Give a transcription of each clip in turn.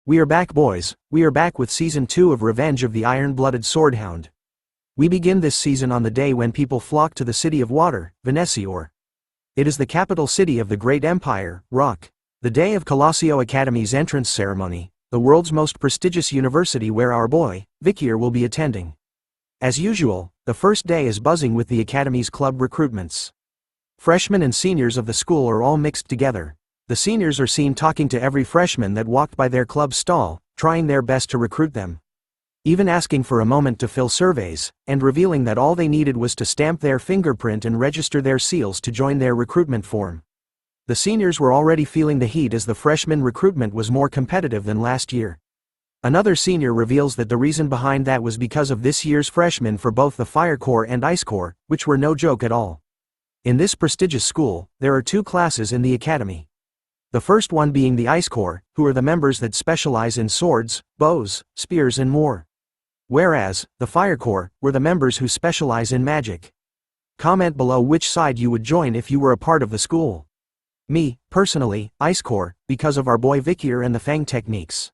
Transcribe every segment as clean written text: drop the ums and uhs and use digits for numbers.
We are back, boys. We are back with Season 2 of Revenge of the Iron-Blooded Sword Hound. We begin this season on the day when people flock to the City of Water, Venecia. It is the capital city of the great empire, Rock. The day of Colosseo Academy's entrance ceremony, the world's most prestigious university where our boy, Vikir, will be attending. As usual, the first day is buzzing with the Academy's club recruitments. Freshmen and seniors of the school are all mixed together. The seniors are seen talking to every freshman that walked by their club stall, trying their best to recruit them. Even asking for a moment to fill surveys, and revealing that all they needed was to stamp their fingerprint and register their seals to join their recruitment form. The seniors were already feeling the heat as the freshman recruitment was more competitive than last year. Another senior reveals that the reason behind that was because of this year's freshmen for both the Fire Corps and Ice Corps, which were no joke at all. In this prestigious school, there are two classes in the academy. The first one being the Ice Corps, who are the members that specialize in swords, bows, spears and more. Whereas, the Fire Corps were the members who specialize in magic. Comment below which side you would join if you were a part of the school. Me, personally, Ice Corps, because of our boy Vikir and the Fang techniques.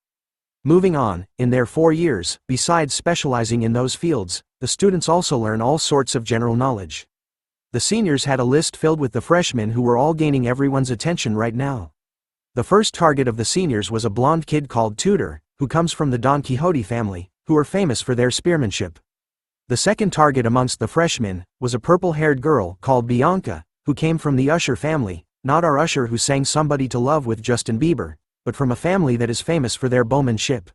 Moving on, in their 4 years, besides specializing in those fields, the students also learn all sorts of general knowledge. The seniors had a list filled with the freshmen who were all gaining everyone's attention right now. The first target of the seniors was a blonde kid called Tudor, who comes from the Don Quixote family, who are famous for their spearmanship. The second target amongst the freshmen was a purple-haired girl called Bianca, who came from the Usher family, not our Usher who sang Somebody to Love with Justin Bieber, but from a family that is famous for their bowmanship.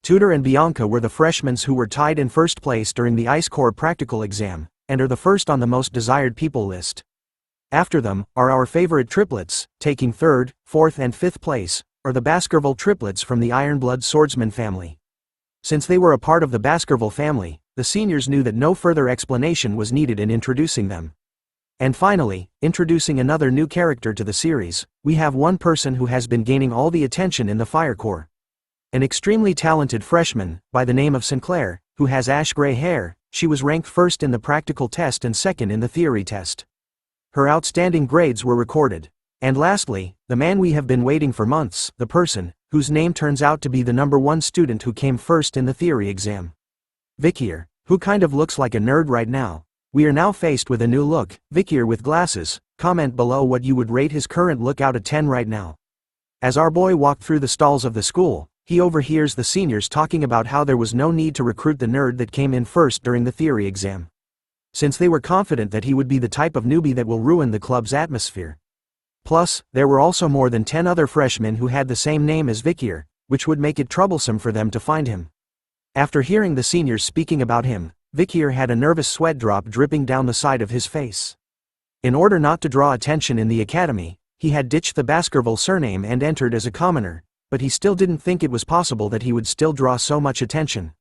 Tudor and Bianca were the freshmen who were tied in first place during the Ice Corps practical exam, and are the first on the most desired people list. After them are our favorite triplets, taking 3rd, 4th and 5th place, are the Baskerville triplets from the Iron-Blood Swordsman family. Since they were a part of the Baskerville family, the seniors knew that no further explanation was needed in introducing them. And finally, introducing another new character to the series, we have one person who has been gaining all the attention in the Fire Corps. An extremely talented freshman, by the name of Sinclair, who has ash-gray hair. She was ranked 1st in the practical test and 2nd in the theory test. Her outstanding grades were recorded. And lastly, the man we have been waiting for months, the person, whose name turns out to be the #1 student who came 1st in the theory exam. Vikir, who kind of looks like a nerd right now. We are now faced with a new look, Vikir with glasses. Comment below what you would rate his current look out of 10 right now. As our boy walked through the stalls of the school, he overhears the seniors talking about how there was no need to recruit the nerd that came in 1st during the theory exam, since they were confident that he would be the type of newbie that will ruin the club's atmosphere. Plus, there were also more than 10 other freshmen who had the same name as Vikir, which would make it troublesome for them to find him. After hearing the seniors speaking about him, Vikir had a nervous sweat drop dripping down the side of his face. In order not to draw attention in the academy, he had ditched the Baskerville surname and entered as a commoner, but he still didn't think it was possible that he would still draw so much attention.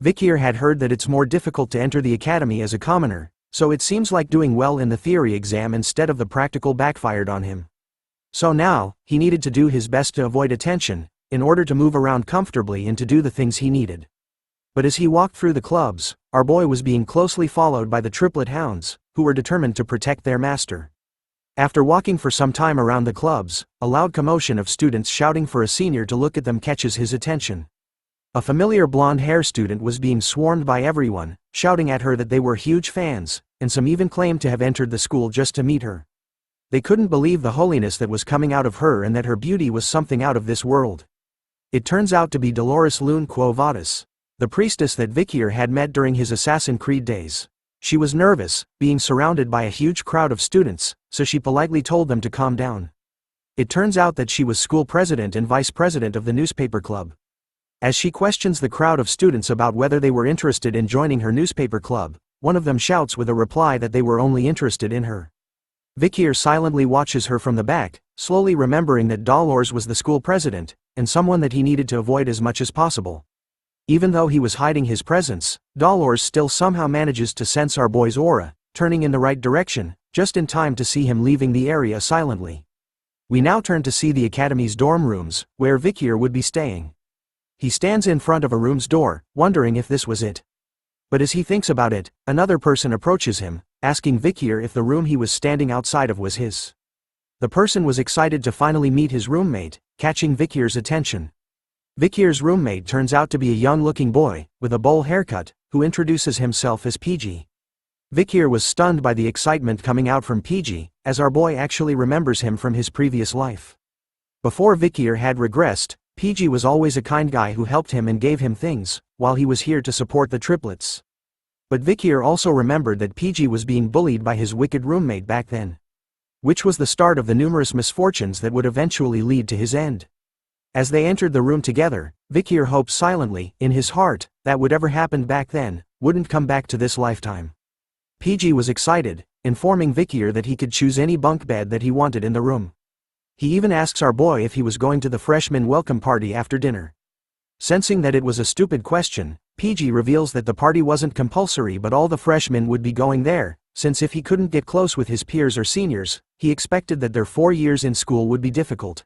Vikir had heard that it's more difficult to enter the academy as a commoner, so it seems like doing well in the theory exam instead of the practical backfired on him. So now, he needed to do his best to avoid attention, in order to move around comfortably and to do the things he needed. But as he walked through the clubs, our boy was being closely followed by the triplet hounds, who were determined to protect their master. After walking for some time around the clubs, a loud commotion of students shouting for a senior to look at them catches his attention. A familiar blonde-haired student was being swarmed by everyone, shouting at her that they were huge fans, and some even claimed to have entered the school just to meet her. They couldn't believe the holiness that was coming out of her and that her beauty was something out of this world. It turns out to be Dolores Lune Quo Vadis, the priestess that Vikir had met during his Assassin's Creed days. She was nervous, being surrounded by a huge crowd of students, so she politely told them to calm down. It turns out that she was school president and vice president of the newspaper club. As she questions the crowd of students about whether they were interested in joining her newspaper club, one of them shouts with a reply that they were only interested in her. Vikir silently watches her from the back, slowly remembering that Dolores was the school president, and someone that he needed to avoid as much as possible. Even though he was hiding his presence, Dolores still somehow manages to sense our boy's aura, turning in the right direction, just in time to see him leaving the area silently. We now turn to see the academy's dorm rooms, where Vikir would be staying. He stands in front of a room's door, wondering if this was it. But as he thinks about it, another person approaches him, asking Vikir if the room he was standing outside of was his. The person was excited to finally meet his roommate, catching Vikir's attention. Vikir's roommate turns out to be a young-looking boy, with a bowl haircut, who introduces himself as Piji. Vikir was stunned by the excitement coming out from Piji, as our boy actually remembers him from his previous life. Before Vikir had regressed, Piji was always a kind guy who helped him and gave him things, while he was here to support the triplets. But Vikir also remembered that Piji was being bullied by his wicked roommate back then. Which was the start of the numerous misfortunes that would eventually lead to his end. As they entered the room together, Vikir hoped silently, in his heart, that whatever happened back then, wouldn't come back to this lifetime. Piji was excited, informing Vikir that he could choose any bunk bed that he wanted in the room. He even asks our boy if he was going to the freshman welcome party after dinner. Sensing that it was a stupid question, Piji reveals that the party wasn't compulsory but all the freshmen would be going there, since if he couldn't get close with his peers or seniors, he expected that their 4 years in school would be difficult.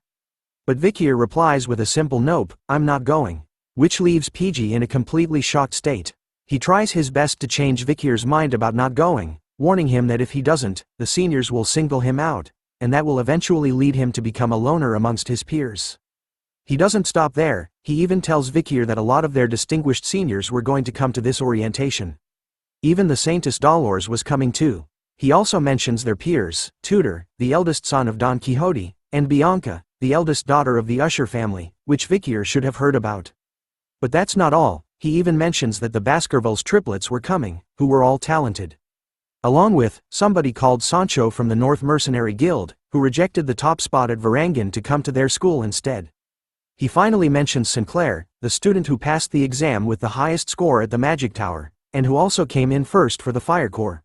But Vikir replies with a simple nope, I'm not going. Which leaves Piji in a completely shocked state. He tries his best to change Vikir's mind about not going, warning him that if he doesn't, the seniors will single him out, and that will eventually lead him to become a loner amongst his peers. He doesn't stop there, he even tells Vikir that a lot of their distinguished seniors were going to come to this orientation. Even the saintus Dronzer was coming too. He also mentions their peers, Tudor, the eldest son of Don Quixote, and Bianca, the eldest daughter of the Usher family, which Vikir should have heard about. But that's not all, he even mentions that the Baskerville's triplets were coming, who were all talented. Along with, somebody called Soncho from the North Mercenary Guild, who rejected the top spot at Varangian to come to their school instead. He finally mentions Sinclair, the student who passed the exam with the highest score at the Magic Tower, and who also came in first for the Fire Corps.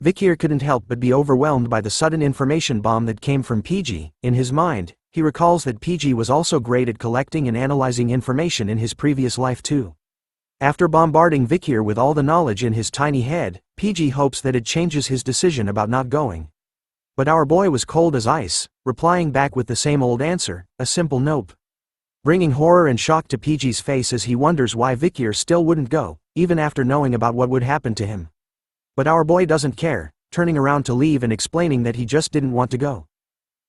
Vikir couldn't help but be overwhelmed by the sudden information bomb that came from Piji. In his mind, he recalls that Piji was also great at collecting and analyzing information in his previous life too. After bombarding Vikir with all the knowledge in his tiny head, Piji hopes that it changes his decision about not going. But our boy was cold as ice, replying back with the same old answer, a simple nope. Bringing horror and shock to Piji's face as he wonders why Vikir still wouldn't go, even after knowing about what would happen to him. But our boy doesn't care, turning around to leave and explaining that he just didn't want to go.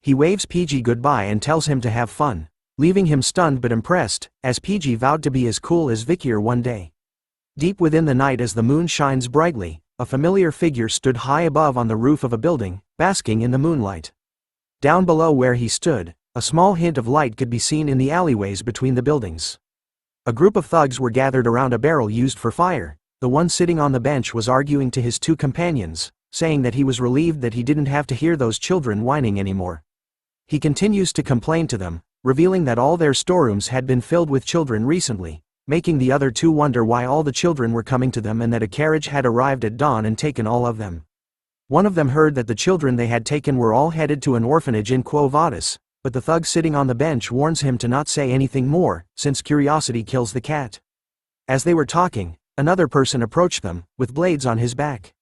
He waves Piji goodbye and tells him to have fun, leaving him stunned but impressed, as Piji vowed to be as cool as Vikir one day. Deep within the night as the moon shines brightly, a familiar figure stood high above on the roof of a building, basking in the moonlight. Down below where he stood, a small hint of light could be seen in the alleyways between the buildings. A group of thugs were gathered around a barrel used for fire. The one sitting on the bench was arguing to his two companions, saying that he was relieved that he didn't have to hear those children whining anymore. He continues to complain to them, revealing that all their storerooms had been filled with children recently, making the other two wonder why all the children were coming to them and that a carriage had arrived at dawn and taken all of them. One of them heard that the children they had taken were all headed to an orphanage in Quo Vadis, but the thug sitting on the bench warns him to not say anything more, since curiosity kills the cat. As they were talking, another person approached them, with blades on his back.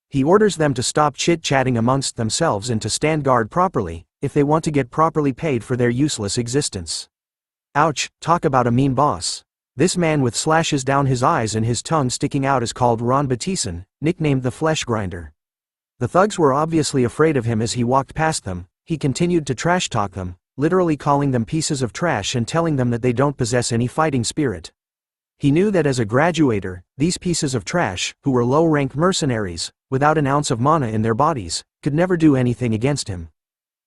He orders them to stop chit-chatting amongst themselves and to stand guard properly, if they want to get properly paid for their useless existence. Ouch, talk about a mean boss. This man with slashes down his eyes and his tongue sticking out is called Ron Batison, nicknamed the Flesh Grinder. The thugs were obviously afraid of him as he walked past them. He continued to trash-talk them, literally calling them pieces of trash and telling them that they don't possess any fighting spirit. He knew that as a graduator, these pieces of trash, who were low-rank mercenaries, without an ounce of mana in their bodies, could never do anything against him.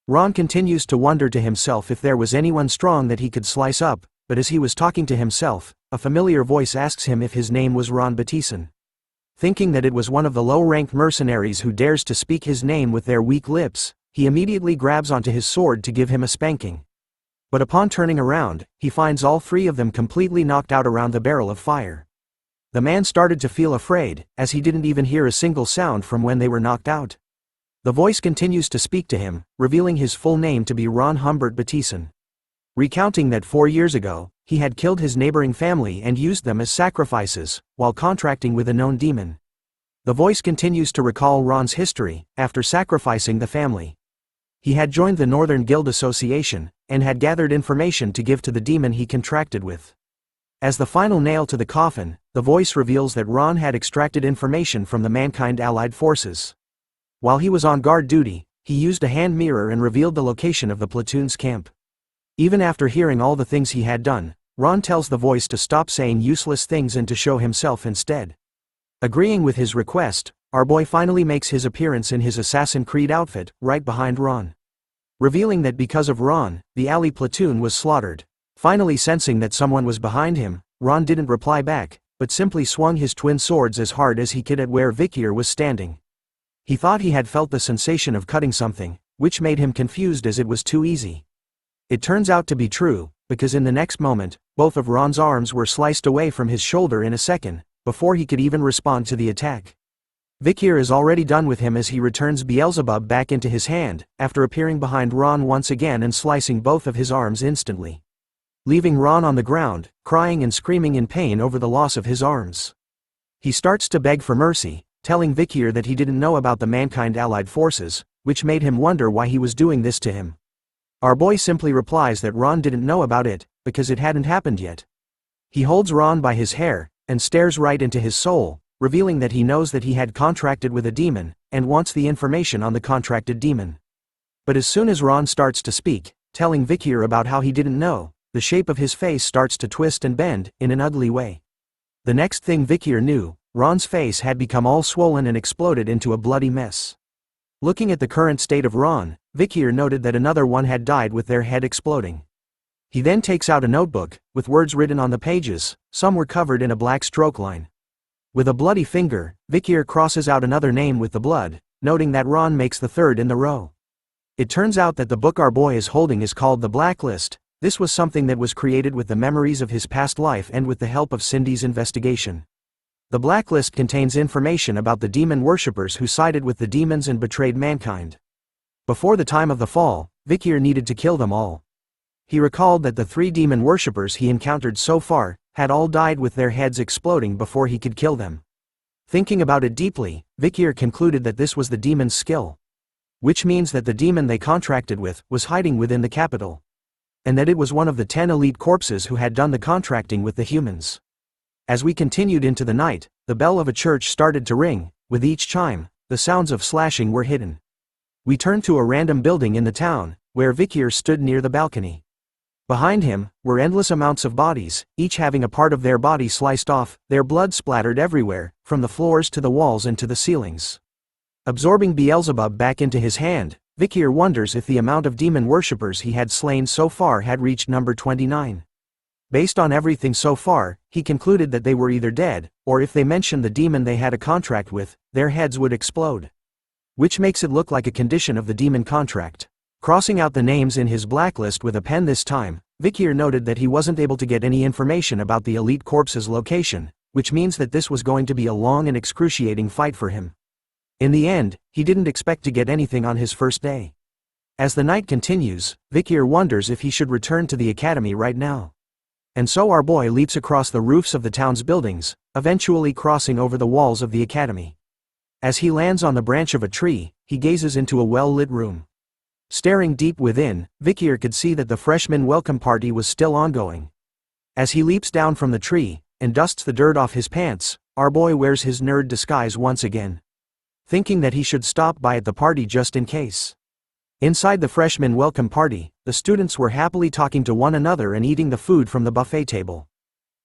Ron continues to wonder to himself if there was anyone strong that he could slice up, but as he was talking to himself, a familiar voice asks him if his name was Ron Batison. Thinking that it was one of the low-ranked mercenaries who dares to speak his name with their weak lips, he immediately grabs onto his sword to give him a spanking. But upon turning around, he finds all three of them completely knocked out around the barrel of fire. The man started to feel afraid, as he didn't even hear a single sound from when they were knocked out. The voice continues to speak to him, revealing his full name to be Ron Humbert Batison. Recounting that 4 years ago, he had killed his neighboring family and used them as sacrifices, while contracting with a known demon. The voice continues to recall Ron's history. After sacrificing the family, he had joined the Northern Guild Association, and had gathered information to give to the demon he contracted with. As the final nail to the coffin, the voice reveals that Ron had extracted information from the Mankind Allied Forces. While he was on guard duty, he used a hand mirror and revealed the location of the platoon's camp. Even after hearing all the things he had done, Ron tells the voice to stop saying useless things and to show himself instead. Agreeing with his request, our boy finally makes his appearance in his Assassin's Creed outfit, right behind Ron. Revealing that because of Ron, the alley platoon was slaughtered. Finally sensing that someone was behind him, Ron didn't reply back, but simply swung his twin swords as hard as he could at where Vikir was standing. He thought he had felt the sensation of cutting something, which made him confused as it was too easy. It turns out to be true, because in the next moment, both of Ron's arms were sliced away from his shoulder in a second, before he could even respond to the attack. Vikir is already done with him as he returns Beelzebub back into his hand, after appearing behind Ron once again and slicing both of his arms instantly, leaving Ron on the ground, crying and screaming in pain over the loss of his arms. He starts to beg for mercy, telling Vikir that he didn't know about the mankind allied forces, which made him wonder why he was doing this to him. Our boy simply replies that Ron didn't know about it, because it hadn't happened yet. He holds Ron by his hair, and stares right into his soul, revealing that he knows that he had contracted with a demon, and wants the information on the contracted demon. But as soon as Ron starts to speak, telling Vikir about how he didn't know, the shape of his face starts to twist and bend, in an ugly way. The next thing Vikir knew, Ron's face had become all swollen and exploded into a bloody mess. Looking at the current state of Ron, Vikir noted that another one had died with their head exploding. He then takes out a notebook, with words written on the pages, some were covered in a black stroke line. With a bloody finger, Vikir crosses out another name with the blood, noting that Ron makes the third in the row. It turns out that the book our boy is holding is called The Blacklist. This was something that was created with the memories of his past life and with the help of Cindy's investigation. The Blacklist contains information about the demon worshippers who sided with the demons and betrayed mankind. Before the time of the fall, Vikir needed to kill them all. He recalled that the 3 demon worshippers he encountered so far had all died with their heads exploding before he could kill them. Thinking about it deeply, Vikir concluded that this was the demon's skill. Which means that the demon they contracted with was hiding within the capital. And that it was one of the 10 elite corpses who had done the contracting with the humans. As we continued into the night, the bell of a church started to ring. With each chime, the sounds of slashing were hidden. We turned to a random building in the town, where Vikir stood near the balcony. Behind him were endless amounts of bodies, each having a part of their body sliced off, their blood splattered everywhere, from the floors to the walls and to the ceilings. Absorbing Beelzebub back into his hand, Vikir wonders if the amount of demon worshippers he had slain so far had reached number 29. Based on everything so far, he concluded that they were either dead, or if they mentioned the demon they had a contract with, their heads would explode. Which makes it look like a condition of the demon contract. Crossing out the names in his blacklist with a pen this time, Vikir noted that he wasn't able to get any information about the elite corpse's location, which means that this was going to be a long and excruciating fight for him. In the end, he didn't expect to get anything on his first day. As the night continues, Vikir wonders if he should return to the academy right now. And so our boy leaps across the roofs of the town's buildings, eventually crossing over the walls of the academy. As he lands on the branch of a tree, he gazes into a well-lit room. Staring deep within, Vikir could see that the freshman welcome party was still ongoing. As he leaps down from the tree, and dusts the dirt off his pants, our boy wears his nerd disguise once again. Thinking that he should stop by at the party just in case. Inside the freshman welcome party, the students were happily talking to one another and eating the food from the buffet table.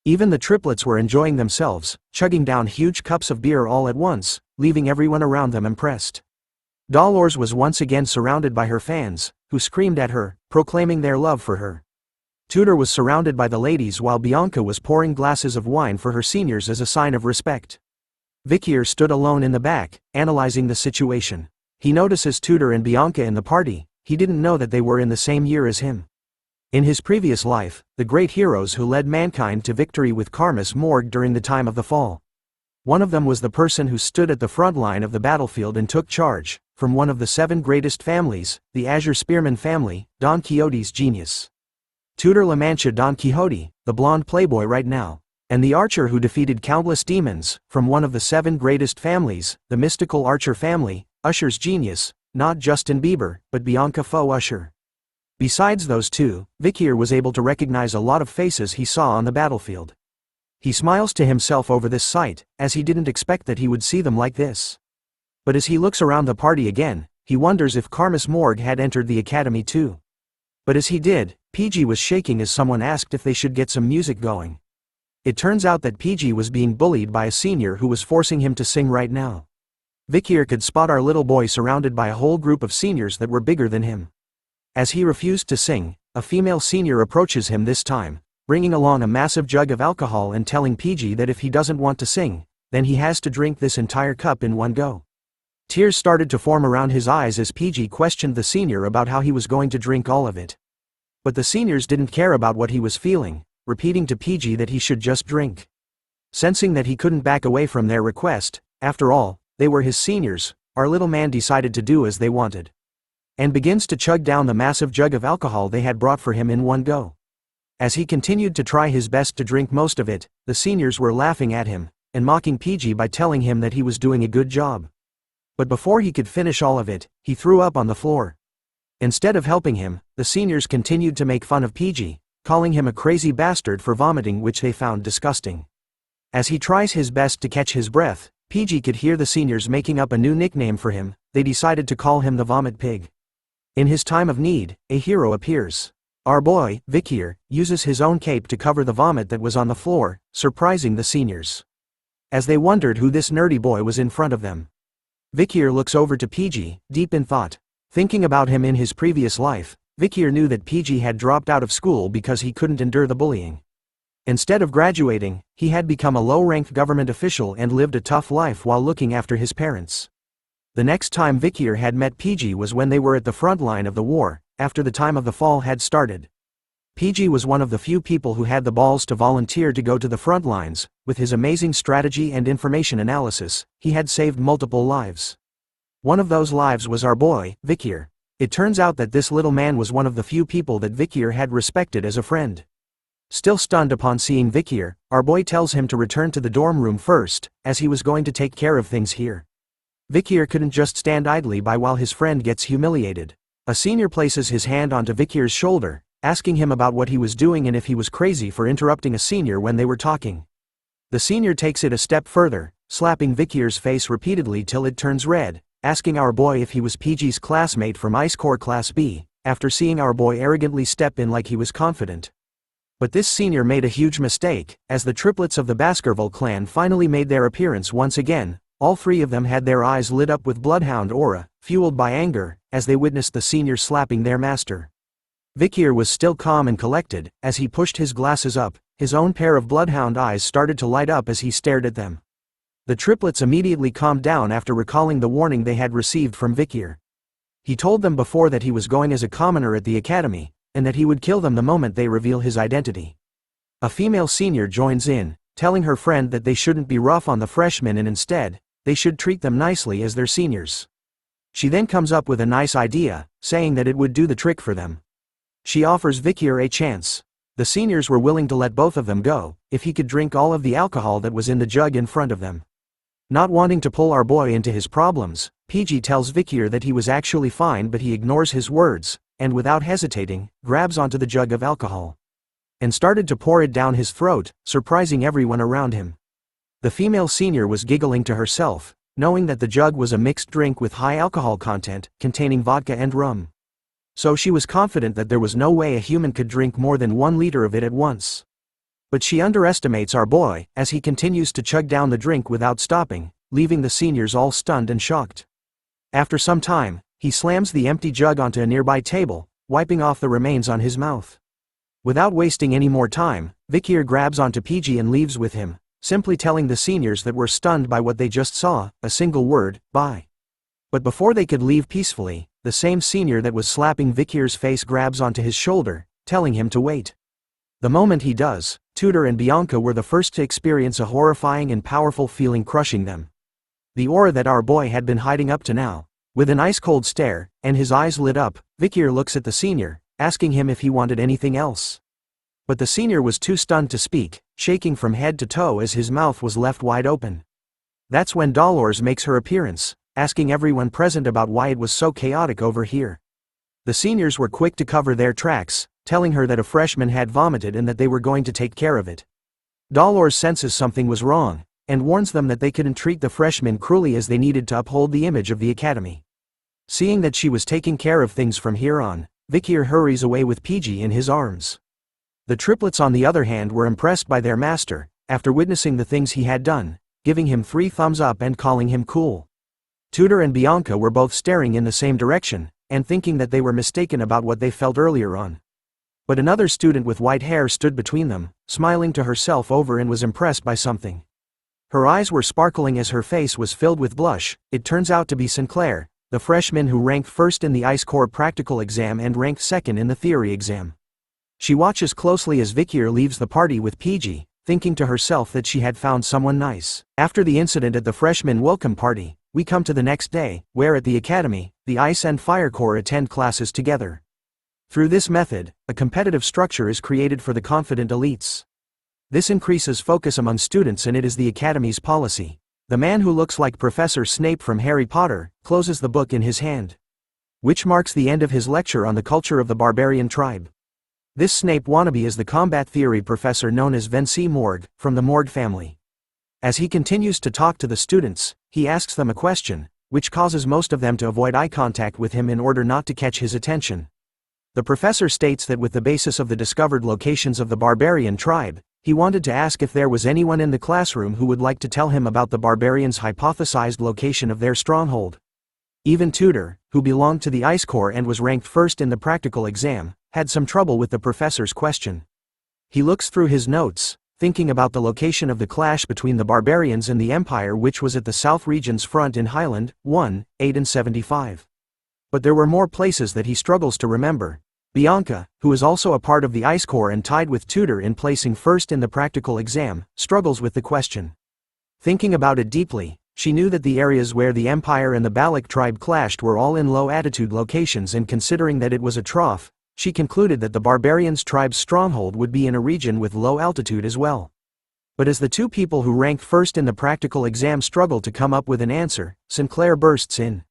Even the triplets were enjoying themselves, chugging down huge cups of beer all at once, leaving everyone around them impressed. Dolores was once again surrounded by her fans, who screamed at her, proclaiming their love for her. Tudor was surrounded by the ladies while Bianca was pouring glasses of wine for her seniors as a sign of respect. Vikir stood alone in the back, analyzing the situation. He notices Tudor and Bianca in the party. He didn't know that they were in the same year as him. In his previous life, the great heroes who led mankind to victory with Karmas morgue during the time of the fall. One of them was the person who stood at the front line of the battlefield and took charge, from one of the 7 greatest families, the Azure Spearman family, Don Quixote's genius. Tudor La Mancha Don Quixote, the blonde playboy right now. And the archer who defeated countless demons, from one of the 7 greatest families, the mystical Archer family, Usher's genius, not Justin Bieber, but Bianca Faux Usher. Besides those 2, Vikir was able to recognize a lot of faces he saw on the battlefield. He smiles to himself over this sight, as he didn't expect that he would see them like this. But as he looks around the party again, he wonders if Karmas morgue had entered the academy too. But as he did, Piji was shaking as someone asked if they should get some music going. It turns out that Piji was being bullied by a senior who was forcing him to sing right now. Vikir could spot our little boy surrounded by a whole group of seniors that were bigger than him. As he refused to sing, a female senior approaches him this time, bringing along a massive jug of alcohol and telling Piji that if he doesn't want to sing, then he has to drink this entire cup in one go. Tears started to form around his eyes as Piji questioned the senior about how he was going to drink all of it. But the seniors didn't care about what he was feeling, repeating to Piji that he should just drink. Sensing that he couldn't back away from their request, after all, they were his seniors, our little man decided to do as they wanted. And begins to chug down the massive jug of alcohol they had brought for him in one go. As he continued to try his best to drink most of it, the seniors were laughing at him, and mocking Piji by telling him that he was doing a good job. But before he could finish all of it, he threw up on the floor. Instead of helping him, the seniors continued to make fun of Piji, calling him a crazy bastard for vomiting, which they found disgusting. As he tries his best to catch his breath, Piji could hear the seniors making up a new nickname for him. They decided to call him the Vomit Pig. In his time of need, a hero appears. Our boy, Vikir, uses his own cape to cover the vomit that was on the floor, surprising the seniors. As they wondered who this nerdy boy was in front of them, Vikir looks over to Piji, deep in thought. Thinking about him in his previous life, Vikir knew that Piji had dropped out of school because he couldn't endure the bullying. Instead of graduating, he had become a low-ranked government official and lived a tough life while looking after his parents. The next time Vikir had met Piji was when they were at the front line of the war, after the time of the fall had started. Piji was one of the few people who had the balls to volunteer to go to the front lines. With his amazing strategy and information analysis, he had saved multiple lives. One of those lives was our boy, Vikir. It turns out that this little man was one of the few people that Vikir had respected as a friend. Still stunned upon seeing Vikir, our boy tells him to return to the dorm room first, as he was going to take care of things here. Vikir couldn't just stand idly by while his friend gets humiliated. A senior places his hand onto Vikir's shoulder, asking him about what he was doing and if he was crazy for interrupting a senior when they were talking. The senior takes it a step further, slapping Vikir's face repeatedly till it turns red, asking our boy if he was Piji's classmate from Ice Corps Class B, after seeing our boy arrogantly step in like he was confident. But this senior made a huge mistake, as the triplets of the Baskerville clan finally made their appearance once again. All three of them had their eyes lit up with bloodhound aura, fueled by anger, as they witnessed the senior slapping their master. Vikir was still calm and collected. As he pushed his glasses up, his own pair of bloodhound eyes started to light up as he stared at them. The triplets immediately calmed down after recalling the warning they had received from Vikir. He told them before that he was going as a commoner at the academy, and that he would kill them the moment they reveal his identity. A female senior joins in, telling her friend that they shouldn't be rough on the freshmen and instead, they should treat them nicely as their seniors. She then comes up with a nice idea, saying that it would do the trick for them. She offers Vikir a chance. The seniors were willing to let both of them go, if he could drink all of the alcohol that was in the jug in front of them. Not wanting to pull our boy into his problems, Piji tells Vikir that he was actually fine, but he ignores his words, and without hesitating, grabs onto the jug of alcohol. And started to pour it down his throat, surprising everyone around him. The female senior was giggling to herself, knowing that the jug was a mixed drink with high alcohol content, containing vodka and rum. So she was confident that there was no way a human could drink more than 1 liter of it at once. But she underestimates our boy, as he continues to chug down the drink without stopping, leaving the seniors all stunned and shocked. After some time, he slams the empty jug onto a nearby table, wiping off the remains on his mouth. Without wasting any more time, Vikir grabs onto Piji and leaves with him, simply telling the seniors that were stunned by what they just saw, a single word, bye. But before they could leave peacefully, the same senior that was slapping Vikir's face grabs onto his shoulder, telling him to wait. The moment he does, Tudor and Bianca were the first to experience a horrifying and powerful feeling crushing them. The aura that our boy had been hiding up to now. With an ice-cold stare, and his eyes lit up, Vikir looks at the senior, asking him if he wanted anything else. But the senior was too stunned to speak, shaking from head to toe as his mouth was left wide open. That's when Dronzer makes her appearance, asking everyone present about why it was so chaotic over here. The seniors were quick to cover their tracks, telling her that a freshman had vomited and that they were going to take care of it. Dronzer senses something was wrong, and warns them that they couldn't treat the freshmen cruelly as they needed to uphold the image of the academy. Seeing that she was taking care of things from here on, Vikir hurries away with Piji in his arms. The triplets on the other hand were impressed by their master, after witnessing the things he had done, giving him 3 thumbs up and calling him cool. Tudor and Bianca were both staring in the same direction, and thinking that they were mistaken about what they felt earlier on. But another student with white hair stood between them, smiling to herself over and was impressed by something. Her eyes were sparkling as her face was filled with blush. It turns out to be Sinclair, the freshman who ranked first in the Ice Corps practical exam and ranked second in the theory exam. She watches closely as Vikir leaves the party with Piji, thinking to herself that she had found someone nice. After the incident at the freshman welcome party, we come to the next day, where at the academy, the Ice and Fire Corps attend classes together. Through this method, a competitive structure is created for the confident elites. This increases focus among students and it is the academy's policy. The man who looks like Professor Snape from Harry Potter closes the book in his hand, which marks the end of his lecture on the culture of the barbarian tribe. This Snape wannabe is the combat theory professor known as Vinci Morgue, from the Morgue family. As he continues to talk to the students, he asks them a question, which causes most of them to avoid eye contact with him in order not to catch his attention. The professor states that with the basis of the discovered locations of the barbarian tribe, he wanted to ask if there was anyone in the classroom who would like to tell him about the barbarians' hypothesized location of their stronghold. Even Tudor, who belonged to the Ice Corps and was ranked first in the practical exam, had some trouble with the professor's question. He looks through his notes, thinking about the location of the clash between the barbarians and the Empire, which was at the South Region's front in Highland 1, 8 and 75. But there were more places that he struggles to remember. Bianca, who is also a part of the Ice Corps and tied with Tudor in placing first in the practical exam, struggles with the question. Thinking about it deeply, she knew that the areas where the Empire and the Balak tribe clashed were all in low-altitude locations, and considering that it was a trough, she concluded that the barbarians' tribe's stronghold would be in a region with low altitude as well. But as the two people who ranked first in the practical exam struggled to come up with an answer, Sinclair bursts in,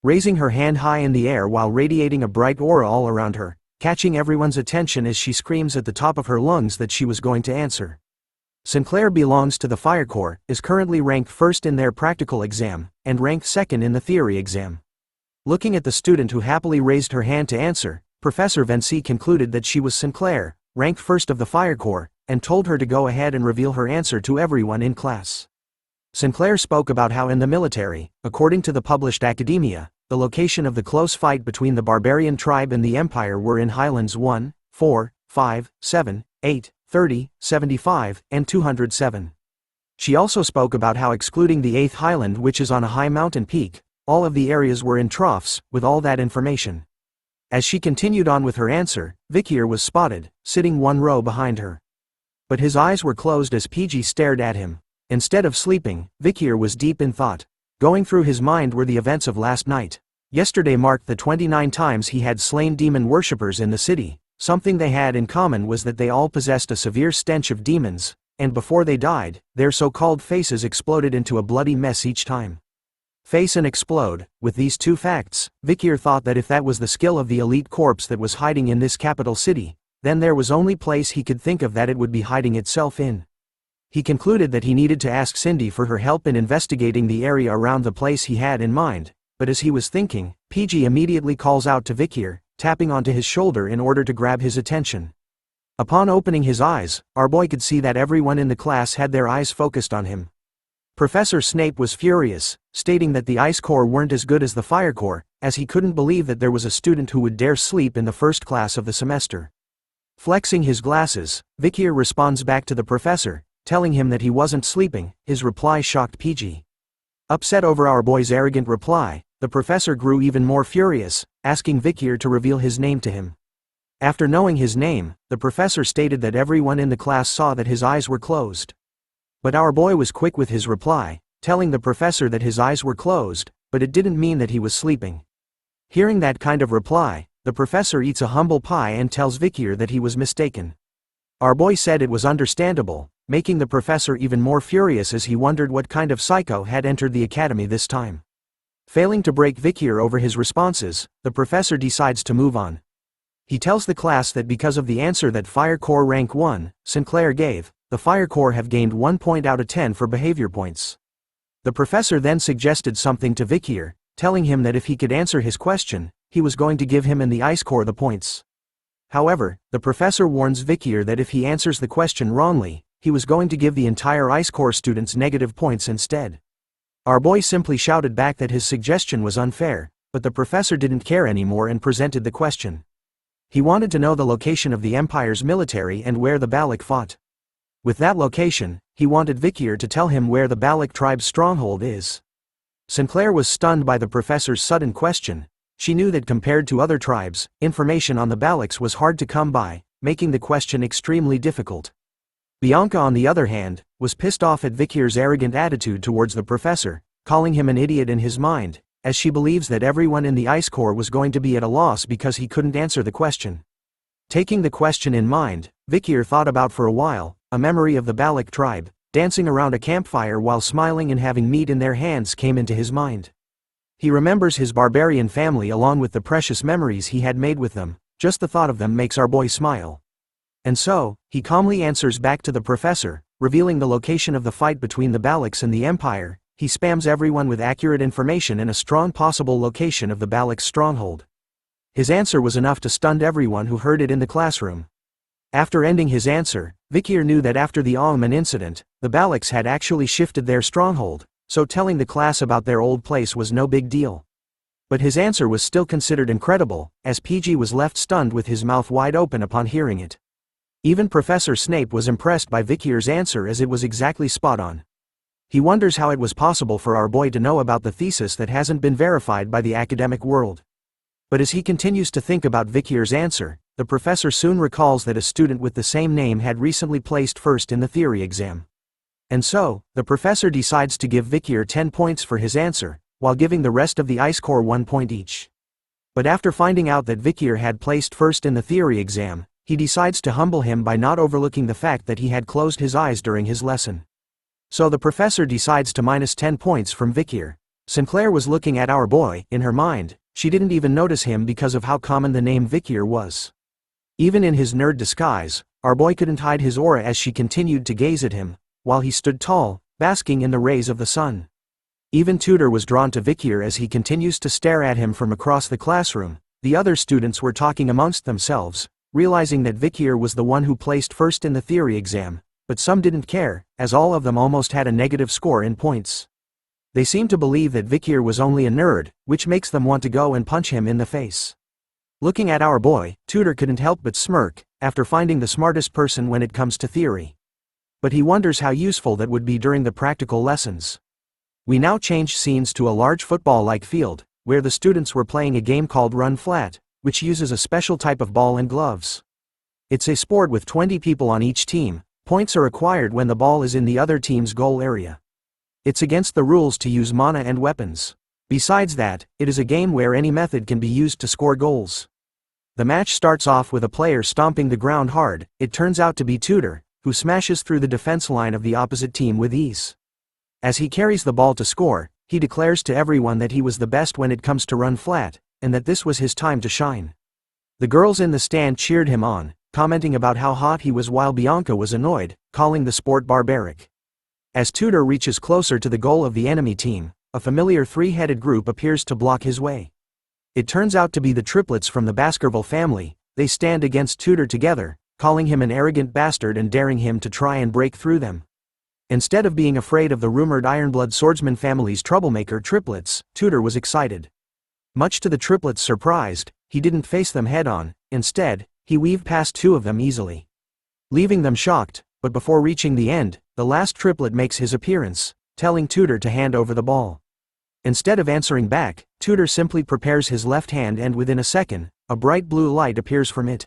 raising her hand high in the air while radiating a bright aura all around her, catching everyone's attention as she screams at the top of her lungs that she was going to answer. Sinclair belongs to the Fire Corps, is currently ranked first in their practical exam, and ranked second in the theory exam. Looking at the student who happily raised her hand to answer, Professor Vinci concluded that she was Sinclair, ranked first of the Fire Corps, and told her to go ahead and reveal her answer to everyone in class. Sinclair spoke about how in the military, according to the published academia, the location of the close fight between the barbarian tribe and the Empire were in Highlands 1, 4, 5, 7, 8, 30, 75, and 207. She also spoke about how excluding the 8th Highland, which is on a high mountain peak, all of the areas were in troughs. With all that information, as she continued on with her answer, Vikir was spotted, sitting one row behind her. But his eyes were closed as Piji stared at him. Instead of sleeping, Vikir was deep in thought. Going through his mind were the events of last night. Yesterday marked the 29 times he had slain demon worshippers in the city. Something they had in common was that they all possessed a severe stench of demons, and before they died, their so-called faces exploded into a bloody mess each time. Face and explode. With these two facts, Vikir thought that if that was the skill of the elite corpse that was hiding in this capital city, then there was only place he could think of that it would be hiding itself in. He concluded that he needed to ask Cindy for her help in investigating the area around the place he had in mind, but as he was thinking, Piji immediately calls out to Vikir, tapping onto his shoulder in order to grab his attention. Upon opening his eyes, our boy could see that everyone in the class had their eyes focused on him. Professor Snape was furious, stating that the Ice Corps weren't as good as the Fire Corps, as he couldn't believe that there was a student who would dare sleep in the first class of the semester. Flexing his glasses, Vikir responds back to the professor, telling him that he wasn't sleeping. His reply shocked Piji. Upset over our boy's arrogant reply, the professor grew even more furious, asking Vikir to reveal his name to him. After knowing his name, the professor stated that everyone in the class saw that his eyes were closed. But our boy was quick with his reply, telling the professor that his eyes were closed, but it didn't mean that he was sleeping. Hearing that kind of reply, the professor eats a humble pie and tells Vikir that he was mistaken. Our boy said it was understandable, making the professor even more furious as he wondered what kind of psycho had entered the academy this time. Failing to break Vikir over his responses, the professor decides to move on. He tells the class that because of the answer that Fire Corps rank 1, Sinclair gave, the Fire Corps have gained 1 point out of 10 for behavior points. The professor then suggested something to Vikir, telling him that if he could answer his question, he was going to give him and the Ice Corps the points. However, the professor warns Vikir that if he answers the question wrongly, he was going to give the entire Ice Corps students negative points instead. Our boy simply shouted back that his suggestion was unfair, but the professor didn't care anymore and presented the question. He wanted to know the location of the Empire's military and where the Balak fought. With that location, he wanted Vikir to tell him where the Balak tribe's stronghold is. Sinclair was stunned by the professor's sudden question. She knew that compared to other tribes, information on the Balaks was hard to come by, making the question extremely difficult. Bianca, on the other hand, was pissed off at Vikir's arrogant attitude towards the professor, calling him an idiot in his mind, as she believes that everyone in the Ice Corps was going to be at a loss because he couldn't answer the question. Taking the question in mind, Vikir thought about for a while, a memory of the Balak tribe, dancing around a campfire while smiling and having meat in their hands came into his mind. He remembers his barbarian family along with the precious memories he had made with them. Just the thought of them makes our boy smile. And so, he calmly answers back to the professor, revealing the location of the fight between the Balaks and the Empire. He spams everyone with accurate information and a strong possible location of the Balaks' stronghold. His answer was enough to stun everyone who heard it in the classroom. After ending his answer, Vikir knew that after the Alman incident, the Balaks had actually shifted their stronghold, so telling the class about their old place was no big deal. But his answer was still considered incredible, as Piji was left stunned with his mouth wide open upon hearing it. Even Professor Snape was impressed by Vikir's answer as it was exactly spot on. He wonders how it was possible for our boy to know about the thesis that hasn't been verified by the academic world. But as he continues to think about Vikir's answer, the professor soon recalls that a student with the same name had recently placed first in the theory exam. And so, the professor decides to give Vikir 10 points for his answer, while giving the rest of the Ice Corps 1 point each. But after finding out that Vikir had placed first in the theory exam, he decides to humble him by not overlooking the fact that he had closed his eyes during his lesson. So the professor decides to minus 10 points from Vikir. Sinclair was looking at our boy. In her mind, she didn't even notice him because of how common the name Vikir was. Even in his nerd disguise, our boy couldn't hide his aura as she continued to gaze at him, while he stood tall, basking in the rays of the sun. Even Tudor was drawn to Vikir as he continues to stare at him from across the classroom. The other students were talking amongst themselves, realizing that Vikir was the one who placed first in the theory exam, but some didn't care, as all of them almost had a negative score in points. They seemed to believe that Vikir was only a nerd, which makes them want to go and punch him in the face. Looking at our boy, Tudor couldn't help but smirk, after finding the smartest person when it comes to theory. But he wonders how useful that would be during the practical lessons. We now change scenes to a large football-like field, where the students were playing a game called Run Flat, which uses a special type of ball and gloves. It's a sport with 20 people on each team. Points are acquired when the ball is in the other team's goal area. It's against the rules to use mana and weapons. Besides that, it is a game where any method can be used to score goals. The match starts off with a player stomping the ground hard. It turns out to be Tudor, who smashes through the defense line of the opposite team with ease. As he carries the ball to score, he declares to everyone that he was the best when it comes to run flat, and that this was his time to shine. The girls in the stand cheered him on, commenting about how hot he was while Bianca was annoyed, calling the sport barbaric. As Tudor reaches closer to the goal of the enemy team, a familiar three-headed group appears to block his way. It turns out to be the triplets from the Baskerville family. They stand against Tudor together, calling him an arrogant bastard and daring him to try and break through them. Instead of being afraid of the rumored Ironblood swordsman family's troublemaker triplets, Tudor was excited. Much to the triplets' surprise, he didn't face them head-on. Instead, he weaved past two of them easily, leaving them shocked. But before reaching the end, the last triplet makes his appearance, telling Tudor to hand over the ball. Instead of answering back, Tudor simply prepares his left hand, and within a second, a bright blue light appears from it.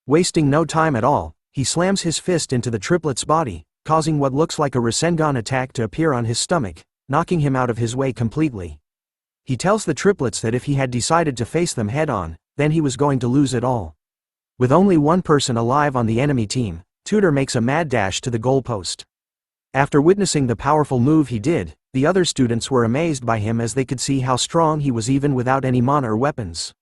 Wasting no time at all, he slams his fist into the triplet's body, causing what looks like a Rasengan attack to appear on his stomach, knocking him out of his way completely. He tells the triplets that if he had decided to face them head-on, then he was going to lose it all. With only one person alive on the enemy team, Tudor makes a mad dash to the goalpost. After witnessing the powerful move he did, the other students were amazed by him as they could see how strong he was even without any mana or weapons.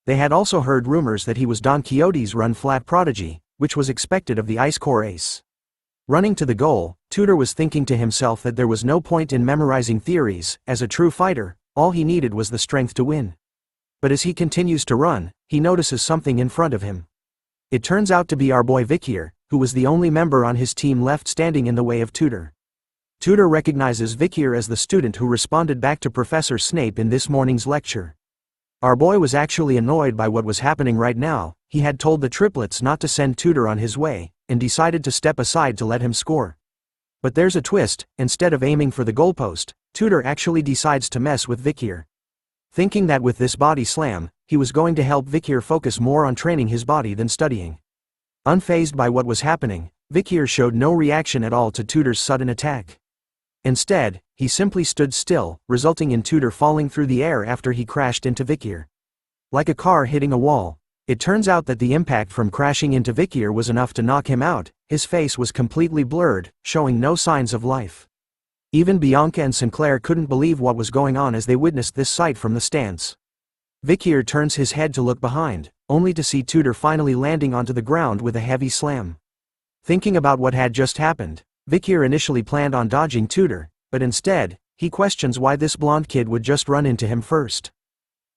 They had also heard rumors that he was Don Quixote's run-flat prodigy, which was expected of the Ice Corps ace. Running to the goal, Tudor was thinking to himself that there was no point in memorizing theories. As a true fighter, all he needed was the strength to win. But as he continues to run, he notices something in front of him. It turns out to be our boy Vikir, who was the only member on his team left standing in the way of Tudor. Tudor recognizes Vikir as the student who responded back to Professor Snape in this morning's lecture. Our boy was actually annoyed by what was happening right now. He had told the triplets not to send Tudor on his way, and decided to step aside to let him score. But there's a twist. Instead of aiming for the goalpost, Tudor actually decides to mess with Vikir. Thinking that with this body slam, he was going to help Vikir focus more on training his body than studying. Unfazed by what was happening, Vikir showed no reaction at all to Tudor's sudden attack. Instead, he simply stood still, resulting in Tudor falling through the air after he crashed into Vikir. Like a car hitting a wall, it turns out that the impact from crashing into Vikir was enough to knock him out. His face was completely blurred, showing no signs of life. Even Bianca and Sinclair couldn't believe what was going on as they witnessed this sight from the stands. Vikir turns his head to look behind, only to see Tudor finally landing onto the ground with a heavy slam. Thinking about what had just happened, Vikir initially planned on dodging Tudor, but instead, he questions why this blonde kid would just run into him first.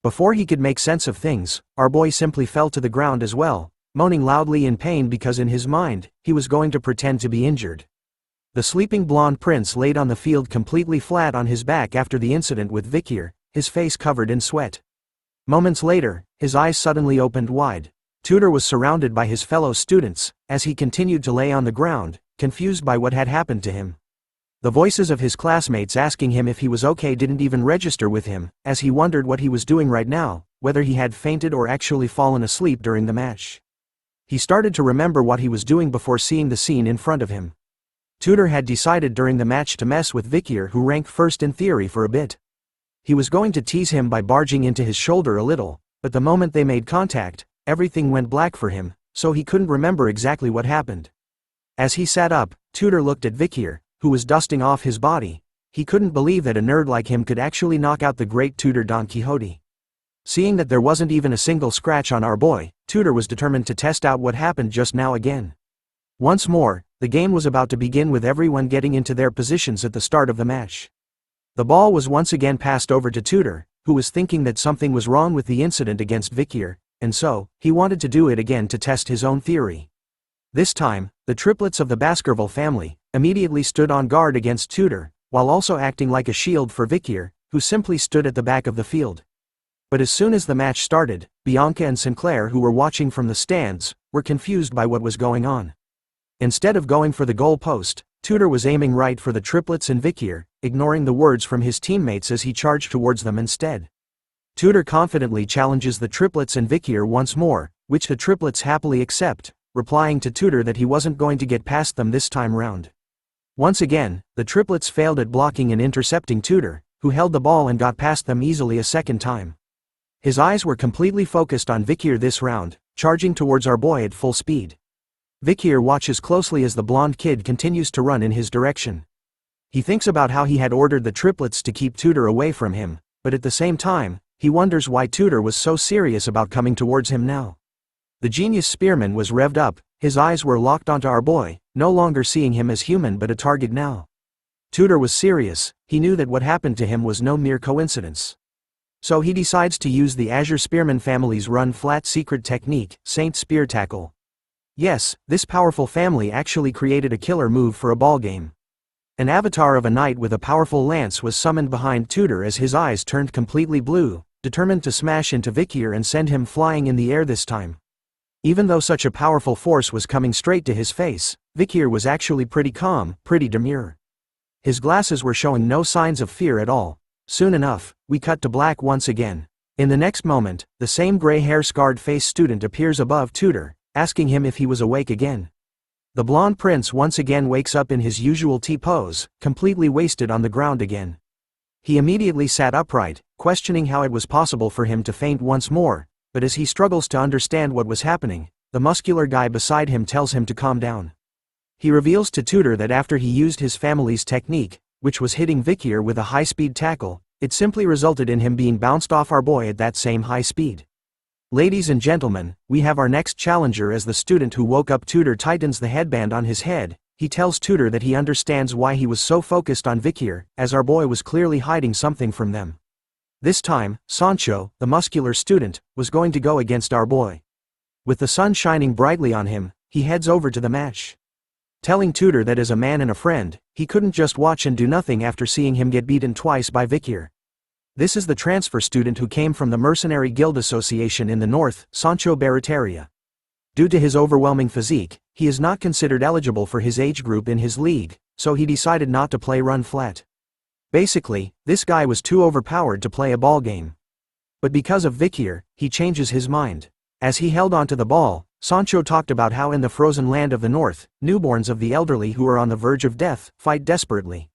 Before he could make sense of things, our boy simply fell to the ground as well, moaning loudly in pain because in his mind, he was going to pretend to be injured. The sleeping blonde prince laid on the field completely flat on his back after the incident with Vikir, his face covered in sweat. Moments later, his eyes suddenly opened wide. Tudor was surrounded by his fellow students, as he continued to lay on the ground, confused by what had happened to him. The voices of his classmates asking him if he was okay didn't even register with him, as he wondered what he was doing right now, whether he had fainted or actually fallen asleep during the match. He started to remember what he was doing before seeing the scene in front of him. Tudor had decided during the match to mess with Vikir, who ranked first in theory, for a bit. He was going to tease him by barging into his shoulder a little, but the moment they made contact, everything went black for him, so he couldn't remember exactly what happened. As he sat up, Tudor looked at Vikir, who was dusting off his body. He couldn't believe that a nerd like him could actually knock out the great Tudor Don Quixote. Seeing that there wasn't even a single scratch on our boy, Tudor was determined to test out what happened just now again. Once more, the game was about to begin with everyone getting into their positions at the start of the match. The ball was once again passed over to Tudor, who was thinking that something was wrong with the incident against Vikir, and so, he wanted to do it again to test his own theory. This time, the triplets of the Baskerville family immediately stood on guard against Tudor, while also acting like a shield for Vikir, who simply stood at the back of the field. But as soon as the match started, Bianca and Sinclair, who were watching from the stands, were confused by what was going on. Instead of going for the goal post, Tudor was aiming right for the triplets and Vikir, ignoring the words from his teammates as he charged towards them instead. Tudor confidently challenges the triplets and Vikir once more, which the triplets happily accept, replying to Tudor that he wasn't going to get past them this time round. Once again, the triplets failed at blocking and intercepting Tudor, who held the ball and got past them easily a second time. His eyes were completely focused on Vikir this round, charging towards our boy at full speed. Vikir watches closely as the blonde kid continues to run in his direction. He thinks about how he had ordered the triplets to keep Tudor away from him, but at the same time, he wonders why Tudor was so serious about coming towards him now. The genius spearman was revved up, his eyes were locked onto our boy, no longer seeing him as human but a target now. Tudor was serious. He knew that what happened to him was no mere coincidence. So he decides to use the Azure Spearman family's run-flat secret technique, Saint Spear Tackle. Yes, this powerful family actually created a killer move for a ballgame. An avatar of a knight with a powerful lance was summoned behind Tudor as his eyes turned completely blue, determined to smash into Vikir and send him flying in the air this time. Even though such a powerful force was coming straight to his face, Vikir was actually pretty calm, pretty demure. His glasses were showing no signs of fear at all. Soon enough, we cut to black once again. In the next moment, the same gray-hair-scarred face student appears above Tudor, asking him if he was awake again. The blonde prince once again wakes up in his usual T-pose, completely wasted on the ground again. He immediately sat upright, questioning how it was possible for him to faint once more, but as he struggles to understand what was happening, the muscular guy beside him tells him to calm down. He reveals to Tudor that after he used his family's technique, which was hitting Vikir with a high-speed tackle, it simply resulted in him being bounced off our boy at that same high speed. Ladies and gentlemen, we have our next challenger. As the student who woke up Tudor tightens the headband on his head, he tells Tudor that he understands why he was so focused on Vikir, as our boy was clearly hiding something from them. This time, Soncho, the muscular student, was going to go against our boy. With the sun shining brightly on him, he heads over to the match. Telling Tudor that as a man and a friend, he couldn't just watch and do nothing after seeing him get beaten twice by Vikir. This is the transfer student who came from the Mercenary Guild Association in the north, Soncho Barataria. Due to his overwhelming physique, he is not considered eligible for his age group in his league, so he decided not to play run flat. Basically, this guy was too overpowered to play a ball game. But because of Vikir, he changes his mind. As he held onto the ball, Soncho talked about how in the frozen land of the north, newborns of the elderly who are on the verge of death, fight desperately.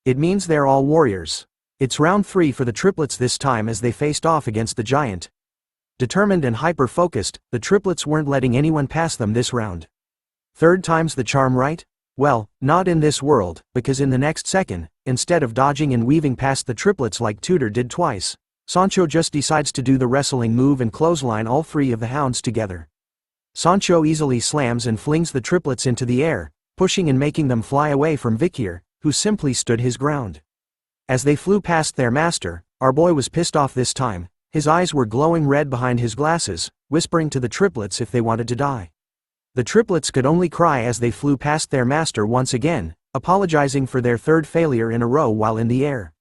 It means they're all warriors. It's round 3 for the triplets this time as they faced off against the giant. Determined and hyper-focused, the triplets weren't letting anyone pass them this round. Third time's the charm, right? Well, not in this world, because in the next second, instead of dodging and weaving past the triplets like Tudor did twice, Soncho just decides to do the wrestling move and clothesline all 3 of the hounds together. Soncho easily slams and flings the triplets into the air, pushing and making them fly away from Vikir, who simply stood his ground. As they flew past their master, our boy was pissed off this time. His eyes were glowing red behind his glasses, whispering to the triplets if they wanted to die. The triplets could only cry as they flew past their master once again, apologizing for their 3rd failure in a row while in the air.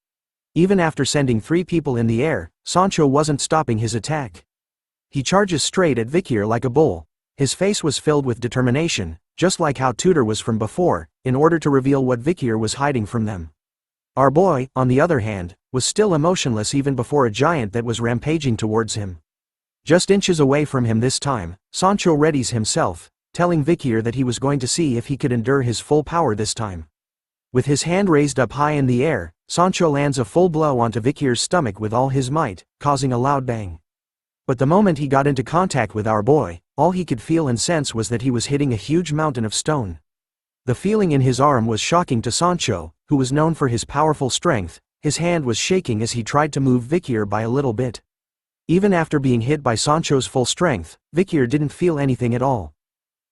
Even after sending 3 people in the air, Soncho wasn't stopping his attack. He charges straight at Vikir like a bull. His face was filled with determination, just like how Tudor was from before, in order to reveal what Vikir was hiding from them. Our boy, on the other hand, was still emotionless even before a giant that was rampaging towards him. Just inches away from him this time, Soncho readies himself, telling Vikir that he was going to see if he could endure his full power this time. With his hand raised up high in the air, Soncho lands a full blow onto Vikir's stomach with all his might, causing a loud bang. But the moment he got into contact with our boy, all he could feel and sense was that he was hitting a huge mountain of stone. The feeling in his arm was shocking to Soncho, who was known for his powerful strength. His hand was shaking as he tried to move Vikir by a little bit. Even after being hit by Soncho's full strength, Vikir didn't feel anything at all.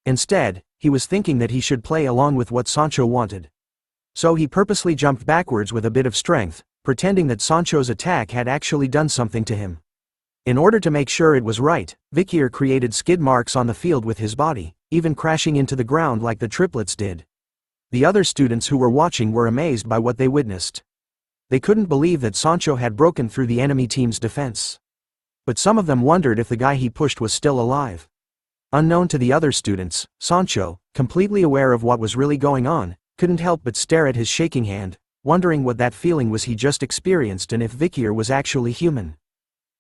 Instead, he was thinking that he should play along with what Soncho wanted. So he purposely jumped backwards with a bit of strength, pretending that Soncho's attack had actually done something to him. In order to make sure it was right, Vikir created skid marks on the field with his body, even crashing into the ground like the triplets did. The other students who were watching were amazed by what they witnessed. They couldn't believe that Soncho had broken through the enemy team's defense. But some of them wondered if the guy he pushed was still alive. Unknown to the other students, Soncho, completely aware of what was really going on, couldn't help but stare at his shaking hand, wondering what that feeling was he just experienced and if Vikir was actually human.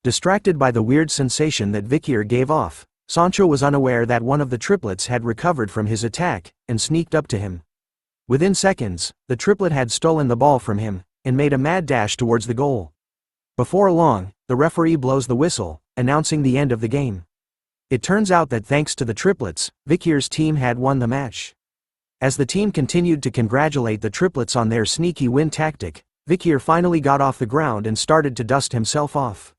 Distracted by the weird sensation that Vikir gave off, Soncho was unaware that one of the triplets had recovered from his attack and sneaked up to him. Within seconds, the triplet had stolen the ball from him and made a mad dash towards the goal. Before long, the referee blows the whistle, announcing the end of the game. It turns out that thanks to the triplets, Vikir's team had won the match. As the team continued to congratulate the triplets on their sneaky win tactic, Vikir finally got off the ground and started to dust himself off.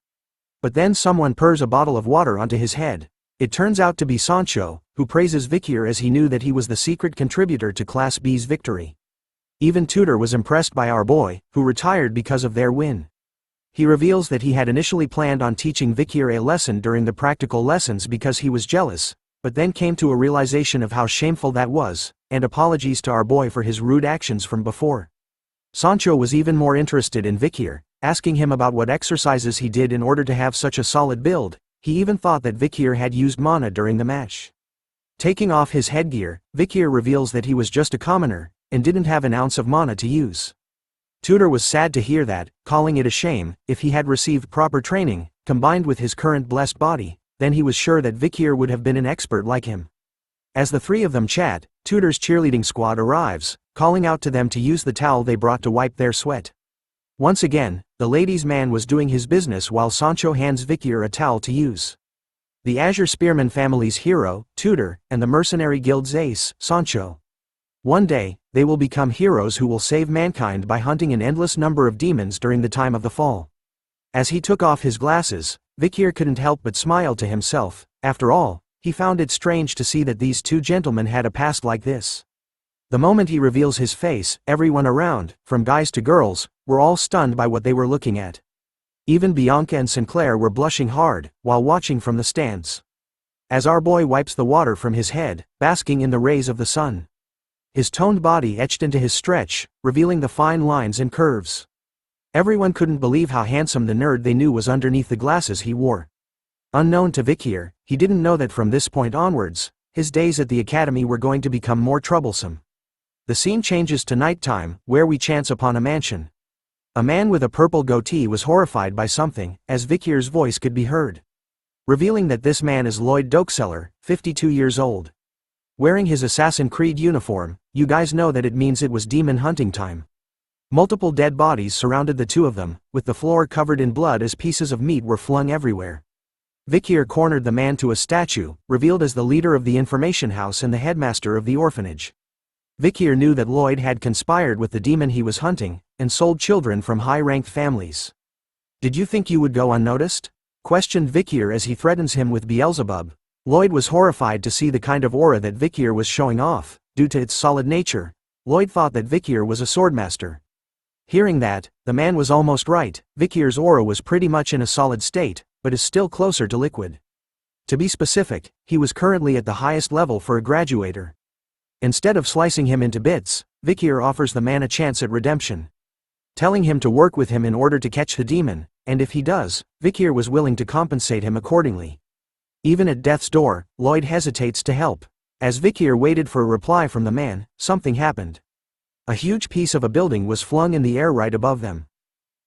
But then someone pours a bottle of water onto his head. It turns out to be Soncho, who praises Vikir as he knew that he was the secret contributor to Class B's victory. Even Tudor was impressed by our boy, who retired because of their win. He reveals that he had initially planned on teaching Vikir a lesson during the practical lessons because he was jealous, but then came to a realization of how shameful that was, and apologies to our boy for his rude actions from before. Soncho was even more interested in Vikir, asking him about what exercises he did in order to have such a solid build. He even thought that Vikir had used mana during the match. Taking off his headgear, Vikir reveals that he was just a commoner, and didn't have an ounce of mana to use. Tudor was sad to hear that, calling it a shame. If he had received proper training, combined with his current blessed body, then he was sure that Vikir would have been an expert like him. As the 3 of them chat, Tudor's cheerleading squad arrives, calling out to them to use the towel they brought to wipe their sweat. Once again, the ladies' man was doing his business while Soncho hands Vikir a towel to use. The Azure Spearman family's hero, Tudor, and the Mercenary Guild's ace, Soncho. One day, they will become heroes who will save mankind by hunting an endless number of demons during the time of the fall. As he took off his glasses, Vikir couldn't help but smile to himself. After all, he found it strange to see that these 2 gentlemen had a past like this. The moment he reveals his face, everyone around, from guys to girls, were all stunned by what they were looking at. Even Bianca and Sinclair were blushing hard, while watching from the stands. As our boy wipes the water from his head, basking in the rays of the sun. His toned body etched into his stretch, revealing the fine lines and curves. Everyone couldn't believe how handsome the nerd they knew was underneath the glasses he wore. Unknown to Vikir, he didn't know that from this point onwards, his days at the academy were going to become more troublesome. The scene changes to nighttime, where we chance upon a mansion. A man with a purple goatee was horrified by something, as Vikir's voice could be heard. Revealing that this man is Lloyd Dokeseller, 52 years old. Wearing his Assassin's Creed uniform, you guys know that it means it was demon hunting time. Multiple dead bodies surrounded the two of them, with the floor covered in blood as pieces of meat were flung everywhere. Vikir cornered the man to a statue, revealed as the leader of the information house and the headmaster of the orphanage. Vikir knew that Lloyd had conspired with the demon he was hunting, and sold children from high-ranked families. "Did you think you would go unnoticed?" questioned Vikir as he threatens him with Beelzebub. Lloyd was horrified to see the kind of aura that Vikir was showing off. Due to its solid nature, Lloyd thought that Vikir was a swordmaster. Hearing that, the man was almost right. Vikir's aura was pretty much in a solid state, but is still closer to liquid. To be specific, he was currently at the highest level for a graduator. Instead of slicing him into bits, Vikir offers the man a chance at redemption. Telling him to work with him in order to catch the demon, and if he does, Vikir was willing to compensate him accordingly. Even at death's door, Lloyd hesitates to help. As Vikir waited for a reply from the man, something happened. A huge piece of a building was flung in the air right above them.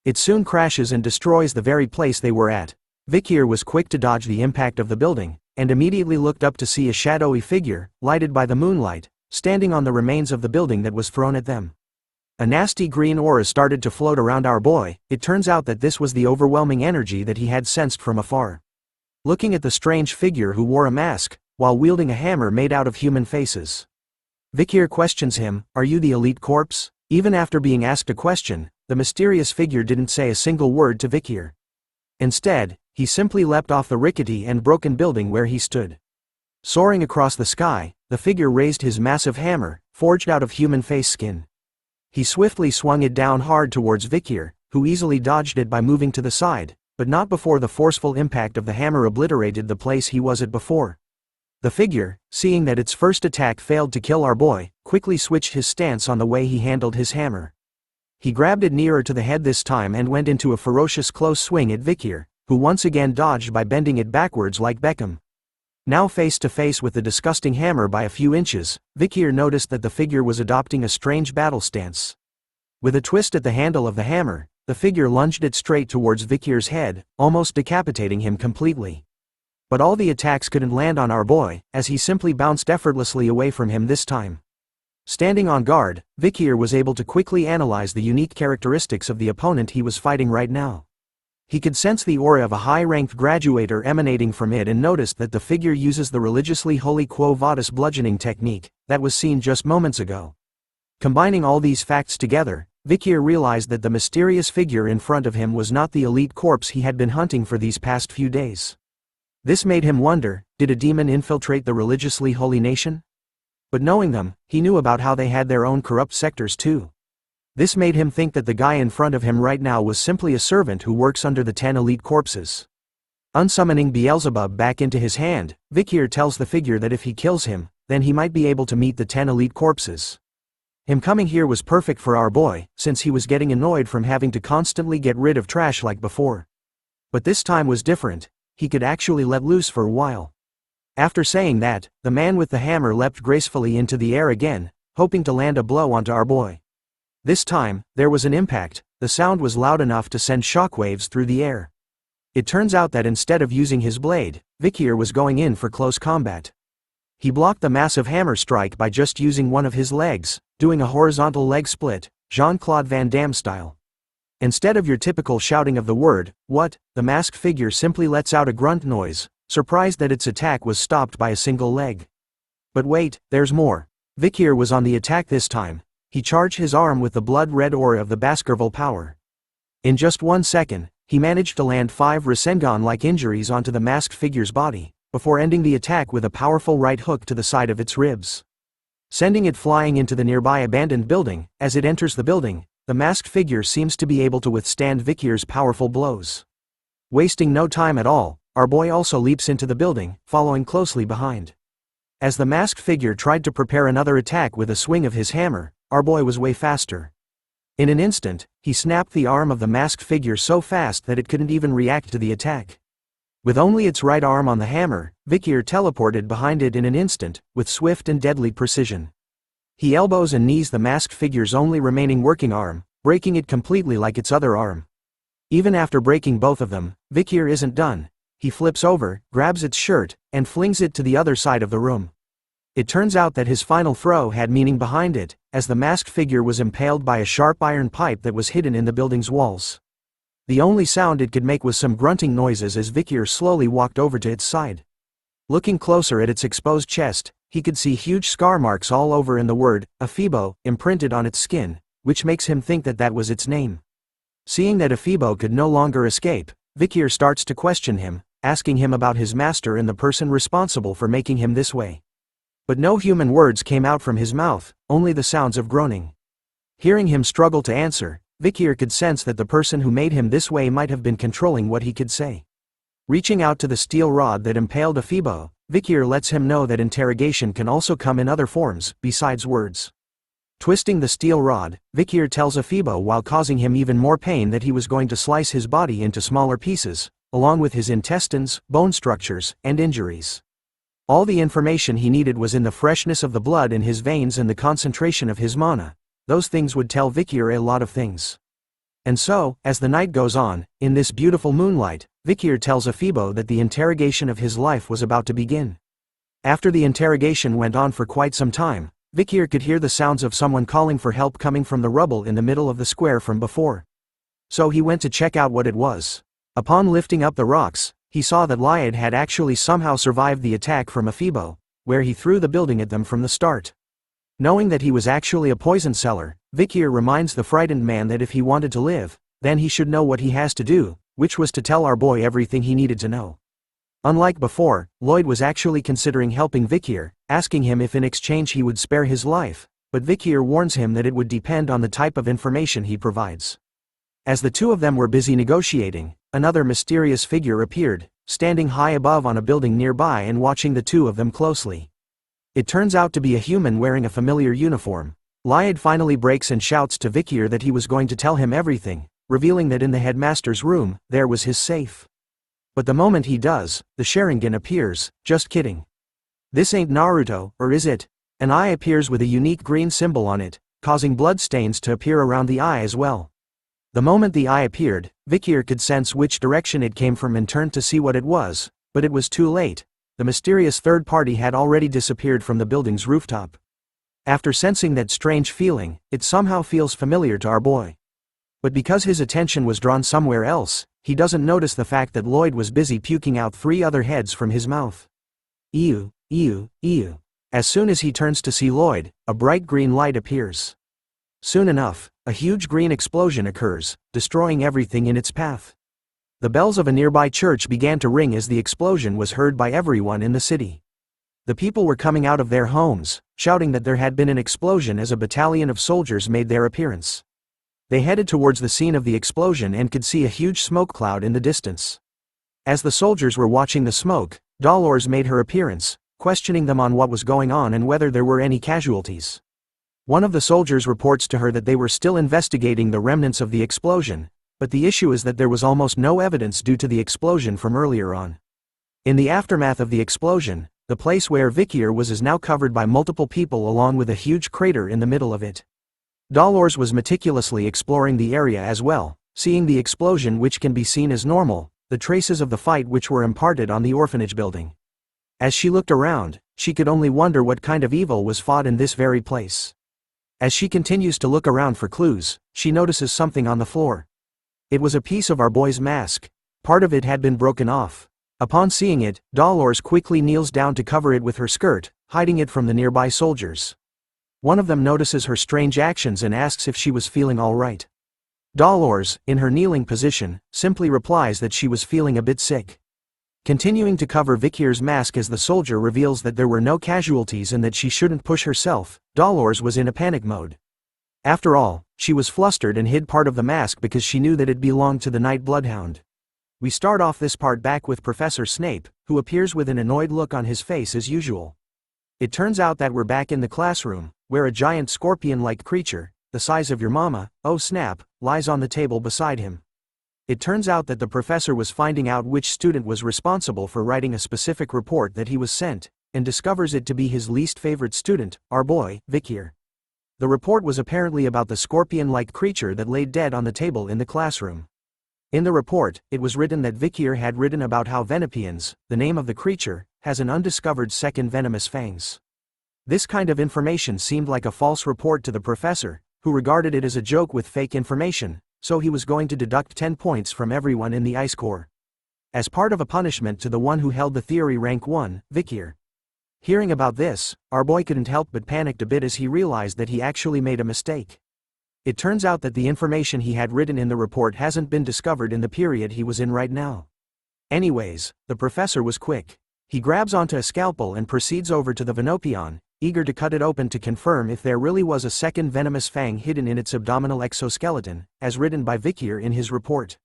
It soon crashes and destroys the very place they were at. Vikir was quick to dodge the impact of the building, and immediately looked up to see a shadowy figure, lighted by the moonlight, standing on the remains of the building that was thrown at them. A nasty green aura started to float around our boy. It turns out that this was the overwhelming energy that he had sensed from afar. Looking at the strange figure who wore a mask, while wielding a hammer made out of human faces. Vikir questions him, "Are you the elite corpse?" Even after being asked a question, the mysterious figure didn't say a single word to Vikir. Instead, he simply leapt off the rickety and broken building where he stood. Soaring across the sky, the figure raised his massive hammer, forged out of human face skin. He swiftly swung it down hard towards Vikir, who easily dodged it by moving to the side, but not before the forceful impact of the hammer obliterated the place he was at before. The figure, seeing that its first attack failed to kill our boy, quickly switched his stance on the way he handled his hammer. He grabbed it nearer to the head this time and went into a ferocious close swing at Vikir, who once again dodged by bending it backwards like Beckham. Now face to face with the disgusting hammer by a few inches, Vikir noticed that the figure was adopting a strange battle stance. With a twist at the handle of the hammer, the figure lunged it straight towards Vikir's head, almost decapitating him completely. But all the attacks couldn't land on our boy, as he simply bounced effortlessly away from him this time. Standing on guard, Vikir was able to quickly analyze the unique characteristics of the opponent he was fighting right now. He could sense the aura of a high-ranked graduator emanating from it and noticed that the figure uses the religiously holy Quo Vadis bludgeoning technique that was seen just moments ago. Combining all these facts together, Vikir realized that the mysterious figure in front of him was not the elite corpse he had been hunting for these past few days. This made him wonder, did a demon infiltrate the religiously holy nation? But knowing them, he knew about how they had their own corrupt sectors too. This made him think that the guy in front of him right now was simply a servant who works under the 10 elite corpses. Unsummoning Beelzebub back into his hand, Vikir tells the figure that if he kills him, then he might be able to meet the 10 elite corpses. Him coming here was perfect for our boy, since he was getting annoyed from having to constantly get rid of trash like before. But this time was different. He could actually let loose for a while. After saying that, the man with the hammer leapt gracefully into the air again, hoping to land a blow onto our boy. This time, there was an impact. The sound was loud enough to send shockwaves through the air. It turns out that instead of using his blade, Vikir was going in for close combat. He blocked the massive hammer strike by just using one of his legs, doing a horizontal leg split, Jean-Claude Van Damme style. Instead of your typical shouting of the word, "What?" the masked figure simply lets out a grunt noise, surprised that its attack was stopped by a single leg. But wait, there's more. Vikir was on the attack this time. He charged his arm with the blood-red aura of the Baskerville power. In just 1 second, he managed to land 5 Rasengan-like injuries onto the masked figure's body, before ending the attack with a powerful right hook to the side of its ribs. Sending it flying into the nearby abandoned building. As it enters the building, the masked figure seems to be able to withstand Vikir's powerful blows. Wasting no time at all, our boy also leaps into the building, following closely behind. As the masked figure tried to prepare another attack with a swing of his hammer, our boy was way faster. In an instant, he snapped the arm of the masked figure so fast that it couldn't even react to the attack. With only its right arm on the hammer, Vikir teleported behind it in an instant, with swift and deadly precision. He elbows and knees the masked figure's only remaining working arm, breaking it completely like its other arm. Even after breaking both of them, Vikir isn't done. He flips over, grabs its shirt, and flings it to the other side of the room. It turns out that his final throw had meaning behind it, as the masked figure was impaled by a sharp iron pipe that was hidden in the building's walls. The only sound it could make was some grunting noises as Vikir slowly walked over to its side. Looking closer at its exposed chest, he could see huge scar marks all over and the word, Afibo, imprinted on its skin, which makes him think that that was its name. Seeing that Afibo could no longer escape, Vikir starts to question him, asking him about his master and the person responsible for making him this way. But no human words came out from his mouth, only the sounds of groaning. Hearing him struggle to answer, Vikir could sense that the person who made him this way might have been controlling what he could say. Reaching out to the steel rod that impaled Afibo, Vikir lets him know that interrogation can also come in other forms, besides words. Twisting the steel rod, Vikir tells Afibo while causing him even more pain that he was going to slice his body into smaller pieces, along with his intestines, bone structures, and injuries. All the information he needed was in the freshness of the blood in his veins and the concentration of his mana. Those things would tell Vikir a lot of things. And so, as the night goes on, in this beautiful moonlight, Vikir tells Afibo that the interrogation of his life was about to begin. After the interrogation went on for quite some time, Vikir could hear the sounds of someone calling for help coming from the rubble in the middle of the square from before. So he went to check out what it was. Upon lifting up the rocks, he saw that Lyad had actually somehow survived the attack from Afibo, where he threw the building at them from the start. Knowing that he was actually a poison seller, Vikir reminds the frightened man that if he wanted to live, then he should know what he has to do, which was to tell our boy everything he needed to know. Unlike before, Lloyd was actually considering helping Vikir, asking him if in exchange he would spare his life, but Vikir warns him that it would depend on the type of information he provides. As the two of them were busy negotiating, another mysterious figure appeared, standing high above on a building nearby and watching the two of them closely. It turns out to be a human wearing a familiar uniform. Lyad finally breaks and shouts to Vikir that he was going to tell him everything, revealing that in the headmaster's room, there was his safe. But the moment he does, the Sharingan appears. Just kidding. This ain't Naruto, or is it? An eye appears with a unique green symbol on it, causing blood stains to appear around the eye as well. The moment the eye appeared, Vikir could sense which direction it came from and turned to see what it was, but it was too late. The mysterious third party had already disappeared from the building's rooftop. After sensing that strange feeling, it somehow feels familiar to our boy. But because his attention was drawn somewhere else, he doesn't notice the fact that Lloyd was busy puking out 3 other heads from his mouth. Ew, ew, ew. As soon as he turns to see Lloyd, a bright green light appears. Soon enough, a huge green explosion occurs, destroying everything in its path. The bells of a nearby church began to ring as the explosion was heard by everyone in the city. The people were coming out of their homes, shouting that there had been an explosion as a battalion of soldiers made their appearance. They headed towards the scene of the explosion and could see a huge smoke cloud in the distance. As the soldiers were watching the smoke, Dolores made her appearance, questioning them on what was going on and whether there were any casualties. One of the soldiers reports to her that they were still investigating the remnants of the explosion, but the issue is that there was almost no evidence due to the explosion from earlier on. In the aftermath of the explosion, the place where Vikir was is now covered by multiple people along with a huge crater in the middle of it. Dolores was meticulously exploring the area as well, seeing the explosion which can be seen as normal, the traces of the fight which were imparted on the orphanage building. As she looked around, she could only wonder what kind of evil was fought in this very place. As she continues to look around for clues, she notices something on the floor. It was a piece of our boy's mask. Part of it had been broken off. Upon seeing it, Dolores quickly kneels down to cover it with her skirt, hiding it from the nearby soldiers. One of them notices her strange actions and asks if she was feeling all right. Dolores, in her kneeling position, simply replies that she was feeling a bit sick. Continuing to cover Vikir's mask as the soldier reveals that there were no casualties and that she shouldn't push herself, Dolores was in a panic mode. After all, she was flustered and hid part of the mask because she knew that it belonged to the Night Bloodhound. We start off this part back with Professor Snape, who appears with an annoyed look on his face as usual. It turns out that we're back in the classroom, where a giant scorpion-like creature, the size of your mama, oh snap, lies on the table beside him. It turns out that the professor was finding out which student was responsible for writing a specific report that he was sent, and discovers it to be his least favorite student, our boy, Vikir. The report was apparently about the scorpion-like creature that laid dead on the table in the classroom. In the report, it was written that Vikir had written about how Venepians, the name of the creature, has an undiscovered second venomous fangs. This kind of information seemed like a false report to the professor, who regarded it as a joke with fake information, so he was going to deduct 10 points from everyone in the Ice Corps. As part of a punishment to the one who held the theory rank 1, Vikir. Hearing about this, our boy couldn't help but panicked a bit as he realized that he actually made a mistake. It turns out that the information he had written in the report hasn't been discovered in the period he was in right now. Anyways, the professor was quick. He grabs onto a scalpel and proceeds over to the Venopion, eager to cut it open to confirm if there really was a second venomous fang hidden in its abdominal exoskeleton, as written by Vikir in his report.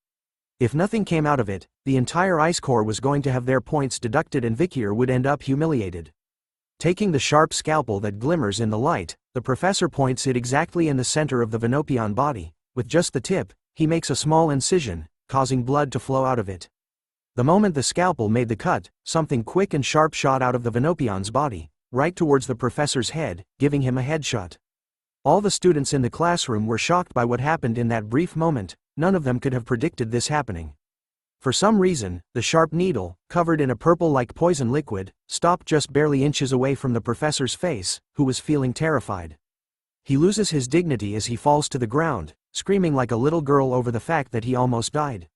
If nothing came out of it, the entire Ice Corps was going to have their points deducted and Vikir would end up humiliated. Taking the sharp scalpel that glimmers in the light, the professor points it exactly in the center of the Venopion body. With just the tip, he makes a small incision, causing blood to flow out of it. The moment the scalpel made the cut, something quick and sharp shot out of the Venopion's body, right towards the professor's head, giving him a headshot. All the students in the classroom were shocked by what happened in that brief moment. None of them could have predicted this happening. For some reason, the sharp needle, covered in a purple-like poison liquid, stopped just barely inches away from the professor's face, who was feeling terrified. He loses his dignity as he falls to the ground, screaming like a little girl over the fact that he almost died.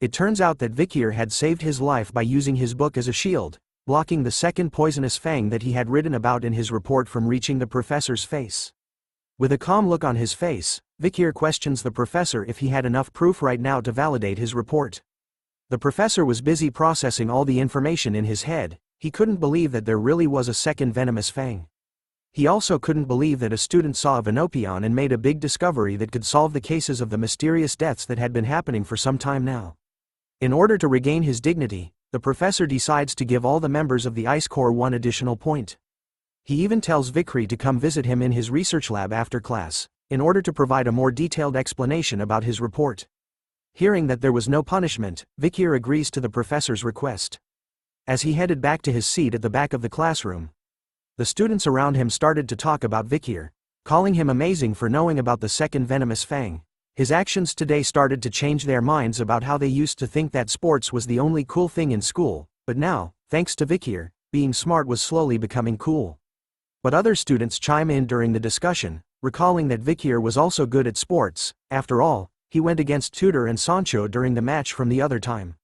It turns out that Vikir had saved his life by using his book as a shield, blocking the second poisonous fang that he had written about in his report from reaching the professor's face. With a calm look on his face, Vikir questions the professor if he had enough proof right now to validate his report. The professor was busy processing all the information in his head. He couldn't believe that there really was a second venomous fang. He also couldn't believe that a student saw a Venopion and made a big discovery that could solve the cases of the mysterious deaths that had been happening for some time now. In order to regain his dignity, the professor decides to give all the members of the Ice Corps one additional point. He even tells Vikir to come visit him in his research lab after class, in order to provide a more detailed explanation about his report. Hearing that there was no punishment, Vikir agrees to the professor's request. As he headed back to his seat at the back of the classroom, the students around him started to talk about Vikir, calling him amazing for knowing about the second venomous fang. His actions today started to change their minds about how they used to think that sports was the only cool thing in school, but now, thanks to Vikir, being smart was slowly becoming cool. But other students chime in during the discussion, recalling that Vikir was also good at sports. After all, he went against Tudor and Soncho during the match from the other time.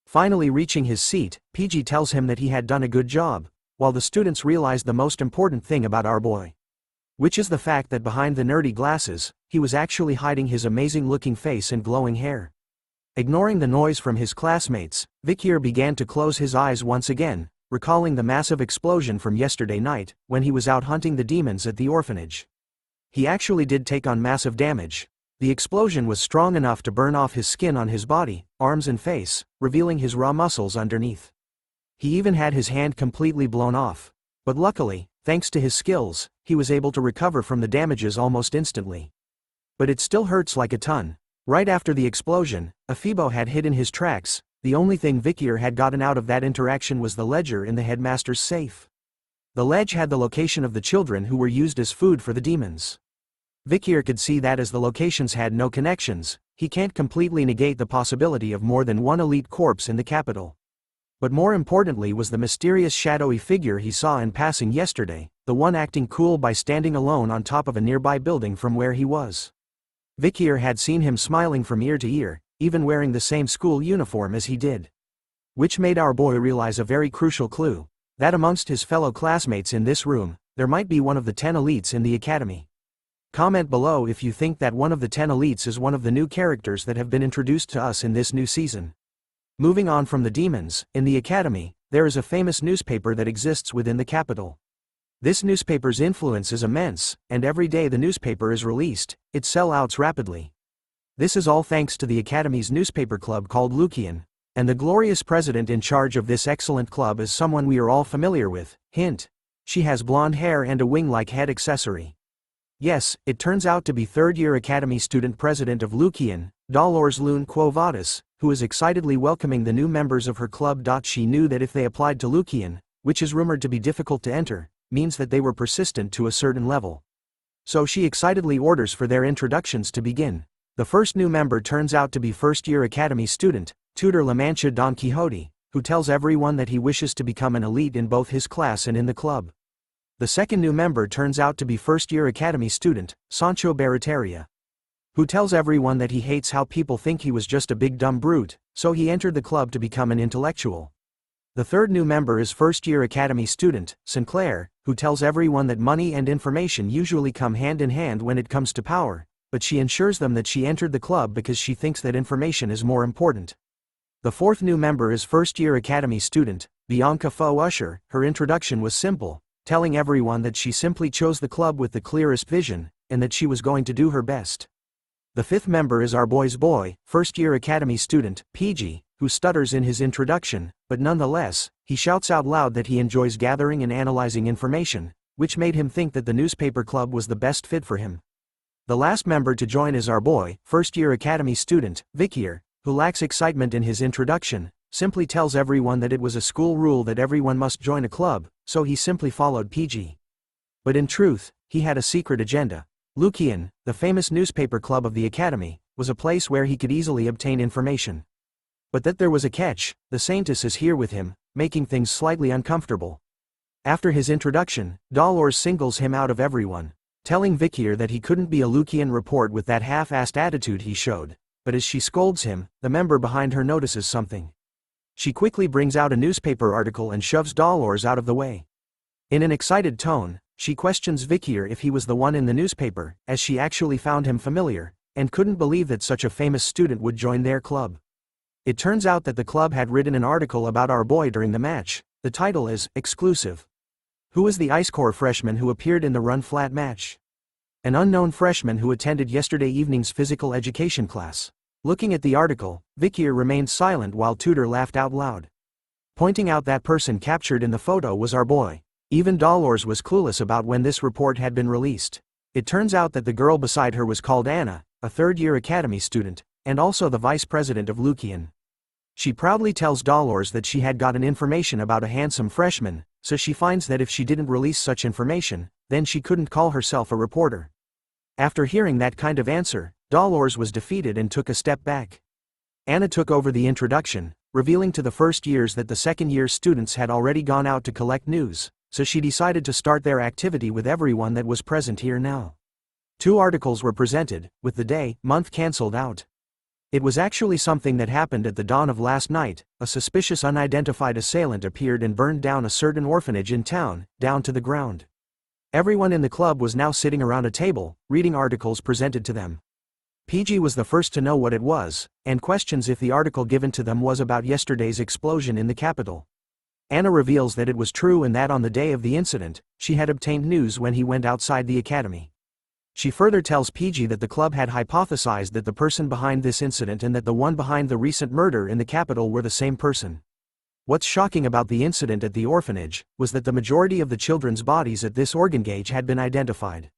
Finally reaching his seat, Piji tells him that he had done a good job, while the students realized the most important thing about our boy. Which is the fact that behind the nerdy glasses, he was actually hiding his amazing-looking face and glowing hair. Ignoring the noise from his classmates, Vikir began to close his eyes once again, recalling the massive explosion from yesterday night, when he was out hunting the demons at the orphanage. He actually did take on massive damage. The explosion was strong enough to burn off his skin on his body, arms and face, revealing his raw muscles underneath. He even had his hand completely blown off. But luckily, thanks to his skills, he was able to recover from the damages almost instantly. But it still hurts like a ton. Right after the explosion, Afibo had hidden his tracks. The only thing Vikir had gotten out of that interaction was the ledger in the headmaster's safe. The ledge had the location of the children who were used as food for the demons. Vikir could see that as the locations had no connections, he can't completely negate the possibility of more than one elite corpse in the capital. But more importantly was the mysterious shadowy figure he saw in passing yesterday, the one acting cool by standing alone on top of a nearby building from where he was. Vikir had seen him smiling from ear to ear, even wearing the same school uniform as he did. Which made our boy realize a very crucial clue, that amongst his fellow classmates in this room, there might be one of the 10 elites in the academy. Comment below if you think that one of the 10 elites is one of the new characters that have been introduced to us in this new season. Moving on from the demons, in the academy, there is a famous newspaper that exists within the capital. This newspaper's influence is immense, and every day the newspaper is released, it sells out rapidly. This is all thanks to the academy's newspaper club called Lucian, And the glorious president in charge of this excellent club is someone we are all familiar with, hint. She has blonde hair and a wing-like head accessory. Yes, it turns out to be third-year Academy student president of Lucian, Dolores Lune Quo Vadis, who is excitedly welcoming the new members of her club. She knew that if they applied to Lucian, which is rumored to be difficult to enter, means that they were persistent to a certain level. So she excitedly orders for their introductions to begin. The first new member turns out to be first-year Academy student, Tudor La Mancha Don Quixote, who tells everyone that he wishes to become an elite in both his class and in the club. The second new member turns out to be first-year Academy student, Soncho Barataria, who tells everyone that he hates how people think he was just a big dumb brute, so he entered the club to become an intellectual. The third new member is first-year Academy student, Sinclair, who tells everyone that money and information usually come hand in hand when it comes to power, but she ensures them that she entered the club because she thinks that information is more important. The fourth new member is first-year Academy student, Bianca Faux Usher. Her introduction was simple, telling everyone that she simply chose the club with the clearest vision, and that she was going to do her best. The fifth member is our boy's boy, first-year Academy student, Piji, who stutters in his introduction, but nonetheless, he shouts out loud that he enjoys gathering and analyzing information, which made him think that the newspaper club was the best fit for him. The last member to join is our boy, first-year Academy student, Vikir, who lacks excitement in his introduction, simply tells everyone that it was a school rule that everyone must join a club, so he simply followed Piji. But in truth, he had a secret agenda. Lucian, the famous newspaper club of the Academy, was a place where he could easily obtain information. But that there was a catch. The saintus is here with him, making things slightly uncomfortable. After his introduction, Dolores singles him out of everyone, telling Vikir that he couldn't be a Lucian report with that half-assed attitude he showed, but as she scolds him, the member behind her notices something. She quickly brings out a newspaper article and shoves Dolores out of the way. In an excited tone, she questions Vikir if he was the one in the newspaper, as she actually found him familiar, and couldn't believe that such a famous student would join their club. It turns out that the club had written an article about our boy during the match. The title is, Exclusive. Who is the Ice Corps freshman who appeared in the run-flat match? An unknown freshman who attended yesterday evening's physical education class. Looking at the article, Vikir remained silent while Tudor laughed out loud, pointing out that person captured in the photo was our boy. Even Dolores was clueless about when this report had been released. It turns out that the girl beside her was called Anna, a third-year Academy student, and also the vice president of Lucian. She proudly tells Dolores that she had gotten information about a handsome freshman, so she finds that if she didn't release such information, then she couldn't call herself a reporter. After hearing that kind of answer, Dolores was defeated and took a step back. Anna took over the introduction, revealing to the first years that the second-year students had already gone out to collect news, so she decided to start their activity with everyone that was present here now. 2 articles were presented, with the day, month cancelled out. It was actually something that happened at the dawn of last night. A suspicious unidentified assailant appeared and burned down a certain orphanage in town, down to the ground. Everyone in the club was now sitting around a table, reading articles presented to them. Piji was the first to know what it was, and questions if the article given to them was about yesterday's explosion in the capital. Anna reveals that it was true and that on the day of the incident, she had obtained news when he went outside the academy. She further tells Piji that the club had hypothesized that the person behind this incident and that the one behind the recent murder in the capital were the same person. What's shocking about the incident at the orphanage was that the majority of the children's bodies at this organ gauge had been identified.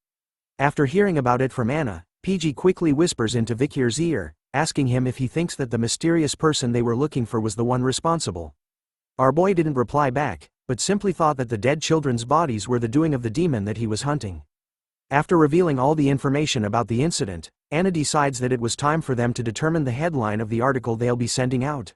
After hearing about it from Anna, Piji quickly whispers into Vikir's ear, asking him if he thinks that the mysterious person they were looking for was the one responsible. Our boy didn't reply back, but simply thought that the dead children's bodies were the doing of the demon that he was hunting. After revealing all the information about the incident, Anna decides that it was time for them to determine the headline of the article they'll be sending out.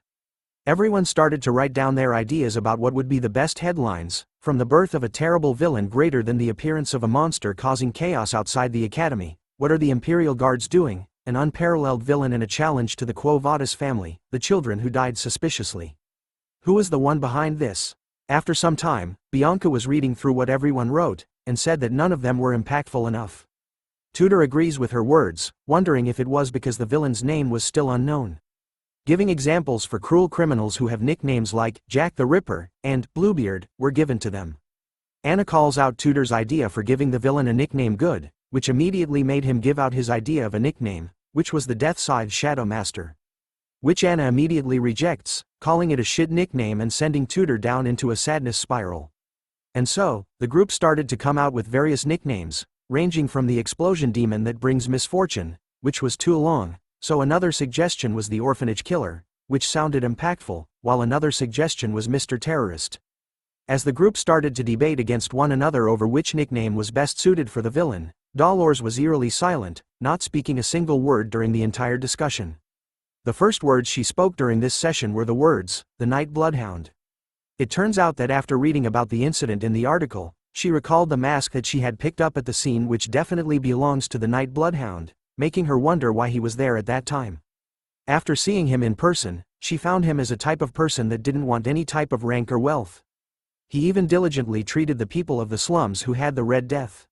Everyone started to write down their ideas about what would be the best headlines, from the birth of a terrible villain greater than the appearance of a monster causing chaos outside the academy, what are the Imperial Guards doing, an unparalleled villain and a challenge to the Quo Vadis family, the children who died suspiciously. Who is the one behind this? After some time, Bianca was reading through what everyone wrote, and said that none of them were impactful enough. Tudor agrees with her words, wondering if it was because the villain's name was still unknown. Giving examples for cruel criminals who have nicknames like Jack the Ripper and Bluebeard were given to them. Anna calls out Tudor's idea for giving the villain a nickname good, which immediately made him give out his idea of a nickname, which was the Death Side Shadow Master. Which Anna immediately rejects, calling it a shit nickname and sending Tudor down into a sadness spiral. And so, the group started to come out with various nicknames, ranging from the explosion demon that brings misfortune, which was too long, so another suggestion was the orphanage killer, which sounded impactful, while another suggestion was Mr. Terrorist. As the group started to debate against one another over which nickname was best suited for the villain, Dolores was eerily silent, not speaking a single word during the entire discussion. The first words she spoke during this session were the words, "The Night Bloodhound." It turns out that after reading about the incident in the article, she recalled the mask that she had picked up at the scene, which definitely belongs to the Night Bloodhound, making her wonder why he was there at that time. After seeing him in person, she found him as a type of person that didn't want any type of rank or wealth. He even diligently treated the people of the slums who had the Red Death.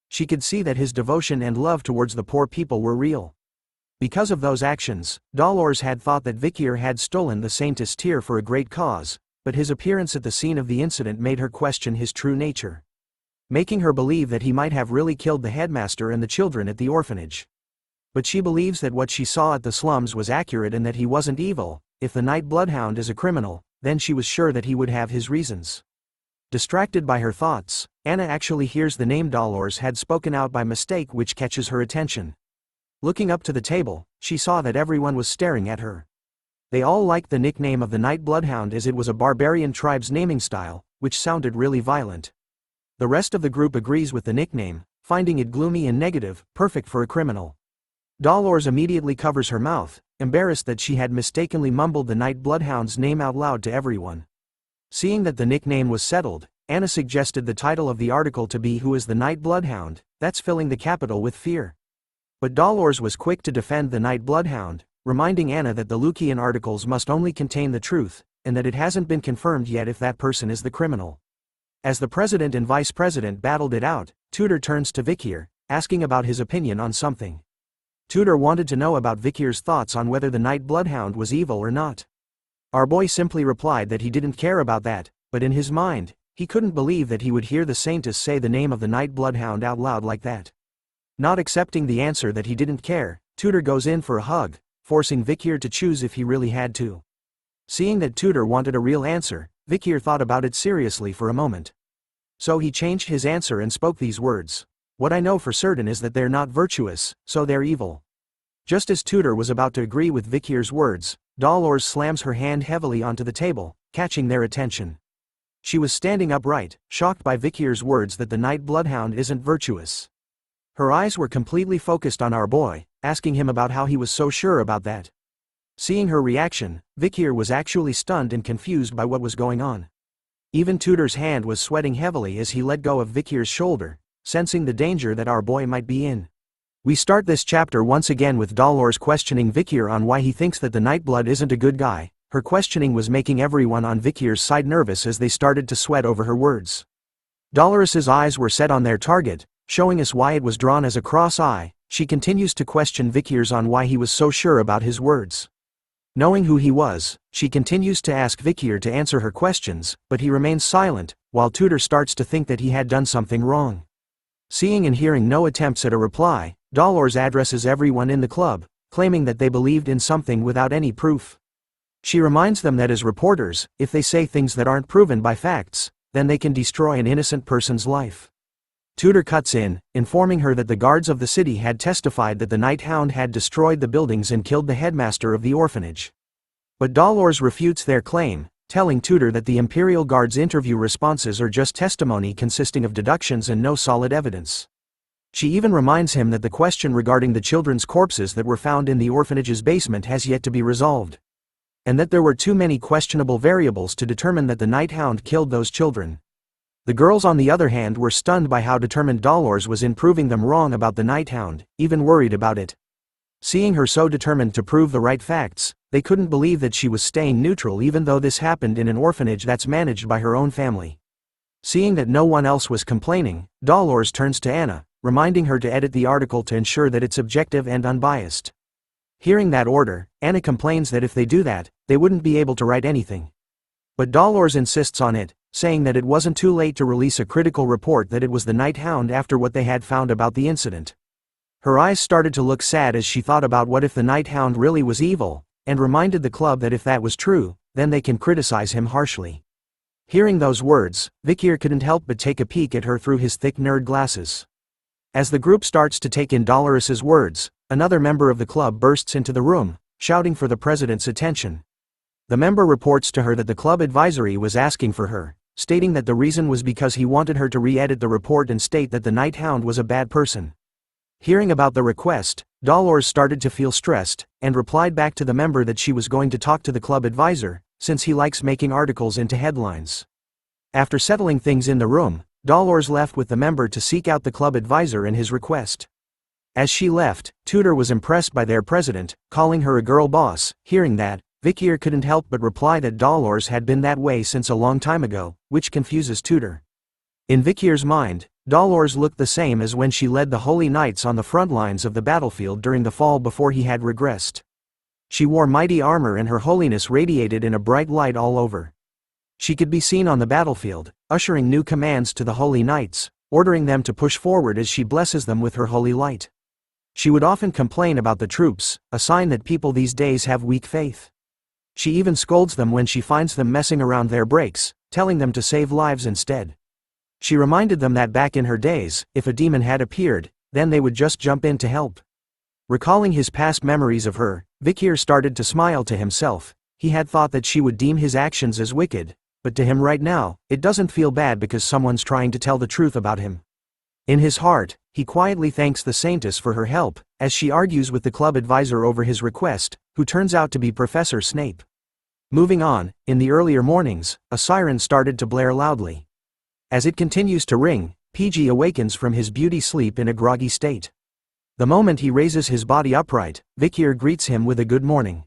She could see that his devotion and love towards the poor people were real. Because of those actions, Dolores had thought that Vikir had stolen the saintus tear for a great cause, but his appearance at the scene of the incident made her question his true nature, making her believe that he might have really killed the headmaster and the children at the orphanage. But she believes that what she saw at the slums was accurate and that he wasn't evil. If the Night Bloodhound is a criminal, then she was sure that he would have his reasons. Distracted by her thoughts, Anna actually hears the name Dolores had spoken out by mistake, which catches her attention. Looking up to the table, she saw that everyone was staring at her. They all liked the nickname of the Night Bloodhound as it was a barbarian tribe's naming style, which sounded really violent. The rest of the group agrees with the nickname, finding it gloomy and negative, perfect for a criminal. Dolores immediately covers her mouth, embarrassed that she had mistakenly mumbled the Night Bloodhound's name out loud to everyone. Seeing that the nickname was settled, Anna suggested the title of the article to be "Who is the Night Bloodhound?" That's filling the capital with fear. But Dolores was quick to defend the Night Bloodhound, reminding Anna that the Lucian articles must only contain the truth, and that it hasn't been confirmed yet if that person is the criminal. As the president and vice president battled it out, Tudor turns to Vikir, asking about his opinion on something. Tudor wanted to know about Vikir's thoughts on whether the Night Bloodhound was evil or not. Our boy simply replied that he didn't care about that, but in his mind, he couldn't believe that he would hear the saintus say the name of the Night Bloodhound out loud like that. Not accepting the answer that he didn't care, Tudor goes in for a hug, forcing Vikir to choose if he really had to. Seeing that Tudor wanted a real answer, Vikir thought about it seriously for a moment. So he changed his answer and spoke these words. "What I know for certain is that they're not virtuous, so they're evil." Just as Tudor was about to agree with Vikir's words, Dolores slams her hand heavily onto the table, catching their attention. She was standing upright, shocked by Vikir's words that the Night Bloodhound isn't virtuous. Her eyes were completely focused on our boy, asking him about how he was so sure about that. Seeing her reaction, Vikir was actually stunned and confused by what was going on. Even Tudor's hand was sweating heavily as he let go of Vikir's shoulder, sensing the danger that our boy might be in. We start this chapter once again with Dolores questioning Vikir on why he thinks that the Nightblood isn't a good guy. Her questioning was making everyone on Vikir's side nervous as they started to sweat over her words. Dolores's eyes were set on their target, showing us why it was drawn as a cross eye. She continues to question Vikir's on why he was so sure about his words. Knowing who he was, she continues to ask Vikir to answer her questions, but he remains silent, while Tudor starts to think that he had done something wrong. Seeing and hearing no attempts at a reply, Dolores addresses everyone in the club, claiming that they believed in something without any proof. She reminds them that as reporters, if they say things that aren't proven by facts, then they can destroy an innocent person's life. Tudor cuts in, informing her that the guards of the city had testified that the Night Hound had destroyed the buildings and killed the headmaster of the orphanage. But Dolores refutes their claim, telling Tudor that the Imperial Guard's interview responses are just testimony consisting of deductions and no solid evidence. She even reminds him that the question regarding the children's corpses that were found in the orphanage's basement has yet to be resolved, and that there were too many questionable variables to determine that the Night Hound killed those children. The girls on the other hand were stunned by how determined Dolores was in proving them wrong about the Night Hound, even worried about it. Seeing her so determined to prove the right facts, they couldn't believe that she was staying neutral even though this happened in an orphanage that's managed by her own family. Seeing that no one else was complaining, Dolores turns to Anna, reminding her to edit the article to ensure that it's objective and unbiased. Hearing that order, Anna complains that if they do that, they wouldn't be able to write anything. But Dolores insists on it, saying that it wasn't too late to release a critical report that it was the Night Hound after what they had found about the incident. Her eyes started to look sad as she thought about what if the Night Hound really was evil, and reminded the club that if that was true, then they can criticize him harshly. Hearing those words, Vikir couldn't help but take a peek at her through his thick nerd glasses. As the group starts to take in Dolores's words, another member of the club bursts into the room, shouting for the president's attention. The member reports to her that the club advisory was asking for her, stating that the reason was because he wanted her to re-edit the report and state that the Night Hound was a bad person. Hearing about the request, Dolores started to feel stressed, and replied back to the member that she was going to talk to the club advisor, since he likes making articles into headlines. After settling things in the room, Dolores left with the member to seek out the club advisor and his request. As she left, Tudor was impressed by their president, calling her a girl boss. Hearing that, Vikir couldn't help but reply that Dolores had been that way since a long time ago, which confuses Tudor. In Vikir's mind, Dolores looked the same as when she led the Holy Knights on the front lines of the battlefield during the fall before he had regressed. She wore mighty armor and her holiness radiated in a bright light all over. She could be seen on the battlefield, ushering new commands to the Holy Knights, ordering them to push forward as she blesses them with her holy light. She would often complain about the troops, a sign that people these days have weak faith. She even scolds them when she finds them messing around their breaks, telling them to save lives instead. She reminded them that back in her days, if a demon had appeared, then they would just jump in to help. Recalling his past memories of her, Vikir started to smile to himself. He had thought that she would deem his actions as wicked, but to him right now, it doesn't feel bad because someone's trying to tell the truth about him. In his heart, he quietly thanks the saintus for her help, as she argues with the club advisor over his request, who turns out to be Professor Snape. Moving on, in the earlier mornings, a siren started to blare loudly. As it continues to ring, Piji awakens from his beauty sleep in a groggy state. The moment he raises his body upright, Vikir greets him with a good morning.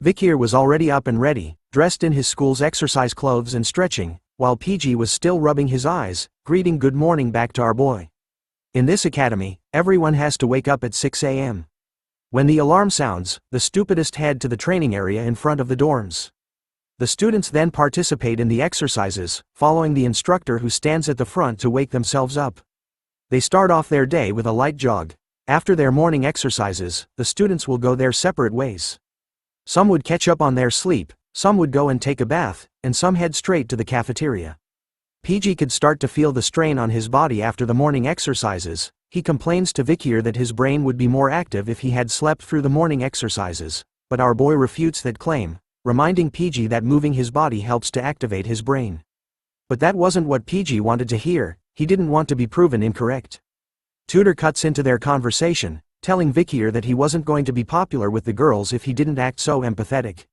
Vikir was already up and ready, dressed in his school's exercise clothes and stretching, while Piji was still rubbing his eyes, greeting good morning back to our boy. In this academy, everyone has to wake up at 6 a.m. When the alarm sounds, the stupidest head to the training area in front of the dorms. The students then participate in the exercises, following the instructor who stands at the front to wake themselves up. They start off their day with a light jog. After their morning exercises, the students will go their separate ways. Some would catch up on their sleep, some would go and take a bath, and some head straight to the cafeteria. Piji could start to feel the strain on his body after the morning exercises. He complains to Vikir that his brain would be more active if he had slept through the morning exercises, but our boy refutes that claim, reminding Piji that moving his body helps to activate his brain. But that wasn't what Piji wanted to hear. He didn't want to be proven incorrect. Tudor cuts into their conversation, telling Vikir that he wasn't going to be popular with the girls if he didn't act so empathetic,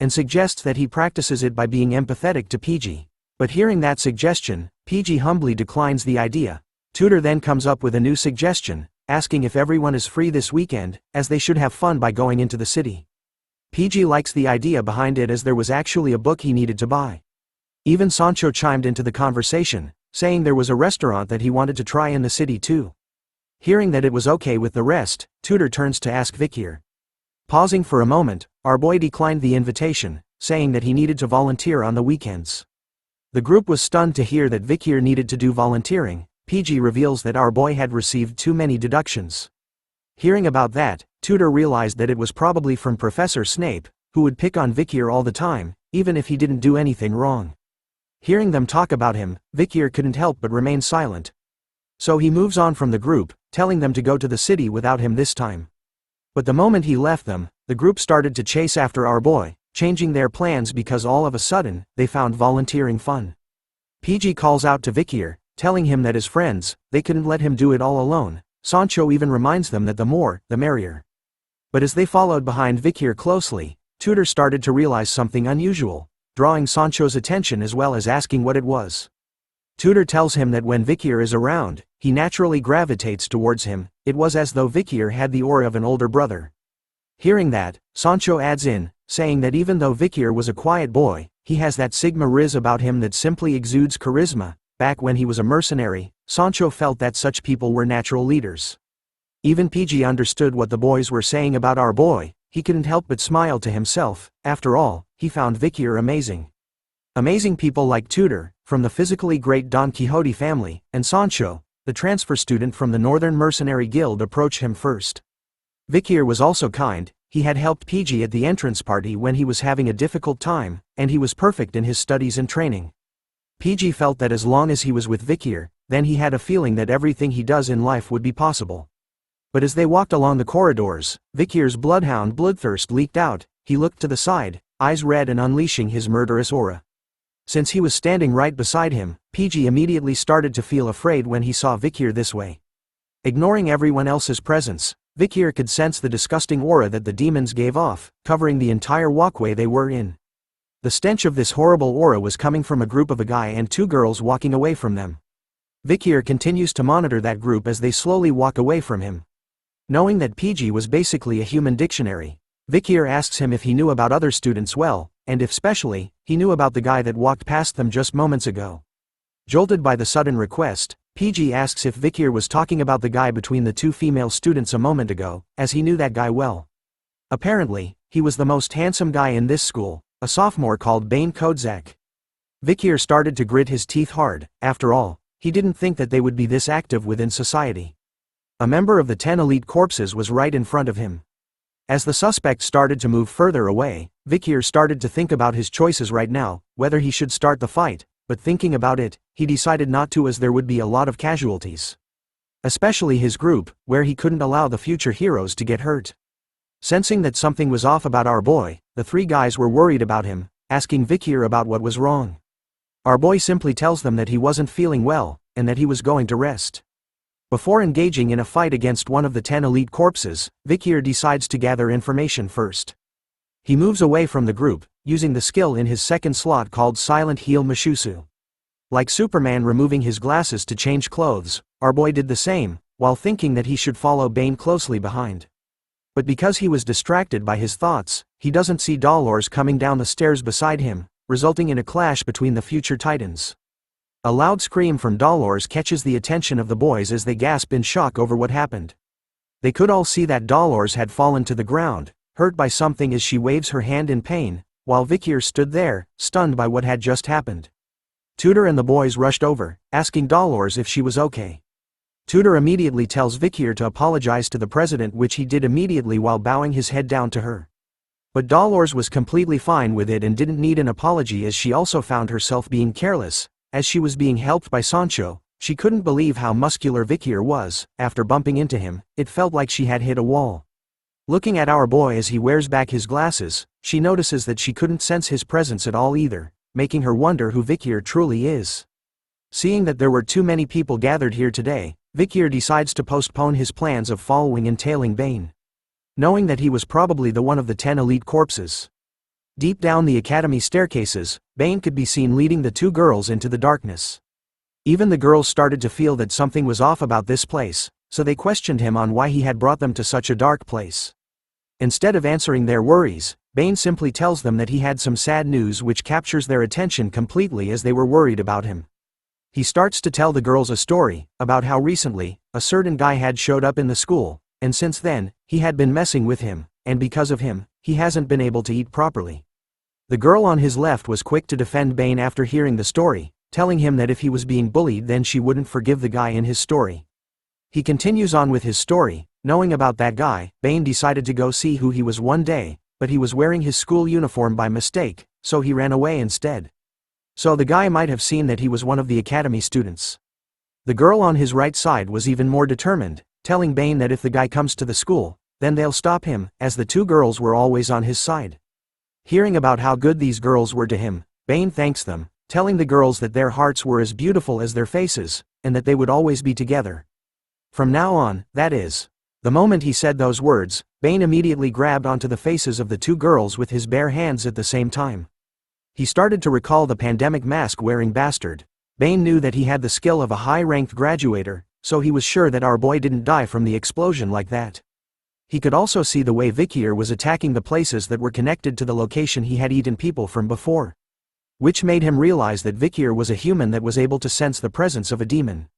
and suggests that he practices it by being empathetic to Piji. But hearing that suggestion, Piji humbly declines the idea. Tudor then comes up with a new suggestion, asking if everyone is free this weekend, as they should have fun by going into the city. Piji likes the idea behind it as there was actually a book he needed to buy. Even Soncho chimed into the conversation, saying there was a restaurant that he wanted to try in the city too. Hearing that it was okay with the rest, Tudor turns to ask Vikir. Pausing for a moment, our boy declined the invitation, saying that he needed to volunteer on the weekends. The group was stunned to hear that Vikir needed to do volunteering. Piji reveals that our boy had received too many deductions. Hearing about that, Tudor realized that it was probably from Professor Snape, who would pick on Vikir all the time, even if he didn't do anything wrong. Hearing them talk about him, Vikir couldn't help but remain silent. So he moves on from the group, telling them to go to the city without him this time. But the moment he left them, the group started to chase after our boy, changing their plans because all of a sudden, they found volunteering fun. Piji calls out to Vikir, telling him that his friends, they couldn't let him do it all alone. Soncho even reminds them that the more, the merrier. But as they followed behind Vikir closely, Tudor started to realize something unusual, drawing Soncho's attention as well as asking what it was. Tudor tells him that when Vikir is around, he naturally gravitates towards him. It was as though Vikir had the aura of an older brother. Hearing that, Soncho adds in, saying that even though Vikir was a quiet boy, he has that sigma riz about him that simply exudes charisma. Back when he was a mercenary, Soncho felt that such people were natural leaders. Even Piji understood what the boys were saying about our boy. He couldn't help but smile to himself. After all, he found Vikir amazing. Amazing people like Tudor, from the physically great Don Quixote family, and Soncho, the transfer student from the Northern Mercenary Guild, approached him first. Vikir was also kind. he had helped Piji at the entrance party when he was having a difficult time, and he was perfect in his studies and training. Piji felt that as long as he was with Vikir, then he had a feeling that everything he does in life would be possible. But as they walked along the corridors, Vikir's bloodhound bloodthirst leaked out. He looked to the side, eyes red and unleashing his murderous aura. Since he was standing right beside him, Piji immediately started to feel afraid when he saw Vikir this way. Ignoring everyone else's presence, Vikir could sense the disgusting aura that the demons gave off, covering the entire walkway they were in. The stench of this horrible aura was coming from a group of a guy and two girls walking away from them. Vikir continues to monitor that group as they slowly walk away from him. Knowing that Piji was basically a human dictionary, Vikir asks him if he knew about other students well, and if specially, he knew about the guy that walked past them just moments ago. Jolted by the sudden request, Piji asks if Vikir was talking about the guy between the two female students a moment ago, as he knew that guy well. Apparently, he was the most handsome guy in this school, a sophomore called Bane. Vikir started to grit his teeth hard. After all, he didn't think that they would be this active within society. A member of the 10 elite corpses was right in front of him. As the suspect started to move further away, Vikir started to think about his choices right now, whether he should start the fight, but thinking about it, he decided not to as there would be a lot of casualties. Especially his group, where he couldn't allow the future heroes to get hurt. Sensing that something was off about our boy, the three guys were worried about him, asking Vikir about what was wrong. Our boy simply tells them that he wasn't feeling well, and that he was going to rest. Before engaging in a fight against one of the 10 elite corpses, Vikir decides to gather information first. He moves away from the group, using the skill in his second slot called Silent Heal Mushusu. Like Superman removing his glasses to change clothes, our boy did the same, while thinking that he should follow Bane closely behind. But because he was distracted by his thoughts, he doesn't see Dolores coming down the stairs beside him, resulting in a clash between the future titans. A loud scream from Dolores catches the attention of the boys as they gasp in shock over what happened. They could all see that Dolores had fallen to the ground, hurt by something as she waves her hand in pain, while Vikir stood there, stunned by what had just happened. Tudor and the boys rushed over, asking Dolores if she was okay. Tudor immediately tells Vikir to apologize to the president, which he did immediately while bowing his head down to her. But Dolores was completely fine with it and didn't need an apology as she also found herself being careless. As she was being helped by Soncho, she couldn't believe how muscular Vikir was. After bumping into him, it felt like she had hit a wall. Looking at our boy as he wears back his glasses, she notices that she couldn't sense his presence at all either, making her wonder who Vikir truly is. Seeing that there were too many people gathered here today, Vikir decides to postpone his plans of following and tailing Bane. Knowing that he was probably the one of the 10 elite corpses. Deep down the academy staircases, Bane could be seen leading the two girls into the darkness. Even the girls started to feel that something was off about this place, so they questioned him on why he had brought them to such a dark place. Instead of answering their worries, Bane simply tells them that he had some sad news which captures their attention completely as they were worried about him. He starts to tell the girls a story, about how recently, a certain guy had showed up in the school, and since then, he had been messing with him, and because of him, he hasn't been able to eat properly. The girl on his left was quick to defend Bane after hearing the story, telling him that if he was being bullied then she wouldn't forgive the guy in his story. He continues on with his story. Knowing about that guy, Bane decided to go see who he was one day, but he was wearing his school uniform by mistake, so he ran away instead. So the guy might have seen that he was one of the academy students. The girl on his right side was even more determined, telling Bane that if the guy comes to the school, then they'll stop him, as the two girls were always on his side. Hearing about how good these girls were to him, Bane thanks them, telling the girls that their hearts were as beautiful as their faces, and that they would always be together. From now on, that is. The moment he said those words, Bane immediately grabbed onto the faces of the two girls with his bare hands at the same time. He started to recall the pandemic mask-wearing bastard. Bane knew that he had the skill of a high-ranked graduator, so he was sure that our boy didn't die from the explosion like that. He could also see the way Vikir was attacking the places that were connected to the location he had eaten people from before. Which made him realize that Vikir was a human that was able to sense the presence of a demon.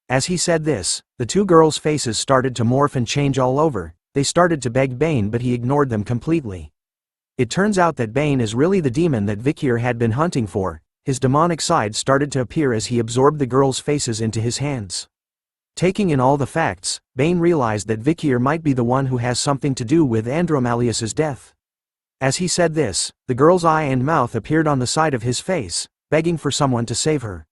As he said this, the two girls' faces started to morph and change all over. They started to beg Bane, but he ignored them completely. It turns out that Bane is really the demon that Vikir had been hunting for. His demonic side started to appear as he absorbed the girls' faces into his hands. Taking in all the facts, Bane realized that Vikir might be the one who has something to do with Andromalius's death. As he said this, the girl's eye and mouth appeared on the side of his face, begging for someone to save her.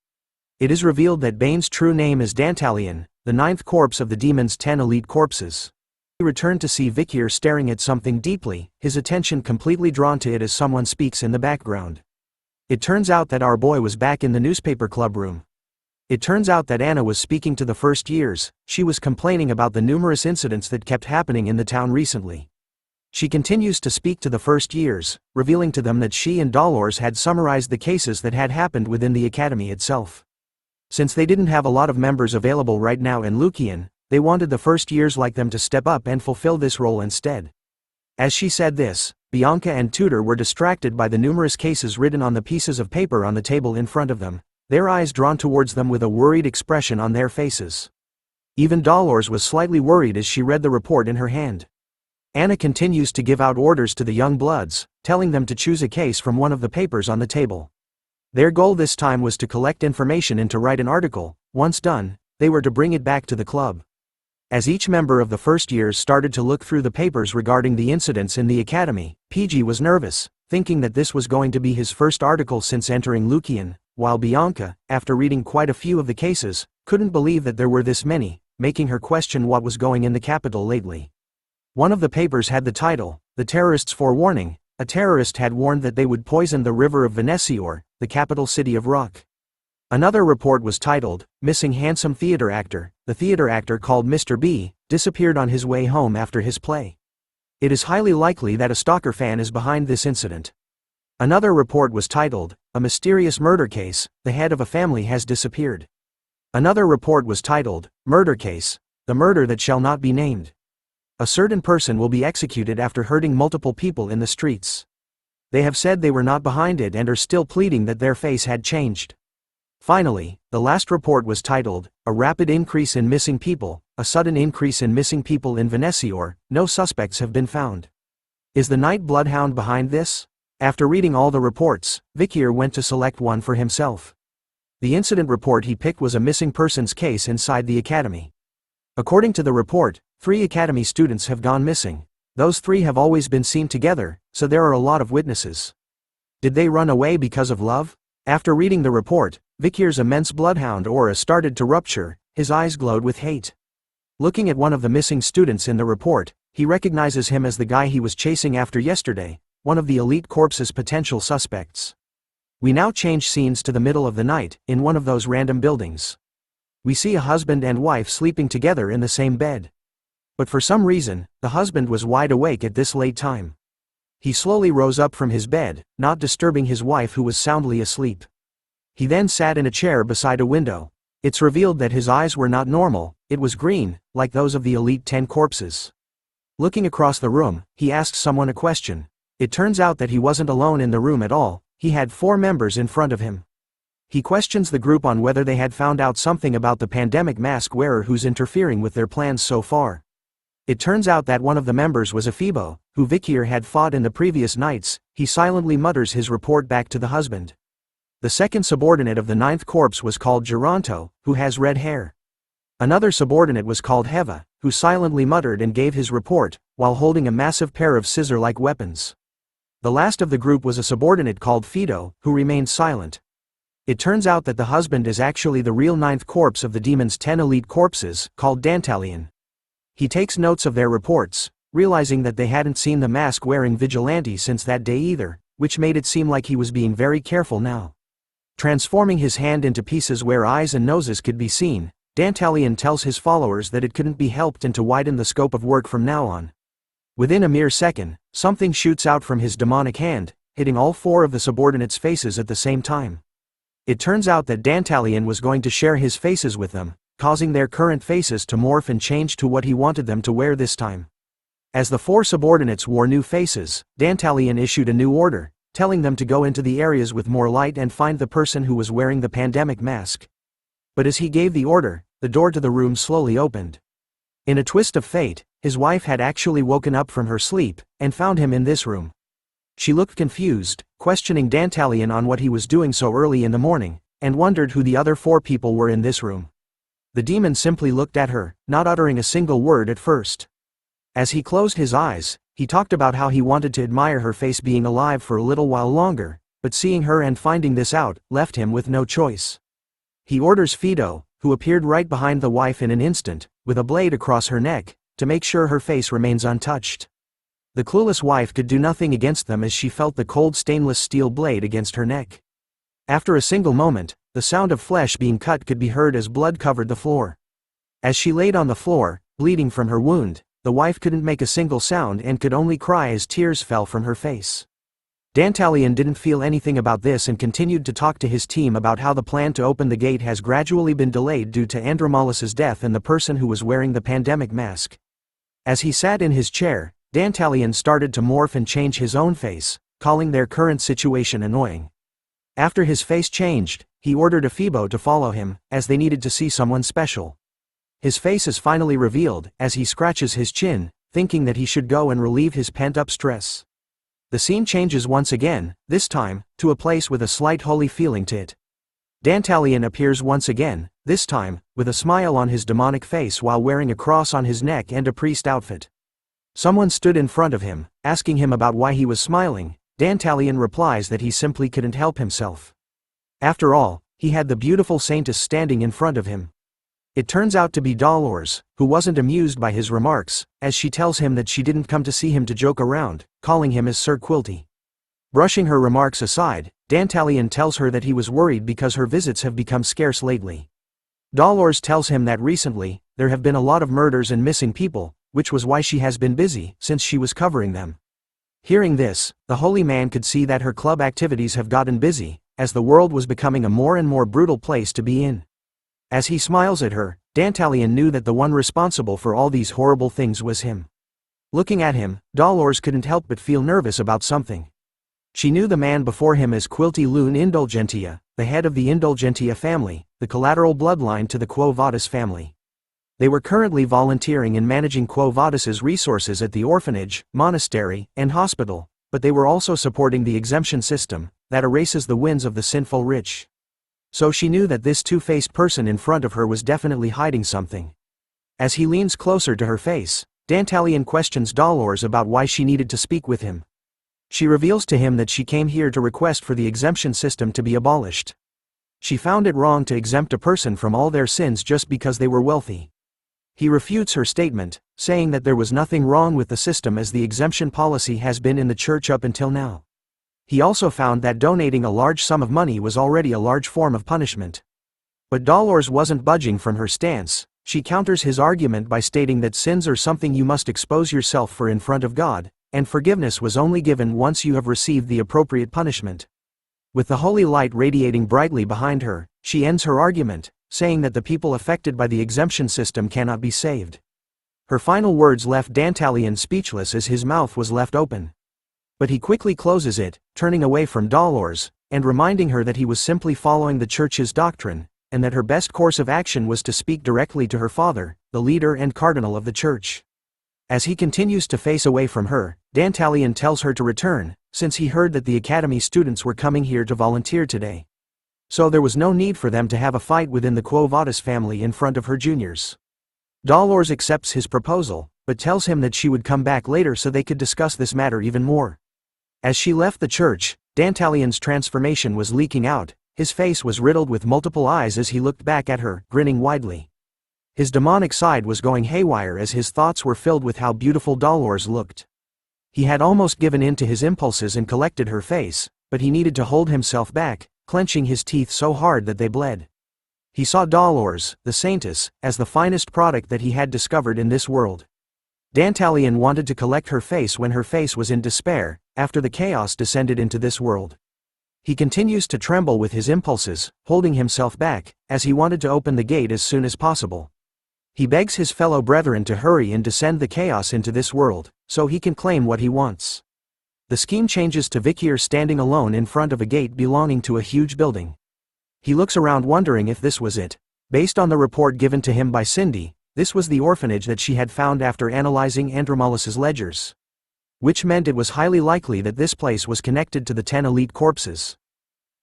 It is revealed that Bane's true name is Dantalian, the 9th corpse of the demon's 10 elite corpses. He returned to see Vikir staring at something deeply, his attention completely drawn to it as someone speaks in the background. It turns out that our boy was back in the newspaper club room. It turns out that Anna was speaking to the first years. She was complaining about the numerous incidents that kept happening in the town recently. She continues to speak to the first years, revealing to them that she and Dolores had summarized the cases that had happened within the academy itself. Since they didn't have a lot of members available right now in Lucian, they wanted the first years like them to step up and fulfill this role instead. As she said this, Bianca and Tudor were distracted by the numerous cases written on the pieces of paper on the table in front of them, their eyes drawn towards them with a worried expression on their faces. Even Dolores was slightly worried as she read the report in her hand. Anna continues to give out orders to the young bloods, telling them to choose a case from one of the papers on the table. Their goal this time was to collect information and to write an article. Once done, they were to bring it back to the club. As each member of the first years started to look through the papers regarding the incidents in the academy, Piji was nervous, thinking that this was going to be his first article since entering Lucian, while Bianca, after reading quite a few of the cases, couldn't believe that there were this many, making her question what was going in the capital lately. One of the papers had the title, "The Terrorists' Forewarning." A terrorist had warned that they would poison the river of Venesior, the capital city of Rock. Another report was titled, "Missing Handsome Theater Actor." The theater actor called Mr. B disappeared on his way home after his play. It is highly likely that a stalker fan is behind this incident. Another report was titled, "A Mysterious Murder Case. The head of a family has disappeared." Another report was titled, "Murder Case. The Murder That Shall Not Be Named. A certain person will be executed after hurting multiple people in the streets. They have said they were not behind it and are still pleading that their face had changed." Finally, the last report was titled, "A Rapid Increase in Missing People. A Sudden Increase in Missing People in Venesior. No suspects have been found." Is the Night Bloodhound behind this? After reading all the reports, Vikir went to select one for himself. The incident report he picked was a missing persons case inside the academy. According to the report, 3 academy students have gone missing. Those 3 have always been seen together, so there are a lot of witnesses. Did they run away because of love? After reading the report, Vikir's immense bloodhound aura started to rupture, his eyes glowed with hate. Looking at one of the missing students in the report, he recognizes him as the guy he was chasing after yesterday, one of the elite corpse's potential suspects. We now change scenes to the middle of the night, in one of those random buildings. We see a husband and wife sleeping together in the same bed. But for some reason, the husband was wide awake at this late time. He slowly rose up from his bed, not disturbing his wife who was soundly asleep. He then sat in a chair beside a window. It's revealed that his eyes were not normal, it was green, like those of the elite 10 corpses. Looking across the room, he asked someone a question. It turns out that he wasn't alone in the room at all, he had 4 members in front of him. He questions the group on whether they had found out something about the pandemic mask wearer who's interfering with their plans so far. It turns out that one of the members was Ephibo, who Vikir had fought in the previous nights. He silently mutters his report back to the husband. The second subordinate of the 9th corpse was called Geronto, who has red hair. Another subordinate was called Heva, who silently muttered and gave his report, while holding a massive pair of scissor-like weapons. The last of the group was a subordinate called Fido, who remained silent. It turns out that the husband is actually the real 9th corpse of the demon's 10 elite corpses, called Dantalian. He takes notes of their reports, realizing that they hadn't seen the mask-wearing vigilante since that day either, which made it seem like he was being very careful now. Transforming his hand into pieces where eyes and noses could be seen, Dantalian tells his followers that it couldn't be helped and to widen the scope of work from now on. Within a mere second, something shoots out from his demonic hand, hitting all 4 of the subordinates' faces at the same time. It turns out that Dantalian was going to share his faces with them, causing their current faces to morph and change to what he wanted them to wear this time. As the 4 subordinates wore new faces, Dantalian issued a new order, telling them to go into the areas with more light and find the person who was wearing the pandemic mask. But as he gave the order, the door to the room slowly opened. In a twist of fate, his wife had actually woken up from her sleep, and found him in this room. She looked confused, questioning Dantalian on what he was doing so early in the morning, and wondered who the other 4 people were in this room. The demon simply looked at her, not uttering a single word at first. As he closed his eyes, he talked about how he wanted to admire her face being alive for a little while longer, but seeing her and finding this out, left him with no choice. He orders Fido, who appeared right behind the wife in an instant, with a blade across her neck, to make sure her face remains untouched. The clueless wife could do nothing against them as she felt the cold stainless steel blade against her neck. After a single moment, the sound of flesh being cut could be heard as blood covered the floor. As she laid on the floor, bleeding from her wound, the wife couldn't make a single sound and could only cry as tears fell from her face. Dantalian didn't feel anything about this and continued to talk to his team about how the plan to open the gate has gradually been delayed due to Andromalus's death and the person who was wearing the pandemic mask. As he sat in his chair, Dantalian started to morph and change his own face, calling their current situation annoying. After his face changed, he ordered Ephibo to follow him, as they needed to see someone special. His face is finally revealed, as he scratches his chin, thinking that he should go and relieve his pent-up stress. The scene changes once again, this time, to a place with a slight holy feeling to it. Dantalian appears once again, this time, with a smile on his demonic face while wearing a cross on his neck and a priest outfit. Someone stood in front of him, asking him about why he was smiling. Dantalian replies that he simply couldn't help himself. After all, he had the beautiful saintus standing in front of him. It turns out to be Dolores, who wasn't amused by his remarks, as she tells him that she didn't come to see him to joke around, calling him as Sir Quilty. Brushing her remarks aside, Dantalian tells her that he was worried because her visits have become scarce lately. Dolores tells him that recently, there have been a lot of murders and missing people, which was why she has been busy since she was covering them. Hearing this, the holy man could see that her club activities have gotten busy, as the world was becoming a more and more brutal place to be in. As he smiles at her, Dantalian knew that the one responsible for all these horrible things was him. Looking at him, Dolores couldn't help but feel nervous about something. She knew the man before him as Quilty Loon Indulgentia, the head of the Indulgentia family, the collateral bloodline to the Quo Vadis family. They were currently volunteering and managing Quo Vadis's resources at the orphanage, monastery, and hospital, but they were also supporting the exemption system, that erases the wins of the sinful rich. So she knew that this two-faced person in front of her was definitely hiding something. As he leans closer to her face, Dantalian questions Dolores about why she needed to speak with him. She reveals to him that she came here to request for the exemption system to be abolished. She found it wrong to exempt a person from all their sins just because they were wealthy. He refutes her statement, saying that there was nothing wrong with the system as the exemption policy has been in the church up until now. He also found that donating a large sum of money was already a large form of punishment. But Dolores wasn't budging from her stance. She counters his argument by stating that sins are something you must expose yourself for in front of God, and forgiveness was only given once you have received the appropriate punishment. With the holy light radiating brightly behind her, she ends her argument, saying that the people affected by the exemption system cannot be saved. Her final words left Dantalian speechless as his mouth was left open. But he quickly closes it, turning away from Dolores, and reminding her that he was simply following the church's doctrine, and that her best course of action was to speak directly to her father, the leader and cardinal of the church. As he continues to face away from her, Dantalian tells her to return, since he heard that the academy students were coming here to volunteer today. So there was no need for them to have a fight within the Quo Vadis family in front of her juniors. Dolores accepts his proposal, but tells him that she would come back later so they could discuss this matter even more. As she left the church, Dantalian's transformation was leaking out. His face was riddled with multiple eyes as he looked back at her, grinning widely. His demonic side was going haywire as his thoughts were filled with how beautiful Dolores looked. He had almost given in to his impulses and collected her face, but he needed to hold himself back, clenching his teeth so hard that they bled. He saw Dolores, the saintus, as the finest product that he had discovered in this world. Dantalian wanted to collect her face when her face was in despair, after the chaos descended into this world. He continues to tremble with his impulses, holding himself back, as he wanted to open the gate as soon as possible. He begs his fellow brethren to hurry and descend the chaos into this world, so he can claim what he wants. The scheme changes to Vikir standing alone in front of a gate belonging to a huge building. He looks around wondering if this was it. Based on the report given to him by Cindy, this was the orphanage that she had found after analyzing Andromalus's ledgers. Which meant it was highly likely that this place was connected to the 10 elite corpses.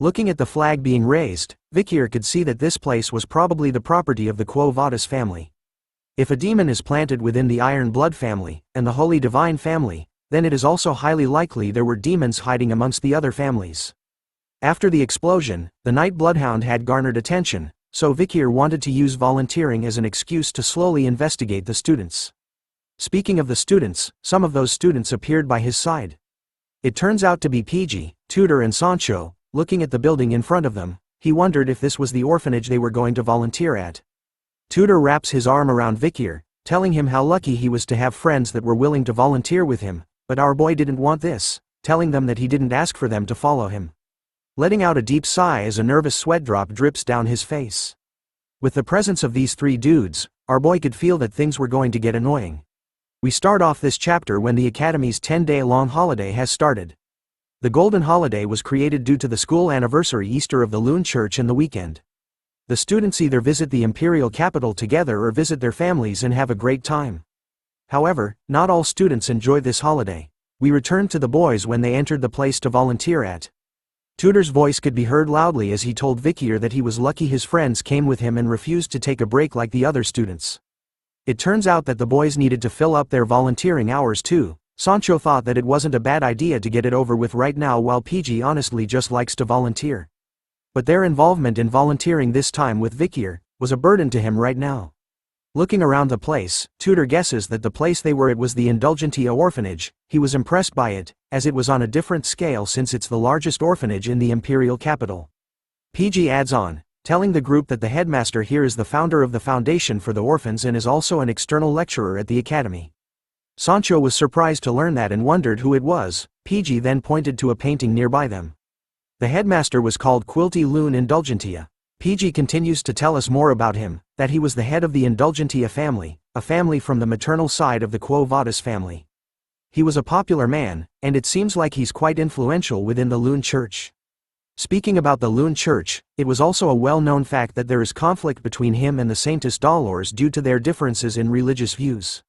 Looking at the flag being raised, Vikir could see that this place was probably the property of the Quo Vadis family. If a demon is planted within the Iron Blood family, and the Holy Divine family, then it is also highly likely there were demons hiding amongst the other families. After the explosion, the Night Bloodhound had garnered attention, so Vikir wanted to use volunteering as an excuse to slowly investigate the students. Speaking of the students, some of those students appeared by his side. It turns out to be Piji, Tudor and Soncho. Looking at the building in front of them, he wondered if this was the orphanage they were going to volunteer at. Tudor wraps his arm around Vikir, telling him how lucky he was to have friends that were willing to volunteer with him, but our boy didn't want this, telling them that he didn't ask for them to follow him. Letting out a deep sigh as a nervous sweat drop drips down his face. With the presence of these three dudes, our boy could feel that things were going to get annoying. We start off this chapter when the Academy's 10-day-long holiday has started. The Golden Holiday was created due to the school anniversary Easter of the Loon Church and the weekend. The students either visit the imperial capital together or visit their families and have a great time. However, not all students enjoy this holiday. We returned to the boys when they entered the place to volunteer at. Tudor's voice could be heard loudly as he told Vikir that he was lucky his friends came with him and refused to take a break like the other students. It turns out that the boys needed to fill up their volunteering hours too. Soncho thought that it wasn't a bad idea to get it over with right now, while Piji honestly just likes to volunteer. But their involvement in volunteering this time with Vikir was a burden to him right now. Looking around the place, Tudor guesses that the place they were at was the Indulgentia orphanage. He was impressed by it, as it was on a different scale since it's the largest orphanage in the imperial capital. Piji adds on, telling the group that the headmaster here is the founder of the foundation for the orphans and is also an external lecturer at the academy. Soncho was surprised to learn that and wondered who it was. Piji then pointed to a painting nearby them. The headmaster was called Quilty Loon Indulgentia. Piji continues to tell us more about him, that he was the head of the Indulgentia family, a family from the maternal side of the Quo Vadis family. He was a popular man, and it seems like he's quite influential within the Loon Church. Speaking about the Loon Church, it was also a well-known fact that there is conflict between him and the saintus Dolores due to their differences in religious views.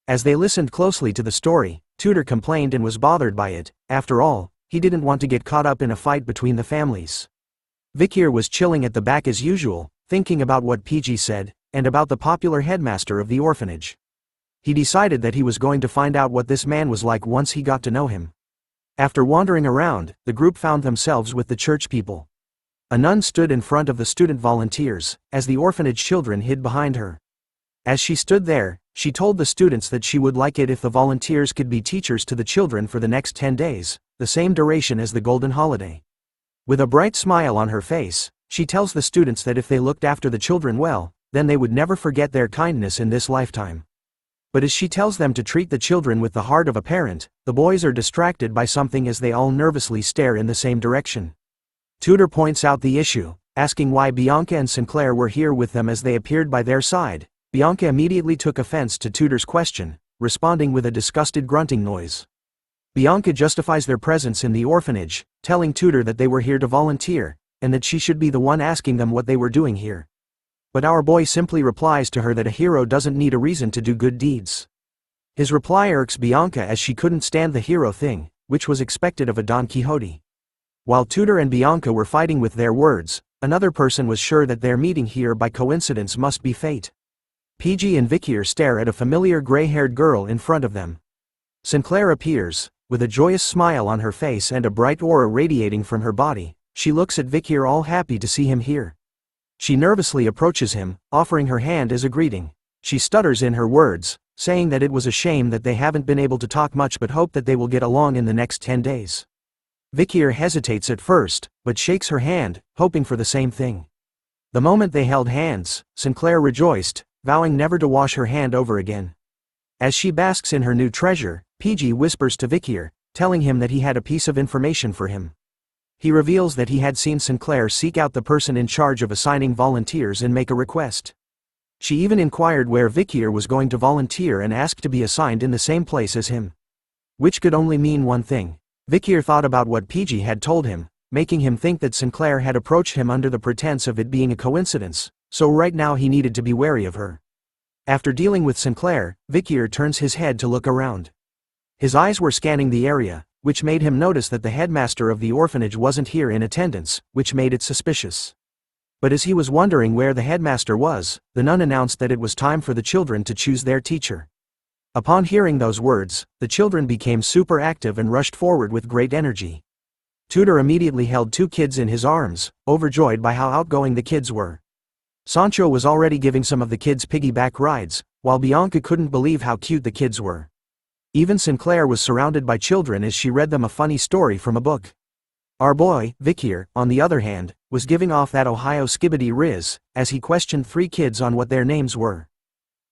As they listened closely to the story, Tudor complained and was bothered by it. After all, he didn't want to get caught up in a fight between the families. Vikir was chilling at the back as usual, thinking about what Piji said, and about the popular headmaster of the orphanage. He decided that he was going to find out what this man was like once he got to know him. After wandering around, the group found themselves with the church people. A nun stood in front of the student volunteers, as the orphanage children hid behind her. As she stood there, she told the students that she would like it if the volunteers could be teachers to the children for the next 10 days, the same duration as the Golden Holiday. With a bright smile on her face, she tells the students that if they looked after the children well, then they would never forget their kindness in this lifetime. But as she tells them to treat the children with the heart of a parent, the boys are distracted by something as they all nervously stare in the same direction. Tudor points out the issue, asking why Bianca and Sinclair were here with them as they appeared by their side. Bianca immediately took offense to Tudor's question, responding with a disgusted grunting noise. Bianca justifies their presence in the orphanage, telling Tudor that they were here to volunteer, and that she should be the one asking them what they were doing here. But our boy simply replies to her that a hero doesn't need a reason to do good deeds. His reply irks Bianca as she couldn't stand the hero thing, which was expected of a Don Quixote. While Tudor and Bianca were fighting with their words, another person was sure that their meeting here by coincidence must be fate. Piji and Vikir stare at a familiar gray-haired girl in front of them. Sinclair appears, with a joyous smile on her face and a bright aura radiating from her body. She looks at Vikir, all happy to see him here. She nervously approaches him, offering her hand as a greeting. She stutters in her words, saying that it was a shame that they haven't been able to talk much but hope that they will get along in the next 10 days. Vikir hesitates at first, but shakes her hand, hoping for the same thing. The moment they held hands, Sinclair rejoiced, vowing never to wash her hand over again. As she basks in her new treasure, Piji whispers to Vikir, telling him that he had a piece of information for him. He reveals that he had seen Sinclair seek out the person in charge of assigning volunteers and make a request. She even inquired where Vikir was going to volunteer and asked to be assigned in the same place as him. Which could only mean one thing. Vikir thought about what Piji had told him, making him think that Sinclair had approached him under the pretense of it being a coincidence, so right now he needed to be wary of her. After dealing with Sinclair, Vikir turns his head to look around. His eyes were scanning the area, which made him notice that the headmaster of the orphanage wasn't here in attendance, which made it suspicious. But as he was wondering where the headmaster was, the nun announced that it was time for the children to choose their teacher. Upon hearing those words, the children became super active and rushed forward with great energy. Tudor immediately held 2 kids in his arms, overjoyed by how outgoing the kids were. Soncho was already giving some of the kids piggyback rides, while Bianca couldn't believe how cute the kids were. Even Sinclair was surrounded by children as she read them a funny story from a book. Our boy, Vikir, on the other hand, was giving off that Ohio skibbity riz, as he questioned 3 kids on what their names were.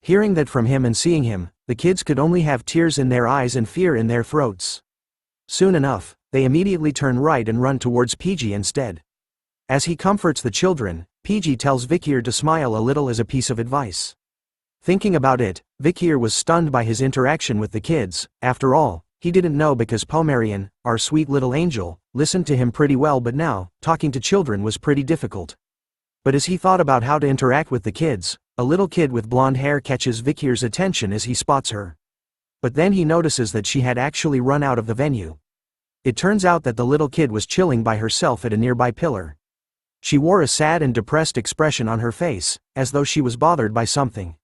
Hearing that from him and seeing him, the kids could only have tears in their eyes and fear in their throats. Soon enough, they immediately turn right and run towards Piji instead. As he comforts the children, Piji tells Vikir to smile a little as a piece of advice. Thinking about it, Vikir was stunned by his interaction with the kids. After all, he didn't know because Pomerian, our sweet little angel, listened to him pretty well, but now, talking to children was pretty difficult. But as he thought about how to interact with the kids, a little kid with blonde hair catches Vikir's attention as he spots her. But then he notices that she had actually run out of the venue. It turns out that the little kid was chilling by herself at a nearby pillar. She wore a sad and depressed expression on her face, as though she was bothered by something.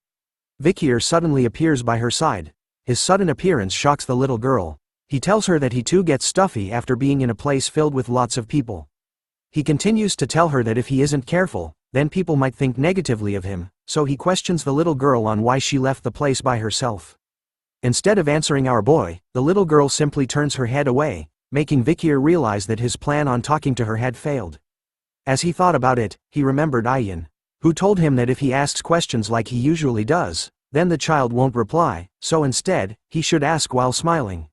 Vikir suddenly appears by her side. His sudden appearance shocks the little girl. He tells her that he too gets stuffy after being in a place filled with lots of people. He continues to tell her that if he isn't careful, then people might think negatively of him, so he questions the little girl on why she left the place by herself. Instead of answering our boy, the little girl simply turns her head away, making Vikir realize that his plan on talking to her had failed. As he thought about it, he remembered Ayan, who told him that if he asks questions like he usually does, then the child won't reply, so instead, he should ask while smiling.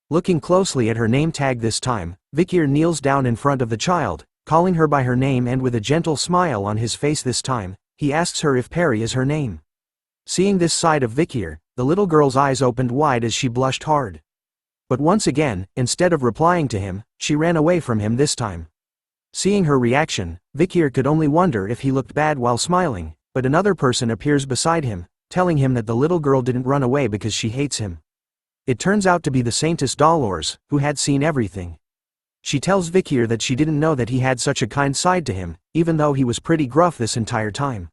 Looking closely at her name tag this time, Vikir kneels down in front of the child, calling her by her name, and with a gentle smile on his face this time, he asks her if Perry is her name. Seeing this side of Vikir, the little girl's eyes opened wide as she blushed hard. But once again, instead of replying to him, she ran away from him this time. Seeing her reaction, Vikir could only wonder if he looked bad while smiling, but another person appears beside him, telling him that the little girl didn't run away because she hates him. It turns out to be the saintus Dronzer, who had seen everything. She tells Vikir that she didn't know that he had such a kind side to him, even though he was pretty gruff this entire time.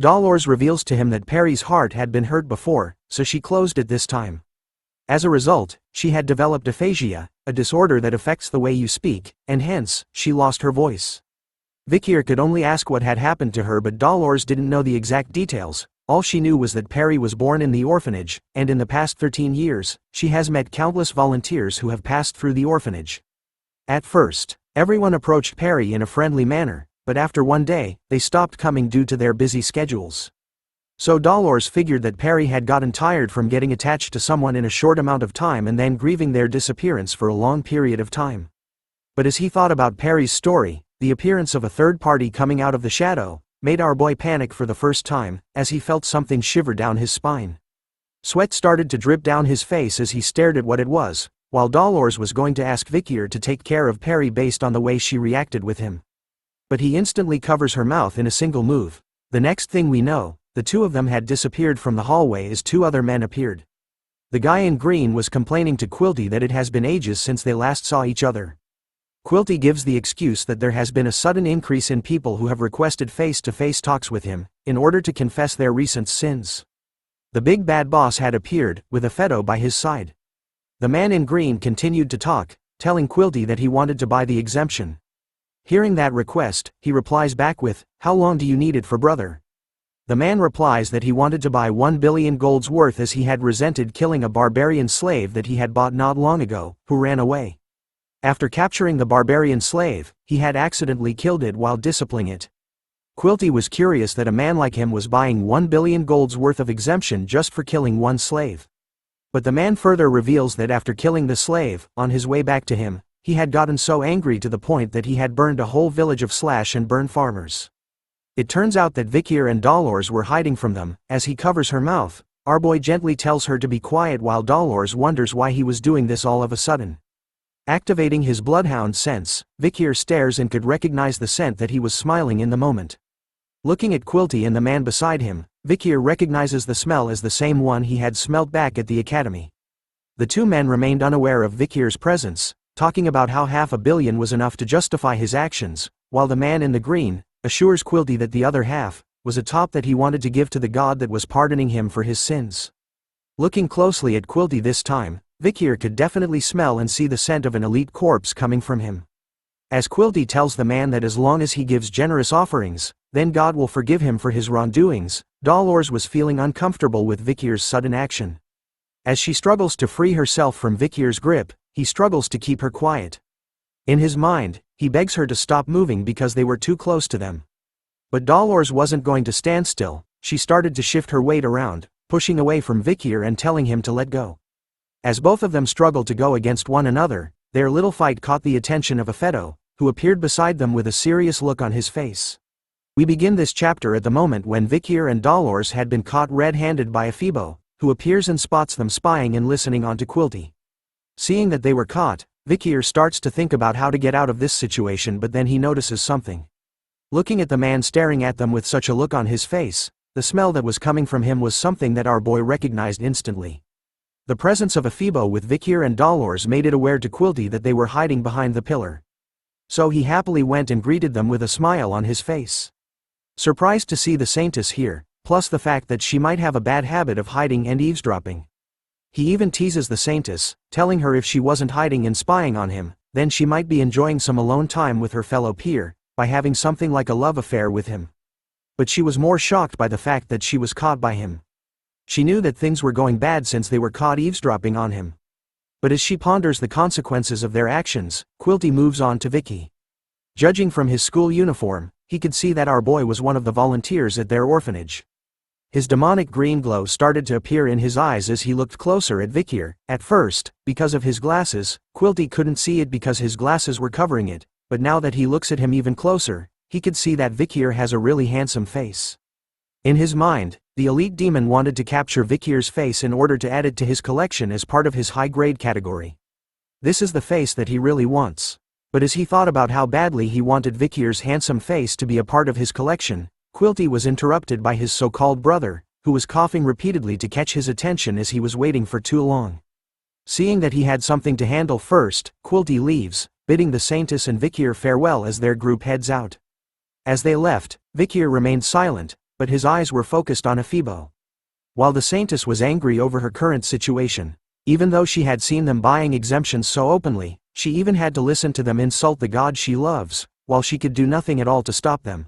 Dronzer reveals to him that Perry's heart had been hurt before, so she closed it this time. As a result, she had developed aphasia, a disorder that affects the way you speak, and hence, she lost her voice. Vikir could only ask what had happened to her, but Dronzer didn't know the exact details. All she knew was that Perry was born in the orphanage, and in the past 13 years, she has met countless volunteers who have passed through the orphanage. At first, everyone approached Perry in a friendly manner, but after one day, they stopped coming due to their busy schedules. So Dronzer figured that Perry had gotten tired from getting attached to someone in a short amount of time and then grieving their disappearance for a long period of time. But as he thought about Perry's story, the appearance of a third party coming out of the shadow made our boy panic for the first time, as he felt something shiver down his spine. Sweat started to drip down his face as he stared at what it was, while Dronzer was going to ask Vikir to take care of Perry based on the way she reacted with him. But he instantly covers her mouth in a single move. The next thing we know, the two of them had disappeared from the hallway as 2 other men appeared. The guy in green was complaining to Quilty that it has been ages since they last saw each other. Quilty gives the excuse that there has been a sudden increase in people who have requested face-to-face talks with him, in order to confess their recent sins. The big bad boss had appeared, with a Fedo by his side. The man in green continued to talk, telling Quilty that he wanted to buy the exemption. Hearing that request, he replies back with, "How long do you need it for, brother?" The man replies that he wanted to buy 1 billion gold's worth as he had resented killing a barbarian slave that he had bought not long ago, who ran away. After capturing the barbarian slave, he had accidentally killed it while disciplining it. Quilty was curious that a man like him was buying 1 billion gold's worth of exemption just for killing one slave. But the man further reveals that after killing the slave, on his way back to him, he had gotten so angry to the point that he had burned a whole village of slash-and-burn farmers. It turns out that Vikir and Dronzer were hiding from them. As he covers her mouth, our boy gently tells her to be quiet while Dronzer wonders why he was doing this all of a sudden. Activating his bloodhound sense, Vikir stares and could recognize the scent that he was smiling in the moment. Looking at Quilty and the man beside him, Vikir recognizes the smell as the same one he had smelt back at the academy. The two men remained unaware of Vikir's presence, talking about how $500 million was enough to justify his actions, while the man in the green assures Quilty that the other half was a top that he wanted to give to the god that was pardoning him for his sins. Looking closely at Quilty this time, Vikir could definitely smell and see the scent of an elite corpse coming from him. As Quilty tells the man that as long as he gives generous offerings, then God will forgive him for his wrongdoings, Dolores was feeling uncomfortable with Vikir's sudden action. As she struggles to free herself from Vikir's grip, he struggles to keep her quiet. In his mind, he begs her to stop moving because they were too close to them. But Dolores wasn't going to stand still. She started to shift her weight around, pushing away from Vikir and telling him to let go. As both of them struggled to go against one another, their little fight caught the attention of Yahello, who appeared beside them with a serious look on his face. We begin this chapter at the moment when Vikir and Dolores had been caught red-handed by Yahello, who appears and spots them spying and listening onto Quilty. Seeing that they were caught, Vikir starts to think about how to get out of this situation, but then he notices something. Looking at the man staring at them with such a look on his face, the smell that was coming from him was something that our boy recognized instantly. The presence of Yahello with Vikir and Dolores made it aware to Quilty that they were hiding behind the pillar. So he happily went and greeted them with a smile on his face. Surprised to see the saintus here, plus the fact that she might have a bad habit of hiding and eavesdropping. He even teases the saintus, telling her if she wasn't hiding and spying on him, then she might be enjoying some alone time with her fellow peer, by having something like a love affair with him. But she was more shocked by the fact that she was caught by him. She knew that things were going bad since they were caught eavesdropping on him. But as she ponders the consequences of their actions, Quilty moves on to Vicky. Judging from his school uniform, he could see that our boy was one of the volunteers at their orphanage. His demonic green glow started to appear in his eyes as he looked closer at Vikir. At first, because of his glasses, Quilty couldn't see it because his glasses were covering it, but now that he looks at him even closer, he could see that Vikir has a really handsome face. In his mind, the elite demon wanted to capture Vikir's face in order to add it to his collection as part of his high-grade category. This is the face that he really wants. But as he thought about how badly he wanted Vikir's handsome face to be a part of his collection, Quilty was interrupted by his so-called brother, who was coughing repeatedly to catch his attention as he was waiting for too long. Seeing that he had something to handle first, Quilty leaves, bidding the saintus and Vikir farewell as their group heads out. As they left, Vikir remained silent, but his eyes were focused on Yahello. While the saintus was angry over her current situation, even though she had seen them buying exemptions so openly, she even had to listen to them insult the god she loves, while she could do nothing at all to stop them.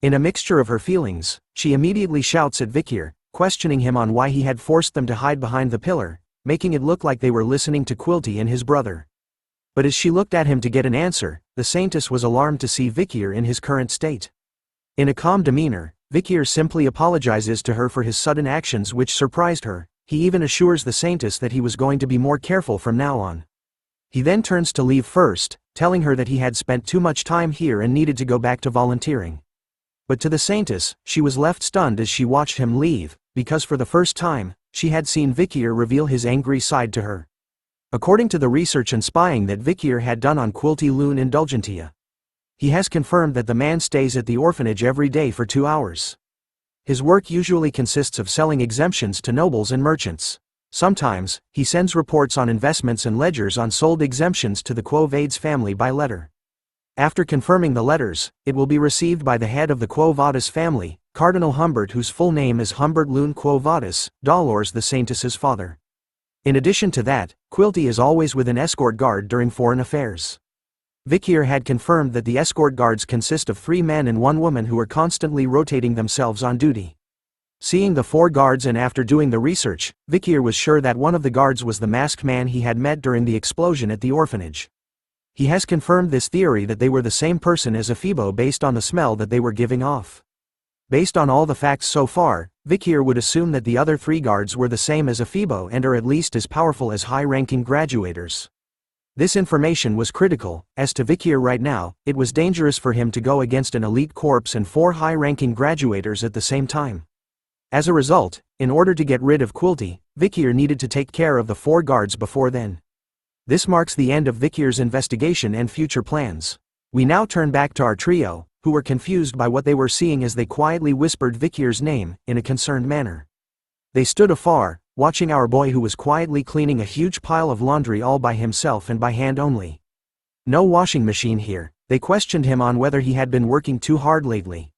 In a mixture of her feelings, she immediately shouts at Vikir, questioning him on why he had forced them to hide behind the pillar, making it look like they were listening to Quilty and his brother. But as she looked at him to get an answer, the saintus was alarmed to see Vikir in his current state. In a calm demeanor, Vikir simply apologizes to her for his sudden actions, which surprised her. He even assures the saintus that he was going to be more careful from now on. He then turns to leave first, telling her that he had spent too much time here and needed to go back to volunteering. But to the saintus, she was left stunned as she watched him leave, because for the first time, she had seen Vikir reveal his angry side to her. According to the research and spying that Vikir had done on Quilty Loon Indulgentia, he has confirmed that the man stays at the orphanage every day for 2 hours. His work usually consists of selling exemptions to nobles and merchants. Sometimes, he sends reports on investments and ledgers on sold exemptions to the Quo Vadis family by letter. After confirming the letters, it will be received by the head of the Quo Vadis family, Cardinal Humbert, whose full name is Humbert Loon Quo Vadis, Dolores the saintus's father. In addition to that, Quilty is always with an escort guard during foreign affairs. Vikir had confirmed that the escort guards consist of 3 men and 1 woman who are constantly rotating themselves on duty. Seeing the 4 guards and after doing the research, Vikir was sure that one of the guards was the masked man he had met during the explosion at the orphanage. He has confirmed this theory that they were the same person as Yahello based on the smell that they were giving off. Based on all the facts so far, Vikir would assume that the other 3 guards were the same as Yahello and are at least as powerful as high-ranking graduators. This information was critical. As to Vikir right now, it was dangerous for him to go against an elite corps and 4 high-ranking graduators at the same time. As a result, in order to get rid of Quilty, Vikir needed to take care of the 4 guards before then. This marks the end of Vikir's investigation and future plans. We now turn back to our trio, who were confused by what they were seeing as they quietly whispered Vikir's name, in a concerned manner. They stood afar, watching our boy who was quietly cleaning a huge pile of laundry all by himself and by hand only. No washing machine here. They questioned him on whether he had been working too hard lately.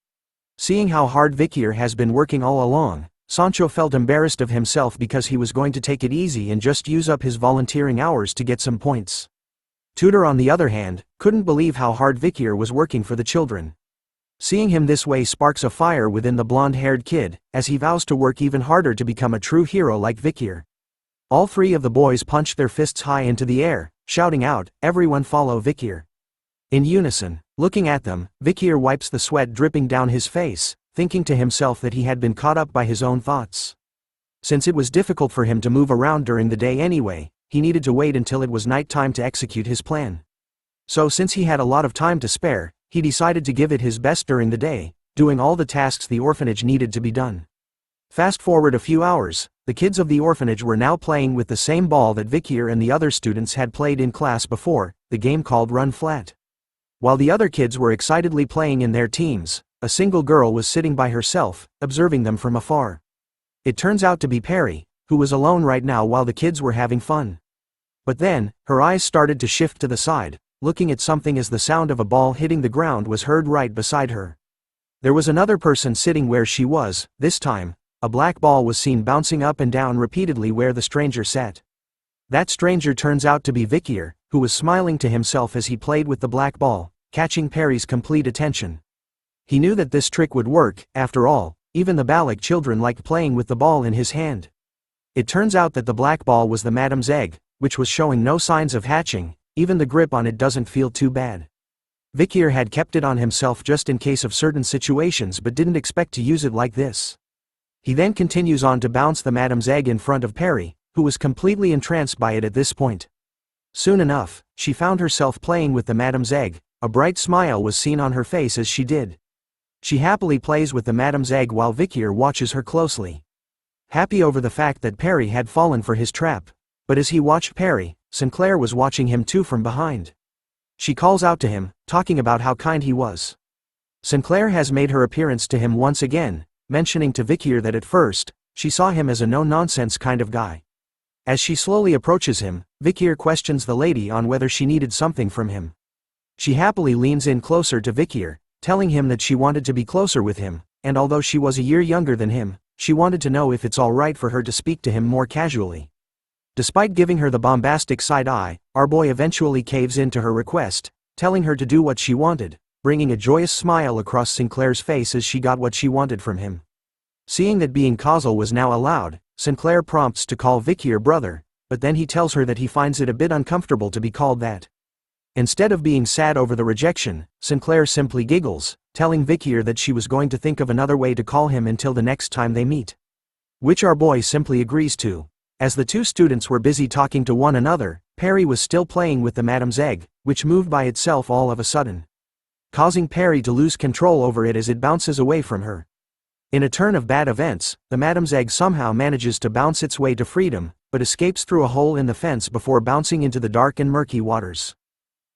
Seeing how hard Vikir has been working all along, Soncho felt embarrassed of himself because he was going to take it easy and just use up his volunteering hours to get some points. Tudor, on the other hand, couldn't believe how hard Vikir was working for the children. Seeing him this way sparks a fire within the blonde-haired kid, as he vows to work even harder to become a true hero like Vikir. All three of the boys punched their fists high into the air, shouting out, "Everyone follow Vikir!" In unison, looking at them, Vikir wipes the sweat dripping down his face, thinking to himself that he had been caught up by his own thoughts. Since it was difficult for him to move around during the day anyway, he needed to wait until it was night time to execute his plan. So since he had a lot of time to spare, he decided to give it his best during the day, doing all the tasks the orphanage needed to be done. Fast forward a few hours, the kids of the orphanage were now playing with the same ball that Vikir and the other students had played in class before, the game called Run Flat. While the other kids were excitedly playing in their teams, a single girl was sitting by herself, observing them from afar. It turns out to be Perry, who was alone right now while the kids were having fun. But then, her eyes started to shift to the side, looking at something as the sound of a ball hitting the ground was heard right beside her. There was another person sitting where she was. This time, a black ball was seen bouncing up and down repeatedly where the stranger sat. That stranger turns out to be Vikir, who was smiling to himself as he played with the black ball, catching Perry's complete attention. He knew that this trick would work. After all, even the Balak children liked playing with the ball in his hand. It turns out that the black ball was the madam's egg, which was showing no signs of hatching. Even the grip on it doesn't feel too bad. Vikir had kept it on himself just in case of certain situations but didn't expect to use it like this. He then continues on to bounce the madam's egg in front of Perry, who was completely entranced by it at this point. Soon enough, she found herself playing with the madam's egg. A bright smile was seen on her face as she did. She happily plays with the madam's egg while Vikir watches her closely. Happy over the fact that Perry had fallen for his trap. But as he watched Perry, Sinclair was watching him too from behind. She calls out to him, talking about how kind he was. Sinclair has made her appearance to him once again, mentioning to Vikir that at first, she saw him as a no-nonsense kind of guy. As she slowly approaches him, Vikir questions the lady on whether she needed something from him. She happily leans in closer to Vikir, telling him that she wanted to be closer with him, and although she was a year younger than him, she wanted to know if it's alright for her to speak to him more casually. Despite giving her the bombastic side eye, our boy eventually caves in to her request, telling her to do what she wanted, bringing a joyous smile across Sinclair's face as she got what she wanted from him. Seeing that being causal was now allowed, Sinclair prompts to call Vikir brother, but then he tells her that he finds it a bit uncomfortable to be called that. Instead of being sad over the rejection, Sinclair simply giggles, telling Vikir that she was going to think of another way to call him until the next time they meet. Which our boy simply agrees to. As the two students were busy talking to one another, Perry was still playing with the madam's egg, which moved by itself all of a sudden, causing Perry to lose control over it as it bounces away from her. In a turn of bad events, the madam's egg somehow manages to bounce its way to freedom, but escapes through a hole in the fence before bouncing into the dark and murky waters.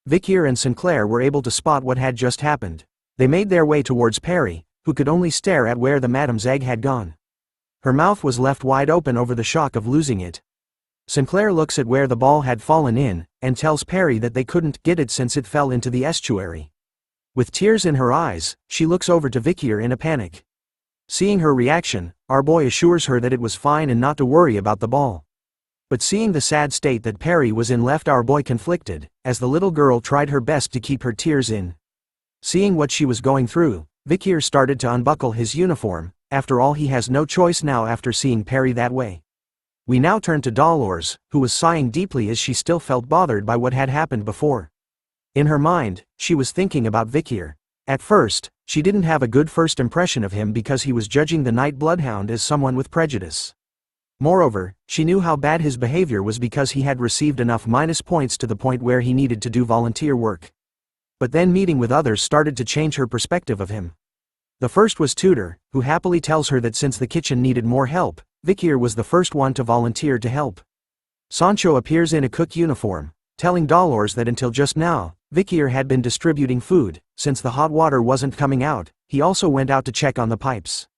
Vikir and Sinclair were able to spot what had just happened. They made their way towards Perry, who could only stare at where the madam's egg had gone. Her mouth was left wide open over the shock of losing it. Sinclair looks at where the ball had fallen in, and tells Perry that they couldn't get it since it fell into the estuary. With tears in her eyes, she looks over to Vikir in a panic. Seeing her reaction, our boy assures her that it was fine and not to worry about the ball. But seeing the sad state that Perry was in left our boy conflicted, as the little girl tried her best to keep her tears in. Seeing what she was going through, Vikir started to unbuckle his uniform. After all, he has no choice now after seeing Perry that way. We now turn to Dolores, who was sighing deeply as she still felt bothered by what had happened before. In her mind, she was thinking about Vikir. At first, she didn't have a good first impression of him because he was judging the night bloodhound as someone with prejudice. Moreover, she knew how bad his behavior was because he had received enough minus points to the point where he needed to do volunteer work. But then meeting with others started to change her perspective of him. The first was Tudor, who happily tells her that since the kitchen needed more help, Vikir was the first one to volunteer to help. Soncho appears in a cook uniform, telling Dolores that until just now, Vikir had been distributing food. Since the hot water wasn't coming out, he also went out to check on the pipes.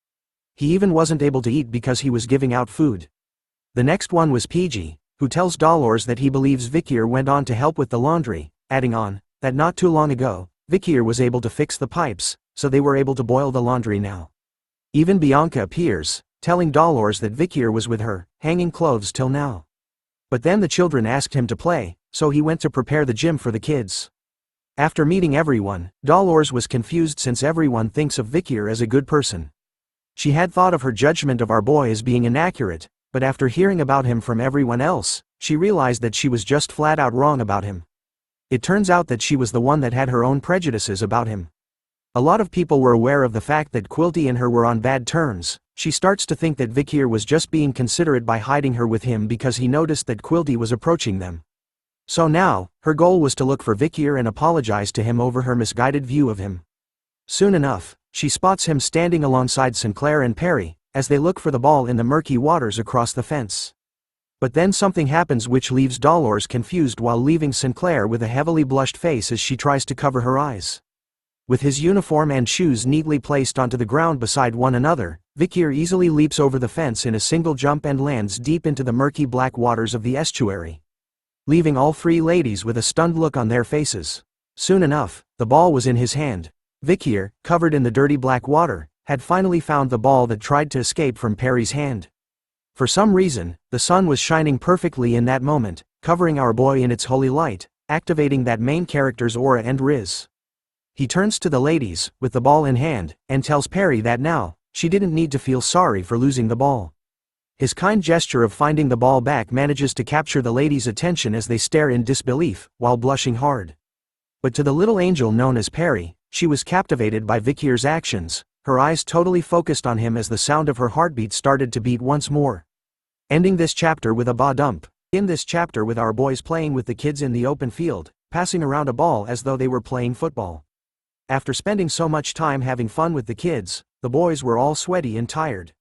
He even wasn't able to eat because he was giving out food. The next one was Piji, who tells Dronzer that he believes Vikir went on to help with the laundry, adding on, that not too long ago, Vikir was able to fix the pipes, so they were able to boil the laundry now. Even Bianca appears, telling Dronzer that Vikir was with her, hanging clothes till now. But then the children asked him to play, so he went to prepare the gym for the kids. After meeting everyone, Dronzer was confused since everyone thinks of Vikir as a good person. She had thought of her judgment of our boy as being inaccurate, but after hearing about him from everyone else, she realized that she was just flat out wrong about him. It turns out that she was the one that had her own prejudices about him. A lot of people were aware of the fact that Quilty and her were on bad terms. She starts to think that Vikir was just being considerate by hiding her with him because he noticed that Quilty was approaching them. So now, her goal was to look for Vikir and apologize to him over her misguided view of him. Soon enough, she spots him standing alongside Sinclair and Perry, as they look for the ball in the murky waters across the fence. But then something happens which leaves Dronzer confused while leaving Sinclair with a heavily blushed face as she tries to cover her eyes. With his uniform and shoes neatly placed onto the ground beside one another, Vikir easily leaps over the fence in a single jump and lands deep into the murky black waters of the estuary, leaving all three ladies with a stunned look on their faces. Soon enough, the ball was in his hand. Vikir, covered in the dirty black water, had finally found the ball that tried to escape from Perry's hand. For some reason, the sun was shining perfectly in that moment, covering our boy in its holy light, activating that main character's aura and riz. He turns to the ladies, with the ball in hand, and tells Perry that now, she didn't need to feel sorry for losing the ball. His kind gesture of finding the ball back manages to capture the ladies' attention as they stare in disbelief, while blushing hard. But to the little angel known as Perry, she was captivated by Vikir's actions, her eyes totally focused on him as the sound of her heartbeat started to beat once more. Ending this chapter with a ba-dump. In this chapter with our boys playing with the kids in the open field, passing around a ball as though they were playing football. After spending so much time having fun with the kids, the boys were all sweaty and tired.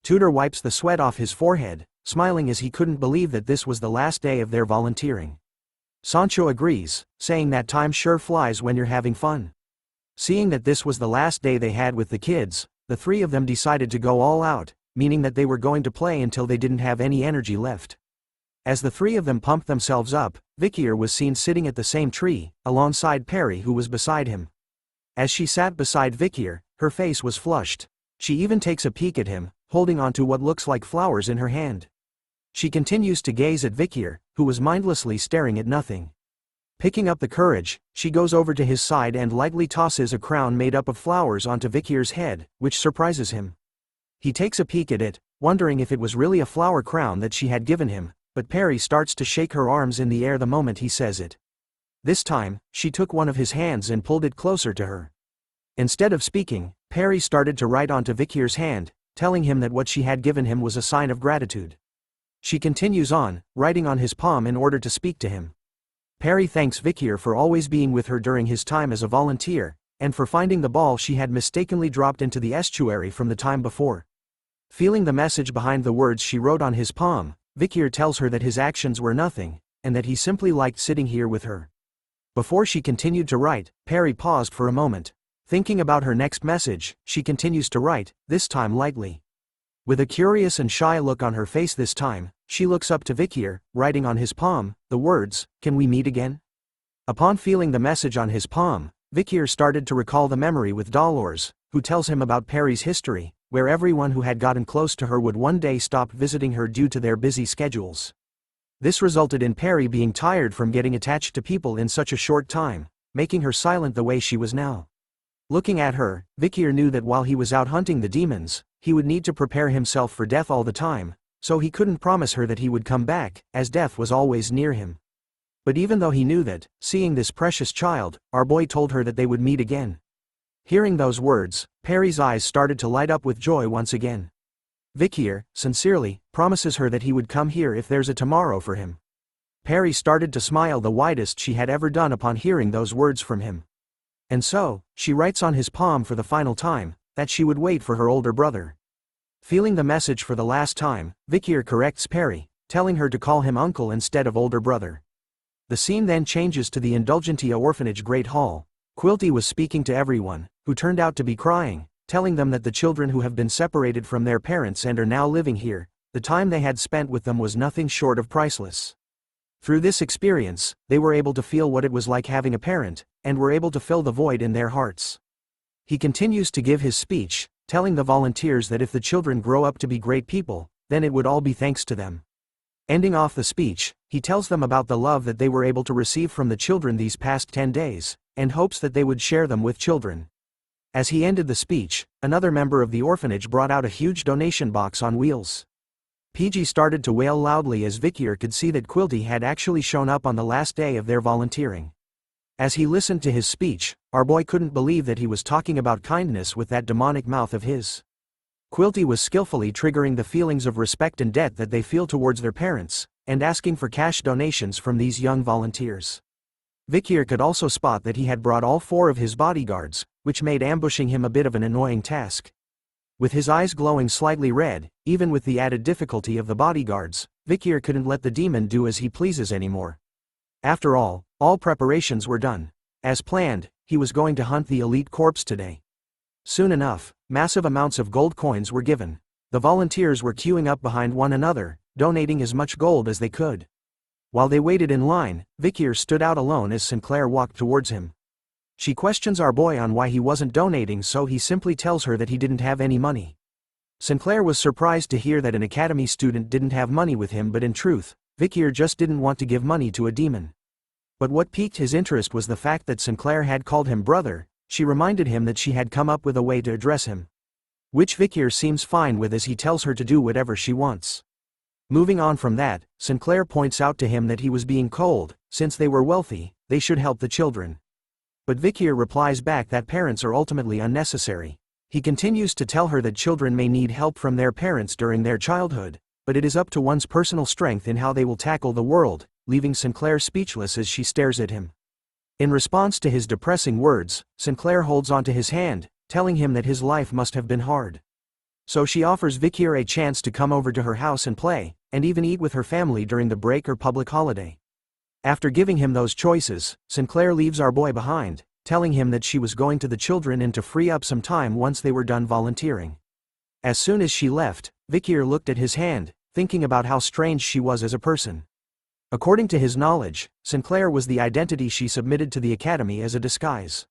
Tudor wipes the sweat off his forehead, smiling as he couldn't believe that this was the last day of their volunteering. Soncho agrees, saying that time sure flies when you're having fun. Seeing that this was the last day they had with the kids, the three of them decided to go all out, meaning that they were going to play until they didn't have any energy left. As the three of them pumped themselves up, Vikir was seen sitting at the same tree, alongside Perry who was beside him. As she sat beside Vikir, her face was flushed. She even takes a peek at him, holding onto what looks like flowers in her hand. She continues to gaze at Vikir, who was mindlessly staring at nothing. Picking up the courage, she goes over to his side and lightly tosses a crown made up of flowers onto Vikir's head, which surprises him. He takes a peek at it, wondering if it was really a flower crown that she had given him, but Perry starts to shake her arms in the air the moment he says it. This time, she took one of his hands and pulled it closer to her. Instead of speaking, Perry started to write onto Vikir's hand, telling him that what she had given him was a sign of gratitude. She continues on, writing on his palm in order to speak to him. Perry thanks Vikir for always being with her during his time as a volunteer, and for finding the ball she had mistakenly dropped into the estuary from the time before. Feeling the message behind the words she wrote on his palm, Vikir tells her that his actions were nothing, and that he simply liked sitting here with her. Before she continued to write, Perry paused for a moment. Thinking about her next message, she continues to write, this time lightly. With a curious and shy look on her face this time, she looks up to Vikir, writing on his palm, the words, "Can we meet again?" Upon feeling the message on his palm, Vikir started to recall the memory with Dronzer, who tells him about Perry's history, where everyone who had gotten close to her would one day stop visiting her due to their busy schedules. This resulted in Perry being tired from getting attached to people in such a short time, making her silent the way she was now. Looking at her, Vikir knew that while he was out hunting the demons, he would need to prepare himself for death all the time, so he couldn't promise her that he would come back, as death was always near him. But even though he knew that, seeing this precious child, our boy told her that they would meet again. Hearing those words, Perry's eyes started to light up with joy once again. Vikir, sincerely, promises her that he would come here if there's a tomorrow for him. Perry started to smile the widest she had ever done upon hearing those words from him. And so, she writes on his palm for the final time, that she would wait for her older brother. Feeling the message for the last time, Vikir corrects Perry, telling her to call him uncle instead of older brother. The scene then changes to the Indulgentia Orphanage Great Hall. Quilty was speaking to everyone, who turned out to be crying, telling them that the children who have been separated from their parents and are now living here, the time they had spent with them was nothing short of priceless. Through this experience, they were able to feel what it was like having a parent, and were able to fill the void in their hearts. He continues to give his speech, telling the volunteers that if the children grow up to be great people, then it would all be thanks to them. Ending off the speech, he tells them about the love that they were able to receive from the children these past 10 days, and hopes that they would share them with children. As he ended the speech, another member of the orphanage brought out a huge donation box on wheels. Piji started to wail loudly as Vikir could see that Quilty had actually shown up on the last day of their volunteering. As he listened to his speech, our boy couldn't believe that he was talking about kindness with that demonic mouth of his. Quilty was skillfully triggering the feelings of respect and debt that they feel towards their parents, and asking for cash donations from these young volunteers. Vikir could also spot that he had brought all 4 of his bodyguards, which made ambushing him a bit of an annoying task. With his eyes glowing slightly red, even with the added difficulty of the bodyguards, Vikir couldn't let the demon do as he pleases anymore. After all preparations were done. As planned, he was going to hunt the elite corpse today. Soon enough, massive amounts of gold coins were given. The volunteers were queuing up behind one another, donating as much gold as they could. While they waited in line, Vikir stood out alone as Sinclair walked towards him. She questions our boy on why he wasn't donating, so he simply tells her that he didn't have any money. Sinclair was surprised to hear that an academy student didn't have money with him, but in truth, Vikir just didn't want to give money to a demon. But what piqued his interest was the fact that Sinclair had called him brother. She reminded him that she had come up with a way to address him, which Vikir seems fine with as he tells her to do whatever she wants. Moving on from that, Sinclair points out to him that he was being cold. Since they were wealthy, they should help the children. But Vikir replies back that parents are ultimately unnecessary. He continues to tell her that children may need help from their parents during their childhood, but it is up to one's personal strength in how they will tackle the world, leaving Sinclair speechless as she stares at him. In response to his depressing words, Sinclair holds onto his hand, telling him that his life must have been hard. So she offers Vikir a chance to come over to her house and play, and even eat with her family during the break or public holiday. After giving him those choices, Sinclair leaves our boy behind, telling him that she was going to the children and to free up some time once they were done volunteering. As soon as she left, Vikir looked at his hand, thinking about how strange she was as a person. According to his knowledge, Sinclair was the identity she submitted to the academy as a disguise.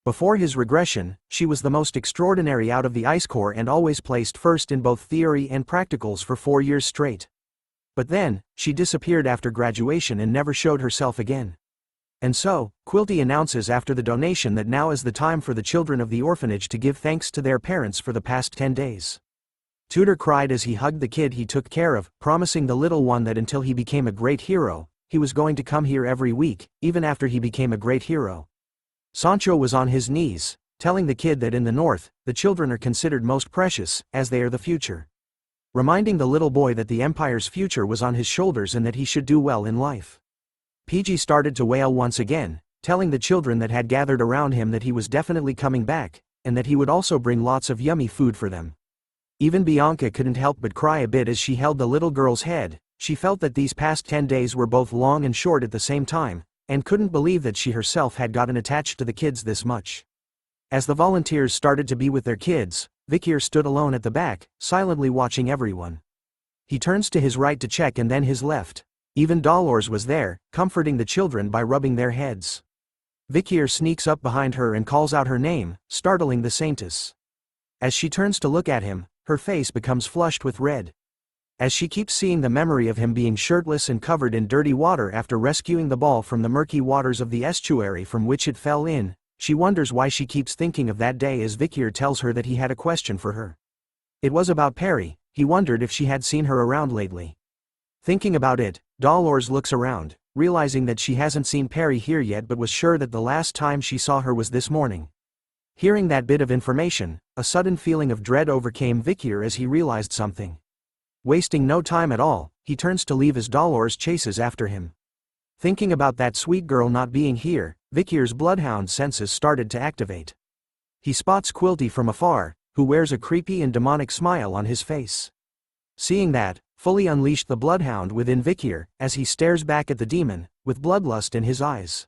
Before his regression, she was the most extraordinary out of the Ice Corps and always placed first in both theory and practicals for 4 years straight. But then, she disappeared after graduation and never showed herself again. And so, Quilty announces after the donation that now is the time for the children of the orphanage to give thanks to their parents for the past 10 days. Tudor cried as he hugged the kid he took care of, promising the little one that until he became a great hero, he was going to come here every week, even after he became a great hero. Soncho was on his knees, telling the kid that in the north, the children are considered most precious, as they are the future. Reminding the little boy that the empire's future was on his shoulders and that he should do well in life. Piji started to wail once again, telling the children that had gathered around him that he was definitely coming back, and that he would also bring lots of yummy food for them. Even Bianca couldn't help but cry a bit as she held the little girl's head. She felt that these past 10 days were both long and short at the same time, and couldn't believe that she herself had gotten attached to the kids this much. As the volunteers started to be with their kids, Vikir stood alone at the back, silently watching everyone. He turns to his right to check and then his left. Even Dolores was there, comforting the children by rubbing their heads. Vikir sneaks up behind her and calls out her name, startling the saintus. As she turns to look at him, her face becomes flushed with red. As she keeps seeing the memory of him being shirtless and covered in dirty water after rescuing the ball from the murky waters of the estuary from which it fell in, she wonders why she keeps thinking of that day as Vikir tells her that he had a question for her. It was about Perry. He wondered if she had seen her around lately. Thinking about it, Dolores looks around, realizing that she hasn't seen Perry here yet but was sure that the last time she saw her was this morning. Hearing that bit of information, a sudden feeling of dread overcame Vikir as he realized something. Wasting no time at all, he turns to leave as Dolores chases after him. Thinking about that sweet girl not being here, Vikir's bloodhound senses started to activate. He spots Quilty from afar, who wears a creepy and demonic smile on his face. Seeing that, fully unleashed the bloodhound within Vikir, as he stares back at the demon, with bloodlust in his eyes.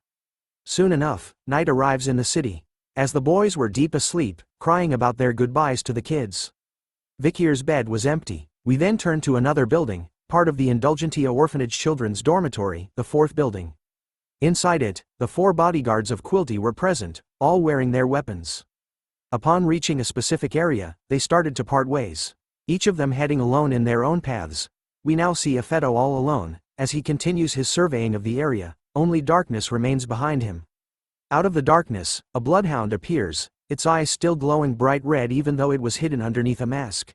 Soon enough, night arrives in the city. As the boys were deep asleep, crying about their goodbyes to the kids. Vikir's bed was empty. We then turn to another building, part of the Indulgentia Orphanage Children's Dormitory, the fourth building. Inside it, the 4 bodyguards of Quilty were present, all wearing their weapons. Upon reaching a specific area, they started to part ways, each of them heading alone in their own paths. We now see Yahello all alone. As he continues his surveying of the area, only darkness remains behind him. Out of the darkness, a bloodhound appears, its eyes still glowing bright red even though it was hidden underneath a mask.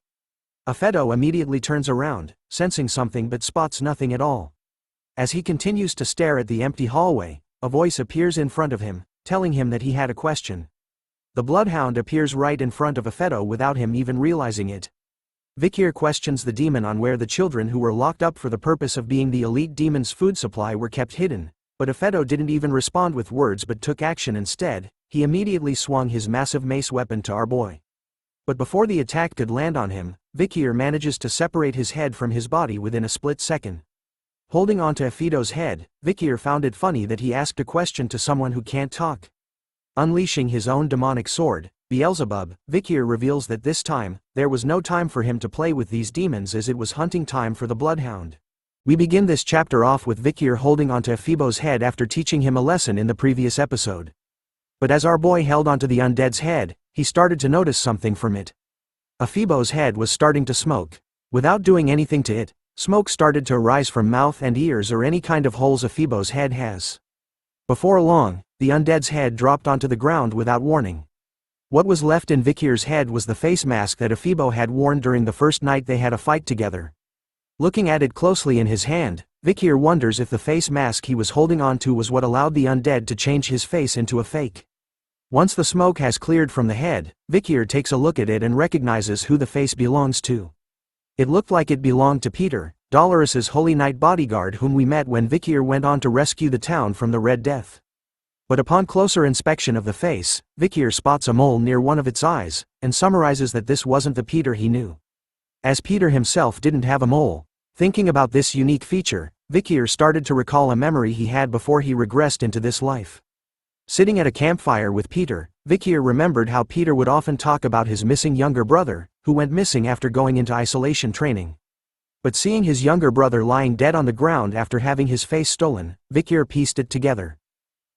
Yahello immediately turns around, sensing something but spots nothing at all. As he continues to stare at the empty hallway, a voice appears in front of him, telling him that he had a question. The bloodhound appears right in front of Yahello without him even realizing it. Vikir questions the demon on where the children who were locked up for the purpose of being the elite demon's food supply were kept hidden, but Yahello didn't even respond with words but took action instead. He immediately swung his massive mace weapon to our boy. But before the attack could land on him, Vikir manages to separate his head from his body within a split second. Holding on to Yahello's head, Vikir found it funny that he asked a question to someone who can't talk. Unleashing his own demonic sword, Beelzebub, Vikir reveals that this time, there was no time for him to play with these demons as it was hunting time for the bloodhound. We begin this chapter off with Vikir holding onto Yahello's head after teaching him a lesson in the previous episode. But as our boy held onto the undead's head, he started to notice something from it. Yahello's head was starting to smoke. Without doing anything to it, smoke started to arise from mouth and ears or any kind of holes Yahello's head has. Before long, the undead's head dropped onto the ground without warning. What was left in Vikir's head was the face mask that Yahello had worn during the first night they had a fight together. Looking at it closely in his hand, Vikir wonders if the face mask he was holding on to was what allowed the undead to change his face into a fake. Once the smoke has cleared from the head, Vikir takes a look at it and recognizes who the face belongs to. It looked like it belonged to Peter, Dolores's Holy Knight bodyguard whom we met when Vikir went on to rescue the town from the Red Death. But upon closer inspection of the face, Vikir spots a mole near one of its eyes, and summarizes that this wasn't the Peter he knew. As Peter himself didn't have a mole. Thinking about this unique feature, Vikir started to recall a memory he had before he regressed into this life. Sitting at a campfire with Peter, Vikir remembered how Peter would often talk about his missing younger brother, who went missing after going into isolation training. But seeing his younger brother lying dead on the ground after having his face stolen, Vikir pieced it together.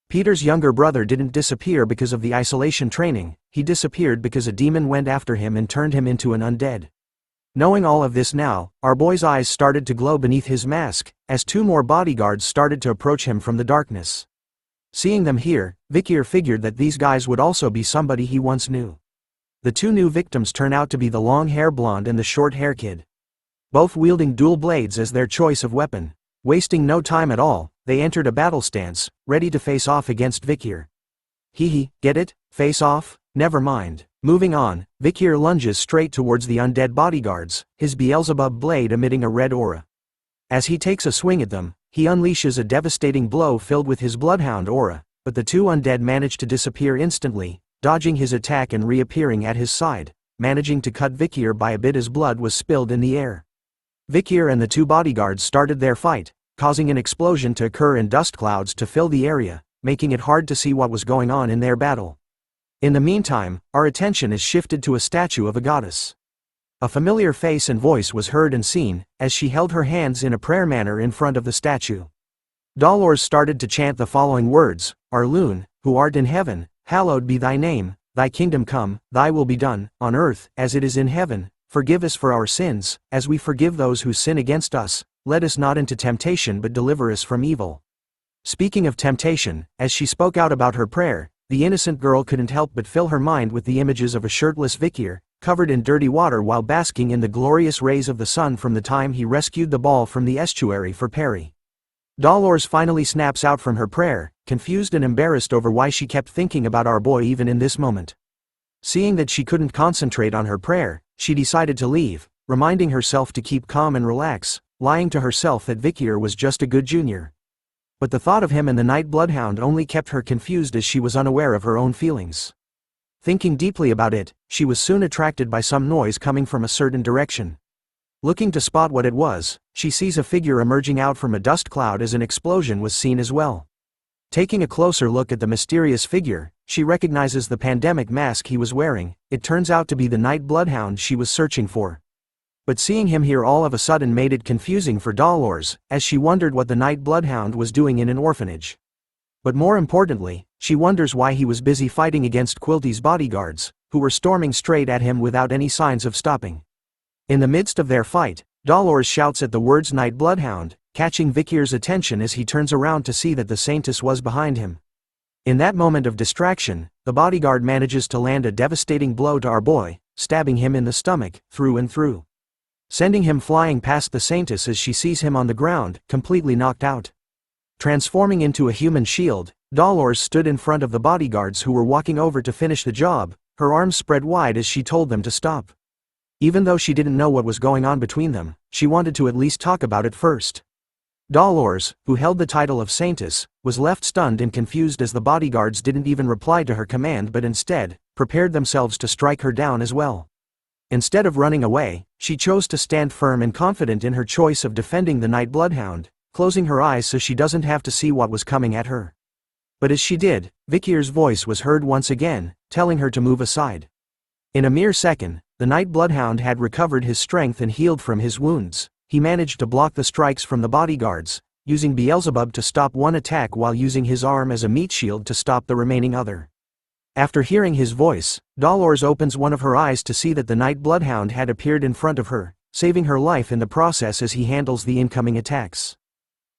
Peter's younger brother didn't disappear because of the isolation training, he disappeared because a demon went after him and turned him into an undead. Knowing all of this now, our boy's eyes started to glow beneath his mask, as 2 more bodyguards started to approach him from the darkness. Seeing them here, Vikir figured that these guys would also be somebody he once knew. The 2 new victims turn out to be the long-hair blonde and the short-hair kid. Both wielding dual blades as their choice of weapon. Wasting no time at all, they entered a battle stance, ready to face off against Vikir. Get it? Face off? Never mind. Moving on, Vikir lunges straight towards the undead bodyguards, his Beelzebub blade emitting a red aura. As he takes a swing at them, he unleashes a devastating blow filled with his bloodhound aura, but the 2 undead manage to disappear instantly, dodging his attack and reappearing at his side, managing to cut Vikir by a bit as blood was spilled in the air. Vikir and the 2 bodyguards started their fight, causing an explosion to occur and dust clouds to fill the area, making it hard to see what was going on in their battle. In the meantime, our attention is shifted to a statue of a goddess. A familiar face and voice was heard and seen, as she held her hands in a prayer manner in front of the statue. Dolores started to chant the following words: Our Loon, who art in heaven, hallowed be thy name, thy kingdom come, thy will be done, on earth, as it is in heaven. Forgive us for our sins, as we forgive those who sin against us, let us not into temptation but deliver us from evil. Speaking of temptation, as she spoke out about her prayer, the innocent girl couldn't help but fill her mind with the images of a shirtless Vikir, covered in dirty water while basking in the glorious rays of the sun from the time he rescued the ball from the estuary for Perry. Dolores finally snaps out from her prayer, confused and embarrassed over why she kept thinking about our boy even in this moment. Seeing that she couldn't concentrate on her prayer, she decided to leave, reminding herself to keep calm and relax, lying to herself that Vikir was just a good junior. But the thought of him and the night bloodhound only kept her confused as she was unaware of her own feelings. Thinking deeply about it, she was soon attracted by some noise coming from a certain direction. Looking to spot what it was, she sees a figure emerging out from a dust cloud as an explosion was seen as well. Taking a closer look at the mysterious figure, she recognizes the pandemic mask he was wearing. It turns out to be the night bloodhound she was searching for. But seeing him here all of a sudden made it confusing for Dolores, as she wondered what the night bloodhound was doing in an orphanage. But more importantly, she wonders why he was busy fighting against Quilty's bodyguards, who were storming straight at him without any signs of stopping. In the midst of their fight, Dolores shouts at the words night bloodhound, catching Vikir's attention as he turns around to see that the saintus was behind him. In that moment of distraction, the bodyguard manages to land a devastating blow to our boy, stabbing him in the stomach, through and through, sending him flying past the saintus as she sees him on the ground, completely knocked out. Transforming into a human shield, Dolores stood in front of the bodyguards who were walking over to finish the job, her arms spread wide as she told them to stop. Even though she didn't know what was going on between them, she wanted to at least talk about it first. Dolores, who held the title of saintus, was left stunned and confused as the bodyguards didn't even reply to her command but instead, prepared themselves to strike her down as well. Instead of running away, she chose to stand firm and confident in her choice of defending the night bloodhound, closing her eyes so she doesn't have to see what was coming at her. But as she did, Vikir's voice was heard once again, telling her to move aside. In a mere second, the night bloodhound had recovered his strength and healed from his wounds. He managed to block the strikes from the bodyguards, using Beelzebub to stop one attack while using his arm as a meat shield to stop the remaining other. After hearing his voice, Dolores opens one of her eyes to see that the night bloodhound had appeared in front of her, saving her life in the process as he handles the incoming attacks.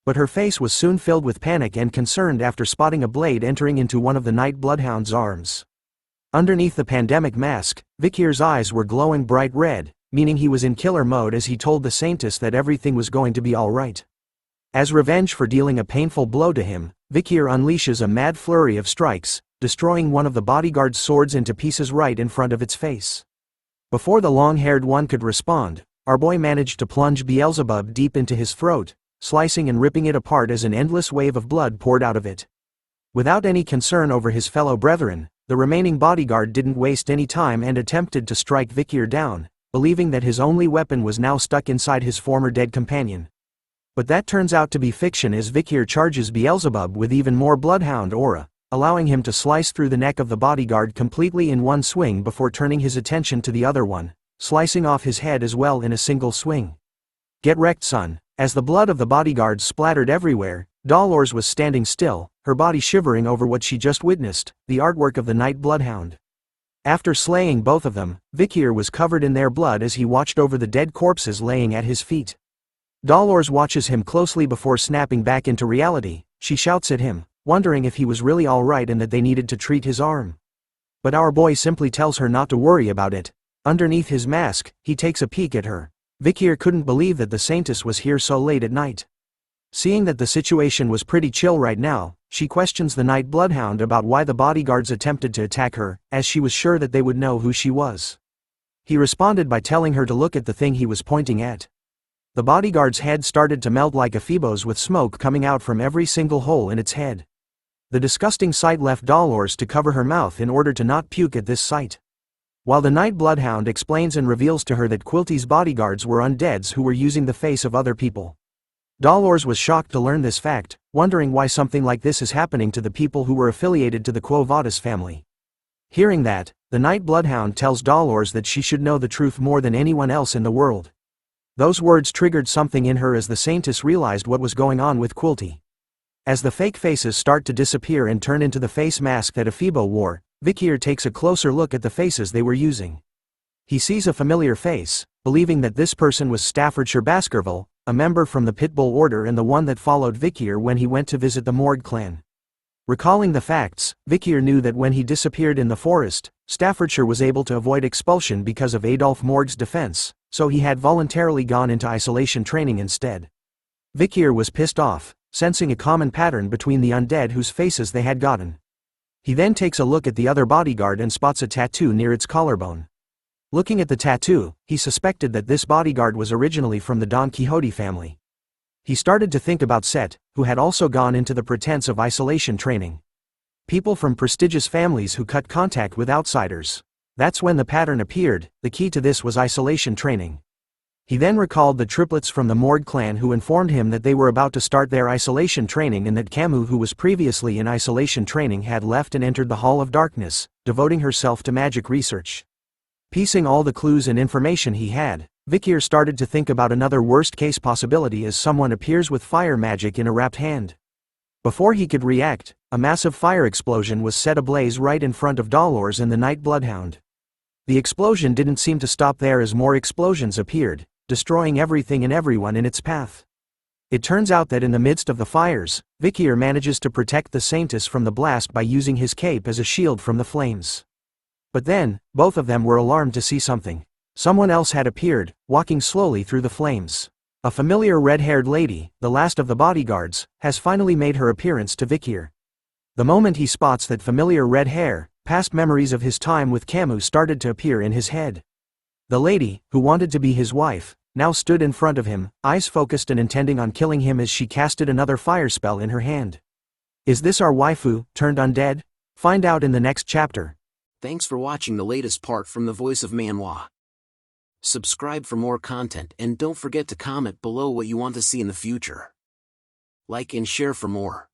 But her face was soon filled with panic and concern after spotting a blade entering into one of the night bloodhound's arms. Underneath the pandemic mask, Vikir's eyes were glowing bright red, meaning he was in killer mode as he told the saintus that everything was going to be alright. As revenge for dealing a painful blow to him, Vikir unleashes a mad flurry of strikes, destroying one of the bodyguard's swords into pieces right in front of its face. Before the long-haired one could respond, our boy managed to plunge Beelzebub deep into his throat, slicing and ripping it apart as an endless wave of blood poured out of it. Without any concern over his fellow brethren, the remaining bodyguard didn't waste any time and attempted to strike Vikir down, believing that his only weapon was now stuck inside his former dead companion. But that turns out to be fiction as Vikir charges Beelzebub with even more bloodhound aura, allowing him to slice through the neck of the bodyguard completely in one swing before turning his attention to the other one, slicing off his head as well in a single swing. Get wrecked, son. As the blood of the bodyguard splattered everywhere, Dolores was standing still, her body shivering over what she just witnessed, the artwork of the night bloodhound. After slaying both of them, Vikir was covered in their blood as he watched over the dead corpses laying at his feet. Dolores watches him closely before snapping back into reality. She shouts at him, wondering if he was really alright and that they needed to treat his arm. But our boy simply tells her not to worry about it. Underneath his mask, he takes a peek at her. Vikir couldn't believe that the saintus was here so late at night. Seeing that the situation was pretty chill right now, she questions the night bloodhound about why the bodyguards attempted to attack her, as she was sure that they would know who she was. He responded by telling her to look at the thing he was pointing at. The bodyguard's head started to melt like a phoebos with smoke coming out from every single hole in its head. The disgusting sight left Dolores to cover her mouth in order to not puke at this sight. While the night bloodhound explains and reveals to her that Quilty's bodyguards were undeads who were using the face of other people. Dolores was shocked to learn this fact, wondering why something like this is happening to the people who were affiliated to the Quo Vadis family. Hearing that, the night bloodhound tells Dolores that she should know the truth more than anyone else in the world. Those words triggered something in her as the saintus realized what was going on with Quilty. As the fake faces start to disappear and turn into the face mask that Aphebo wore, Vikir takes a closer look at the faces they were using. He sees a familiar face, believing that this person was Staffordshire Baskerville, a member from the Pitbull Order and the one that followed Vikir when he went to visit the Morgue clan. Recalling the facts, Vikir knew that when he disappeared in the forest, Staffordshire was able to avoid expulsion because of Adolf Morg's defense, so he had voluntarily gone into isolation training instead. Vikir was pissed off, sensing a common pattern between the undead whose faces they had gotten. He then takes a look at the other bodyguard and spots a tattoo near its collarbone. Looking at the tattoo, he suspected that this bodyguard was originally from the Don Quixote family. He started to think about Set, who had also gone into the pretense of isolation training. People from prestigious families who cut contact with outsiders. That's when the pattern appeared. The key to this was isolation training. He then recalled the triplets from the Morgue clan who informed him that they were about to start their isolation training and that Camus, who was previously in isolation training, had left and entered the Hall of Darkness, devoting herself to magic research. Piecing all the clues and information he had, Vikir started to think about another worst-case possibility as someone appears with fire magic in a wrapped hand. Before he could react, a massive fire explosion was set ablaze right in front of Dolores and the Night Bloodhound. The explosion didn't seem to stop there as more explosions appeared, destroying everything and everyone in its path. It turns out that in the midst of the fires, Vikir manages to protect the saintus from the blast by using his cape as a shield from the flames. But then, both of them were alarmed to see something. Someone else had appeared, walking slowly through the flames. A familiar red-haired lady, the last of the bodyguards, has finally made her appearance to Vikir. The moment he spots that familiar red hair, past memories of his time with Camus started to appear in his head. The lady, who wanted to be his wife, now stood in front of him, eyes focused and intending on killing him as she casted another fire spell in her hand. Is this our waifu, turned undead? Find out in the next chapter. Thanks for watching the latest part from the voice of Manhwa. Subscribe for more content and don't forget to comment below what you want to see in the future. Like and share for more.